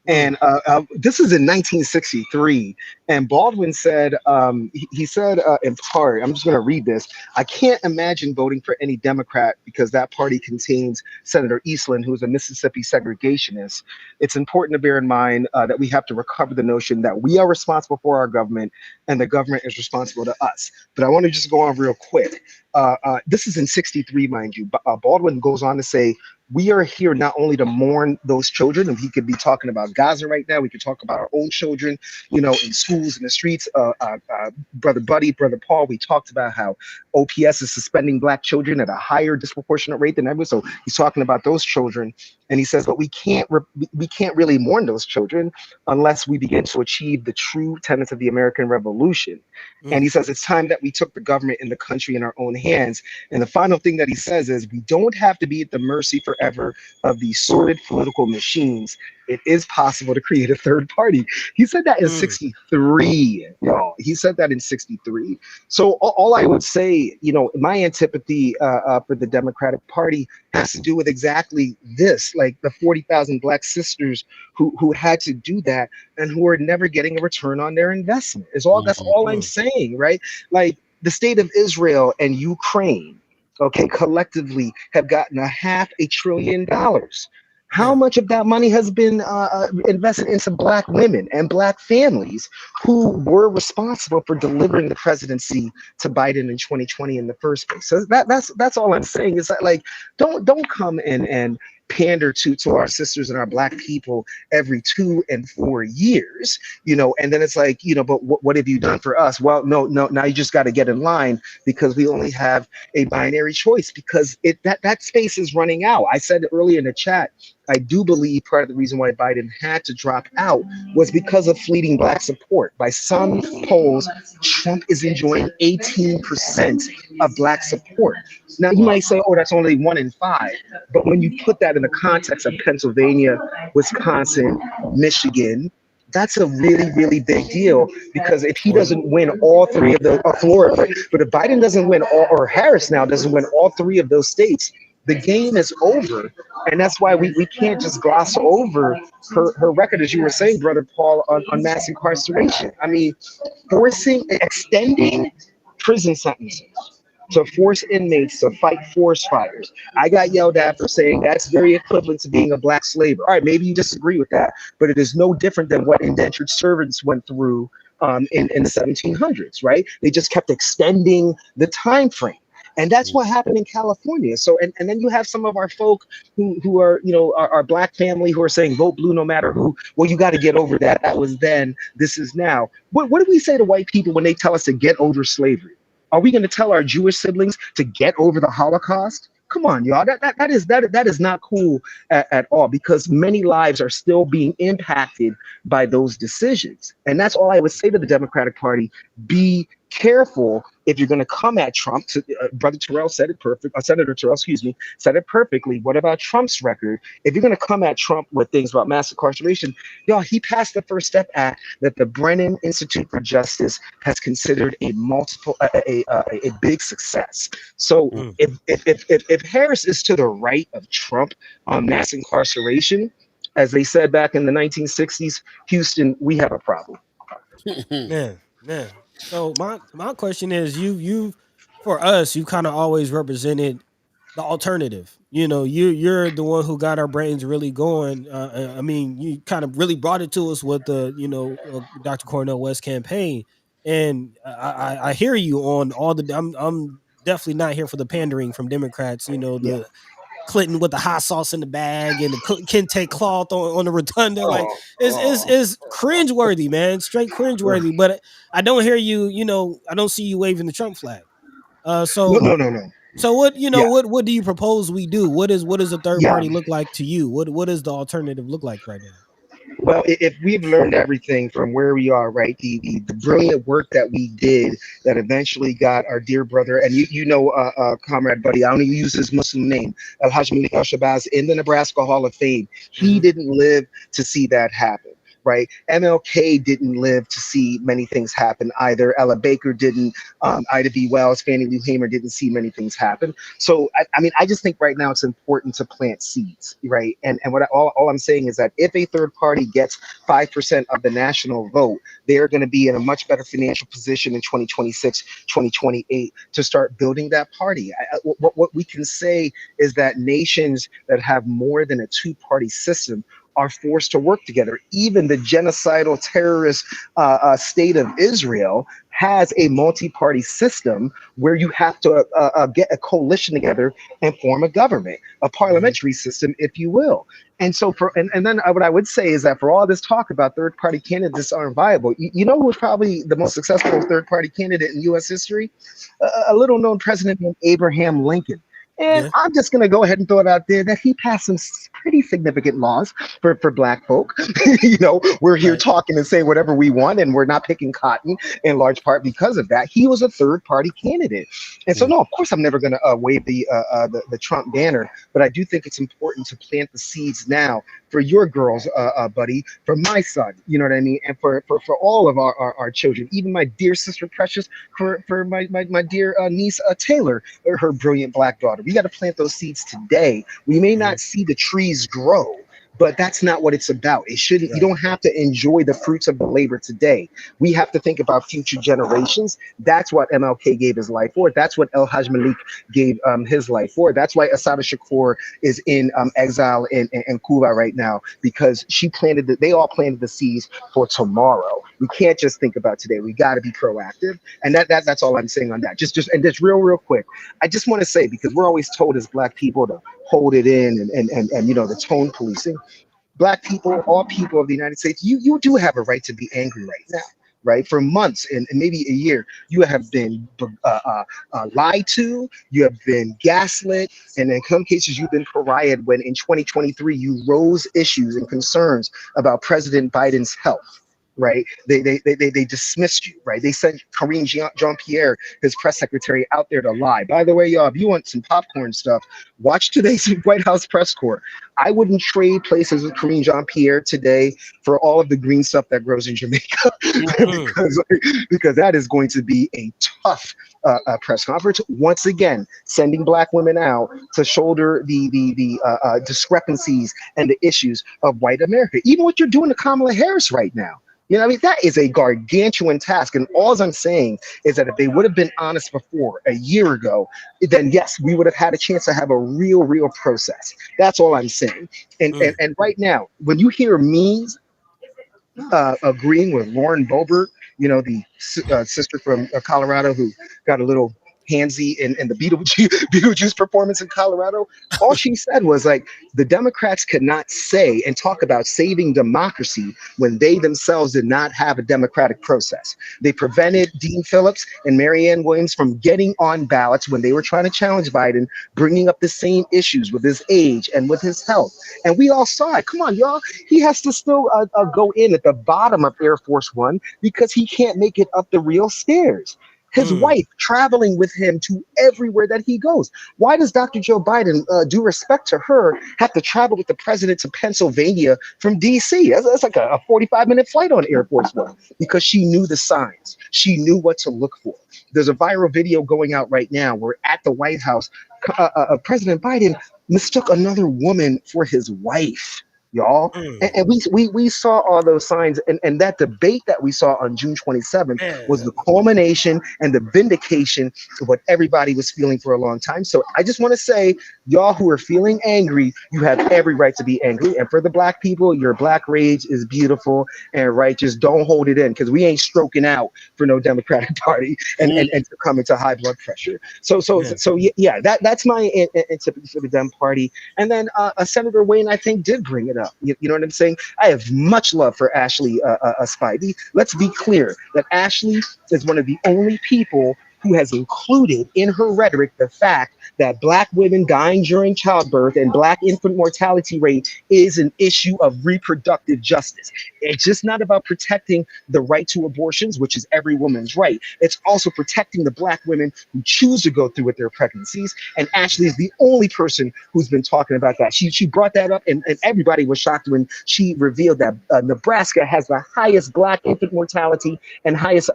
Mm. And this is in 1963. And Baldwin said, he said in part, I'm just going to read this. I can't imagine voting for any Democrat because that party contains Senator Eastland, who is a Mississippi segregationist. It's important to bear in mind that we have to recover the notion that we are responsible for our government and the government is responsible to us. But I want to just go on real quick. This is in 63, mind you. Baldwin goes on to say, we are here not only to mourn those children, and he could be talking about Gaza right now. We could talk about our own children, in schools, in the streets. Brother Buddy, Brother Paul, we talked about how OPS is suspending black children at a higher disproportionate rate than ever. So he's talking about those children, and he says, but we can't really mourn those children unless we begin to achieve the true tenets of the American Revolution. And he says it's time that we took the government and the country in our own hands. And the final thing that he says is we don't have to be at the mercy forever of these sordid political machines. It is possible to create a third party. He said that in 63, y'all. He said that in 63. So all I would say, my antipathy for the Democratic Party has to do with exactly this, like the 40,000 black sisters who had to do that and who are never getting a return on their investment. That's all I'm saying, right? Like the state of Israel and Ukraine, okay, collectively have gotten $500 billion. How much of that money has been invested into black women and black families who were responsible for delivering the presidency to Biden in 2020 in the first place? So that's all I'm saying is that, like, don't come and pander to our sisters and our black people every 2 and 4 years, and then it's like, but what have you done for us? Well, no, now you just got to get in line because we only have a binary choice because that space is running out. I said earlier in the chat, I do believe part of the reason why Biden had to drop out was because of fleeting black support. By some polls, Trump is enjoying 18% of black support. Now, you might say, oh, that's only 1 in 5. But when you put that in the context of Pennsylvania, Wisconsin, Michigan, that's a really, really big deal, because if he doesn't win all three of the Florida, but if Biden doesn't win all, or Harris now doesn't win all three of those states, the game is over. And that's why we can't just gloss over her record, as you were saying, Brother Paul, on mass incarceration. I mean, extending prison sentences to force inmates to fight forest fires. I got yelled at for saying that's very equivalent to being a black slave. All right, maybe you disagree with that, but it is no different than what indentured servants went through in the 1700s, right? They just kept extending the time frame. And that's what happened in California. So, and then you have some of our folk who are, our black family who are saying vote blue no matter who. Well, you got to get over that. That was then, this is now. What do we say to white people when they tell us to get over slavery? Are we going to tell our Jewish siblings to get over the Holocaust? Come on, y'all. That is not cool at all, because many lives are still being impacted by those decisions. And that's all I would say to the Democratic Party. Be careful if you're going to come at Trump. Brother Terrell said it perfect. Senator Terrell, excuse me, said it perfectly. What about Trump's record? If you're going to come at Trump with things about mass incarceration, y'all, he passed the First Step Act that the Brennan Institute for Justice has considered a big success. So if Harris is to the right of Trump on mass incarceration, as they said back in the 1960s, Houston, we have a problem. Man. So my question is, you for us, you kind of always represented the alternative. You're the one who got our brains really going. I mean, you kind of really brought it to us with the Dr. Cornel West campaign, and I hear you on all the. I'm definitely not here for the pandering from Democrats. The Clinton with the hot sauce in the bag and the kente cloth on the rotunda, like is cringeworthy, man, straight cringeworthy. But I don't hear you. I don't see you waving the Trump flag. So No. So what do you propose we do? What does a third party look like to you? What does the alternative look like right now? Well, if we've learned everything from where we are, right, the brilliant work that we did that eventually got our dear brother, and Comrade Buddy, I only use his Muslim name, Al-Hajj Malik al-Shabazz, in the Nebraska Hall of Fame. He didn't live to see that happen. Right, MLK didn't live to see many things happen either. Ella Baker didn't. Ida B. Wells, Fannie Lou Hamer didn't see many things happen. So I just think right now it's important to plant seeds, right? And all I'm saying is that if a third party gets 5% of the national vote, they are going to be in a much better financial position in 2026, 2028 to start building that party. What we can say is that nations that have more than a two-party system are forced to work together. Even the genocidal terrorist state of Israel has a multi-party system where you have to get a coalition together and form a government, a parliamentary system, if you will. And so then what I would say is that for all this talk about third-party candidates aren't viable, you know who was probably the most successful third-party candidate in U.S. history? A little-known president named Abraham Lincoln. And I'm just going to go ahead and throw it out there that he passed some pretty significant laws for black folk. We're here talking and saying whatever we want, and we're not picking cotton in large part because of that. He was a third party candidate. And so, no, of course, I'm never going to wave the Trump banner. But I do think it's important to plant the seeds now for your girls, buddy, for my son, you know what I mean? And for all of our children, even my dear sister Precious, for my dear niece Taylor, her brilliant black daughter. We got to plant those seeds today. We may not see the trees grow, but that's not what it's about. It shouldn't. You don't have to enjoy the fruits of the labor today. We have to think about future generations. That's what MLK gave his life for. That's what El Hajj Malik gave his life for. That's why Assata Shakur is in exile in Cuba right now, because they all planted the seeds for tomorrow. We can't just think about today. We got to be proactive, and that's all I'm saying on that. Just real quick. I just want to say, because we're always told as Black people to hold it in and the tone policing. Black people, all people of the United States, you do have a right to be angry right now. right? For months and maybe a year, you have been lied to, you have been gaslit, and in some cases, you've been pariahed when in 2023, you rose issues and concerns about President Biden's health. Right, they dismissed you. Right, they sent Karine Jean-Pierre, his press secretary, out there to lie. By the way, y'all, if you want some popcorn stuff, watch today's White House press corps. I wouldn't trade places with Karine Jean-Pierre today for all of the green stuff that grows in Jamaica, because that is going to be a tough press conference. Once again, sending Black women out to shoulder the discrepancies and the issues of white America. Even what you're doing to Kamala Harris right now. You know, I mean, that is a gargantuan task. And all I'm saying is that if they would have been honest before, a year ago, then yes, we would have had a chance to have a real process. That's all I'm saying. And right now, when you hear me agreeing with Lauren Boebert, you know, the sister from Colorado who got a little handsy in the Beetlejuice performance in Colorado, all she said was like, the Democrats could not say and talk about saving democracy when they themselves did not have a democratic process. They prevented Dean Phillips and Marianne Williams from getting on ballots when they were trying to challenge Biden, bringing up the same issues with his age and with his health. And we all saw it. Come on, y'all. He has to still go in at the bottom of Air Force One because he can't make it up the real stairs. His wife traveling with him to everywhere that he goes. Why does Dr. Joe Biden, due respect to her, have to travel with the president to Pennsylvania from D.C.? That's like a 45-minute flight on Air Force One, because she knew the signs. She knew what to look for. There's a viral video going out right now where at the White House, President Biden mistook another woman for his wife. Y'all, and we saw all those signs, and that debate that we saw on June 27th was the culmination and the vindication of what everybody was feeling for a long time. So I just want to say, y'all who are feeling angry, you have every right to be angry. And for the Black people, your Black rage is beautiful and righteous. Don't hold it in, because we ain't stroking out for no Democratic Party and to come into high blood pressure. So yeah, that's my antipathy for the Dem Party. And then Senator Wayne, I think, did bring it up. You know what I'm saying? I have much love for Ashley Spivey. Let's be clear that Ashley is one of the only people who has included in her rhetoric the fact that Black women dying during childbirth and Black infant mortality rate is an issue of reproductive justice. It's just not about protecting the right to abortions, which is every woman's right. It's also protecting the Black women who choose to go through with their pregnancies. And Ashley is the only person who's been talking about that. She brought that up, and everybody was shocked when she revealed that Nebraska has the highest Black infant mortality and highest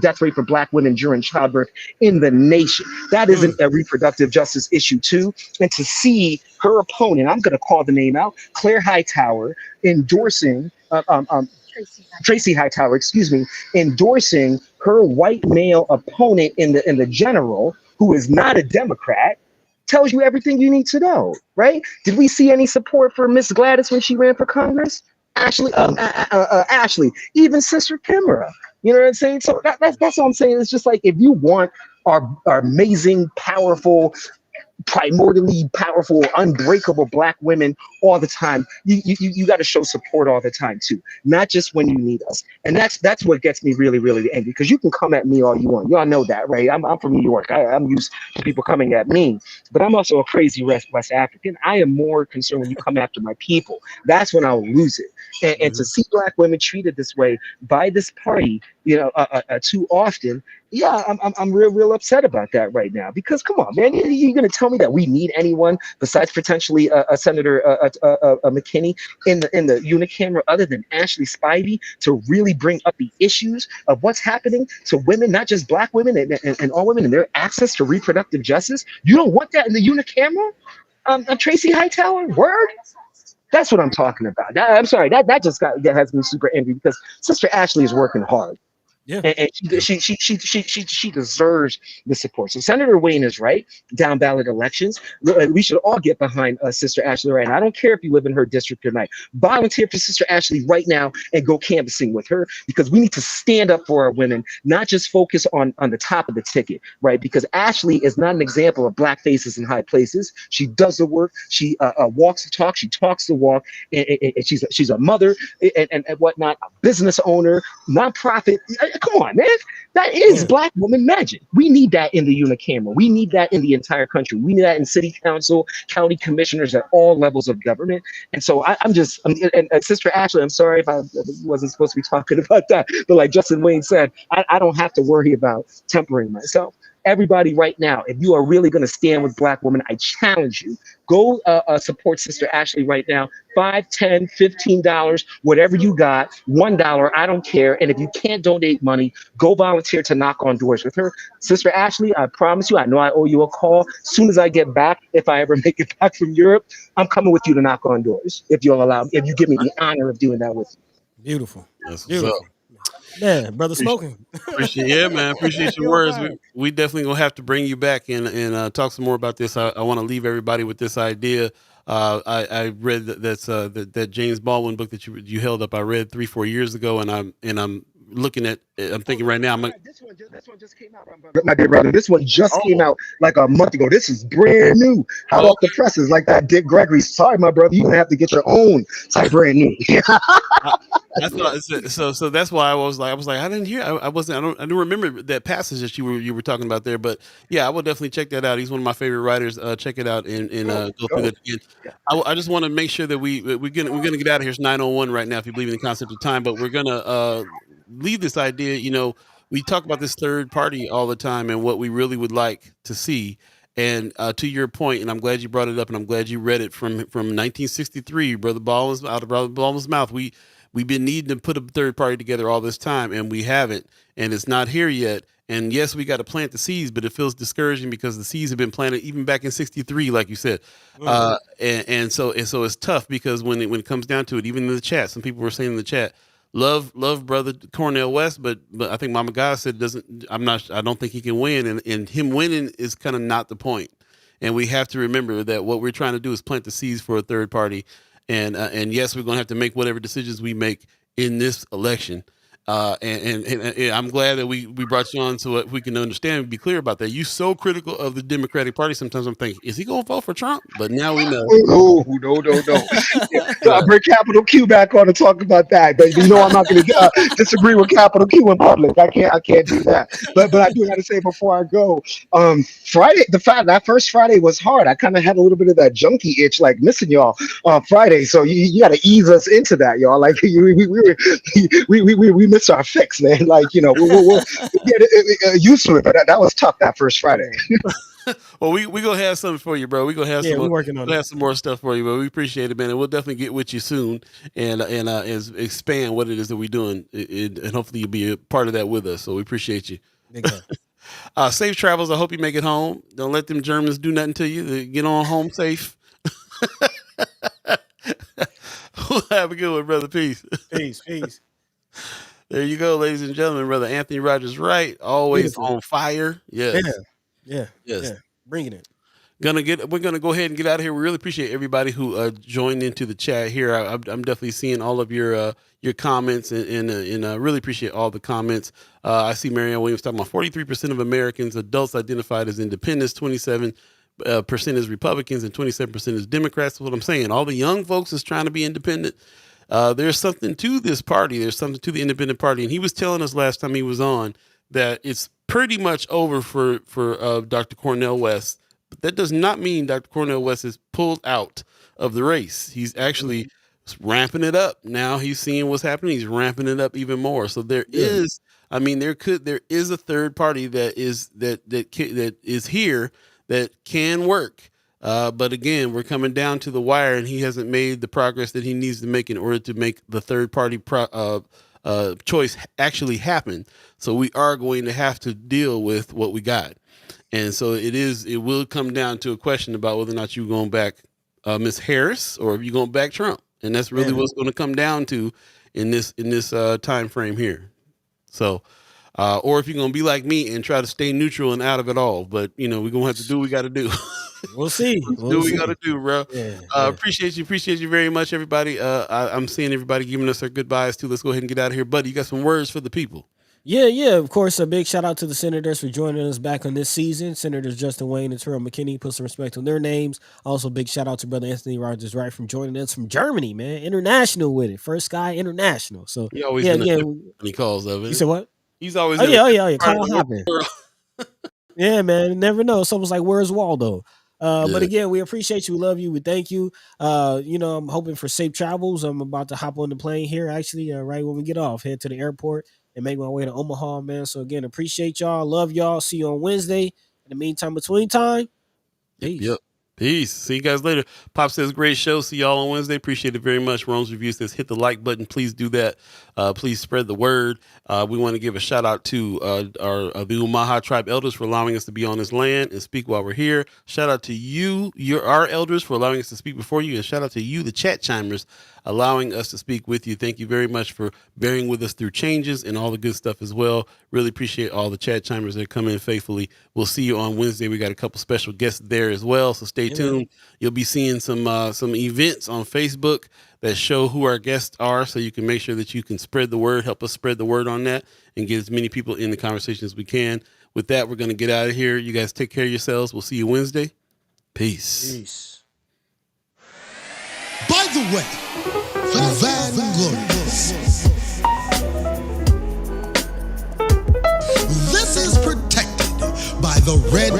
death rate for Black women during childbirth in the nation. That is a reproductive justice issue too. And to see her opponent, I'm going to call the name out, Claire Hightower, endorsing Tracy Hightower, endorsing her white male opponent in the general, who is not a Democrat, tells you everything you need to know, right? Did we see any support for Miss Gladys when she ran for Congress? Ashley, even Sister Kimura. You know what I'm saying? So that's what I'm saying. It's just like, if you want our amazing, powerful, primordially powerful, unbreakable Black women all the time, you got to show support all the time too, not just when you need us. And that's what gets me really angry, because you can come at me all you want. Y'all know that, right? I'm from New York. I'm used to people coming at me, but I'm also a crazy West African. I am more concerned when you come after my people. That's when I'll lose it. And to see Black women treated this way by this party, too often, yeah, I'm real upset about that right now. Because come on, man, you're gonna tell me that we need anyone besides potentially Senator McKinney in the unicameral other than Ashley Spivey to really bring up the issues of what's happening to women, not just Black women and all women, and their access to reproductive justice? You don't want that in the unicameral? Tracy Hightower, word? That's what I'm talking about. I'm sorry, that just has me super angry, because Sister Ashley is working hard. Yeah. And she deserves the support. So Senator Wayne is right. Down ballot elections, we should all get behind Sister Ashley Wright. And I don't care if you live in her district or not. Volunteer for Sister Ashley right now and go canvassing with her, because we need to stand up for our women, not just focus on the top of the ticket, right? Because Ashley is not an example of black faces in high places. She does the work. She walks the talk. She talks the walk. And she's a mother and whatnot, a business owner, nonprofit. Come on, man. That is black woman magic. We need that in the unicameral. We need that in the entire country. We need that in city council, county commissioners, at all levels of government. And so and Sister Ashley, I'm sorry if I wasn't supposed to be talking about that, but like Justin Wayne said, I don't have to worry about tempering myself. Everybody right now, if you are really going to stand with black women, I challenge you, go support Sister Ashley right now. $5, $10, $15, whatever you got, $1, I don't care. And if you can't donate money, go volunteer to knock on doors with her. Sister Ashley, I promise you, I know I owe you a call. As soon as I get back, if I ever make it back from Europe, I'm coming with you to knock on doors, if you'll allow me, if you give me the honor of doing that with you. Beautiful. That's what's Beautiful. up. Man, brother smoking. Appreciate your words. We definitely gonna have to bring you back and talk some more about this. I want to leave everybody with this idea. I read that James Baldwin book that you held up. I read 3-4 years ago, and I'm looking at. I'm thinking right now. This one just came out, my dear brother. This one just came out like a month ago. This is brand new. Hot off the presses, like that Dick Gregory. Sorry, my brother, you're gonna have to get your own. It's like brand new. I thought so. That's why I was like, I didn't hear. I didn't remember that passage that you were talking about there. But yeah, I will definitely check that out. He's one of my favorite writers. Check it out and go through that again. I just want to make sure that we're gonna get out of here. It's 9:01 right now. If you believe in the concept of time, but we're gonna leave this idea. We talk about this third party all the time and what we really would like to see. And to your point, and I'm glad you brought it up, and I'm glad you read it from 1963, Brother Baldwin's out of Brother Baldwin's mouth. We've been needing to put a third party together all this time, and we haven't, and it's not here yet. And yes, we got to plant the seeds, but it feels discouraging because the seeds have been planted even back in '63, like you said. And so it's tough because when it comes down to it, even in the chat, some people were saying in the chat, love Brother Cornel West, but I think Mama God said I don't think he can win, and him winning is kind of not the point. And we have to remember that what we're trying to do is plant the seeds for a third party. And yes, we're going to have to make whatever decisions we make in this election. And I'm glad that we brought you on so we can understand and be clear about that. You're so critical of the Democratic Party. Sometimes I'm thinking, is he going to vote for Trump? But now we know. No. So I bring Capital Q back on to talk about that. But I'm not going to disagree with Capital Q in public. I can't do that. But I do got to say before I go, Friday, that first Friday was hard. I kind of had a little bit of that junkie itch, like missing y'all on Friday. So you got to ease us into that, y'all. Like we missed our fix, man. Like we'll get used to it. But that was tough that first Friday. Well, we gonna have something for you, bro. We gonna have we're working on some more stuff for you, but we appreciate it, man. And we'll definitely get with you soon and expand what it is that we're doing, and hopefully you'll be a part of that with us. So we appreciate you. Safe travels. I hope you make it home. Don't let them Germans do nothing to you. Get on home safe. Have a good one, brother. Peace. Peace. There you go, ladies and gentlemen. Brother Anthony Rogers Wright, always on fire. Yes. Yeah. Bringing it. We're gonna go ahead and get out of here. We really appreciate everybody who joined into the chat here. I'm definitely seeing all of your comments and really appreciate all the comments. I see Marianne Williams talking about 43% of Americans, adults identified as independents, 27% is Republicans, and 27% is Democrats. That's what I'm saying. All the young folks is trying to be independent. There's something to this party. There's something to the independent party. And he was telling us last time he was on that it's pretty much over for Dr. Cornel West. But that does not mean Dr. Cornel West is pulled out of the race. He's actually ramping it up. Now he's seeing what's happening. He's ramping it up even more. So there is a third party that is here that can work. But again, we're coming down to the wire, and he hasn't made the progress that he needs to make in order to make the third party choice actually happen. So we are going to have to deal with what we got. And so it will come down to a question about whether or not you're going back Miss Harris or if you're going back Trump. And that's really what's going to come down to in this time frame here. So or if you're going to be like me and try to stay neutral and out of it all. But, we're going to have to do what we got to do. We'll see. Do what we got to do, bro. Yeah. Appreciate you very much, everybody. I'm seeing everybody giving us their goodbyes, too. Let's go ahead and get out of here. Buddy, you got some words for the people? Yeah. Of course, a big shout out to the Senators for joining us back on this season. Senators Justin Wayne and Terrell McKinney, put some respect on their names. Also, big shout out to brother Anthony Rogers Wright from joining us from Germany, man. International with it. First Sky International. So, He always he calls of it. You said what? He's always Oh, yeah. Kyle Hoppin. Yeah, man. You never know. It's almost like, where's Waldo? But again, we appreciate you. We love you. We thank you. I'm hoping for safe travels. I'm about to hop on the plane here, actually, right when we get off, head to the airport and make my way to Omaha, man. So again, appreciate y'all. Love y'all. See you on Wednesday. In the meantime, between time, peace. Yep. Peace. See you guys later. Pop says, great show. See y'all on Wednesday. Appreciate it very much. Rome's Review says, hit the like button. Please do that. Please spread the word. We want to give a shout out to the Omaha tribe elders for allowing us to be on this land and speak while we're here. Shout out to you, our elders, for allowing us to speak before you. And shout out to you, the chat chimers, allowing us to speak with you. Thank you very much for bearing with us through changes and all the good stuff as well. Really appreciate all the chat chimers that come in faithfully. We'll see you on Wednesday. We got a couple special guests there as well, so stay tuned. You'll be seeing some events on Facebook that show who our guests are, so you can make sure that you can spread the word, help us spread the word on that, and get as many people in the conversation as we can. With that, we're going to get out of here. You guys take care of yourselves. We'll see you Wednesday. Peace. By the way, for the Vanglorious, this is protected by the red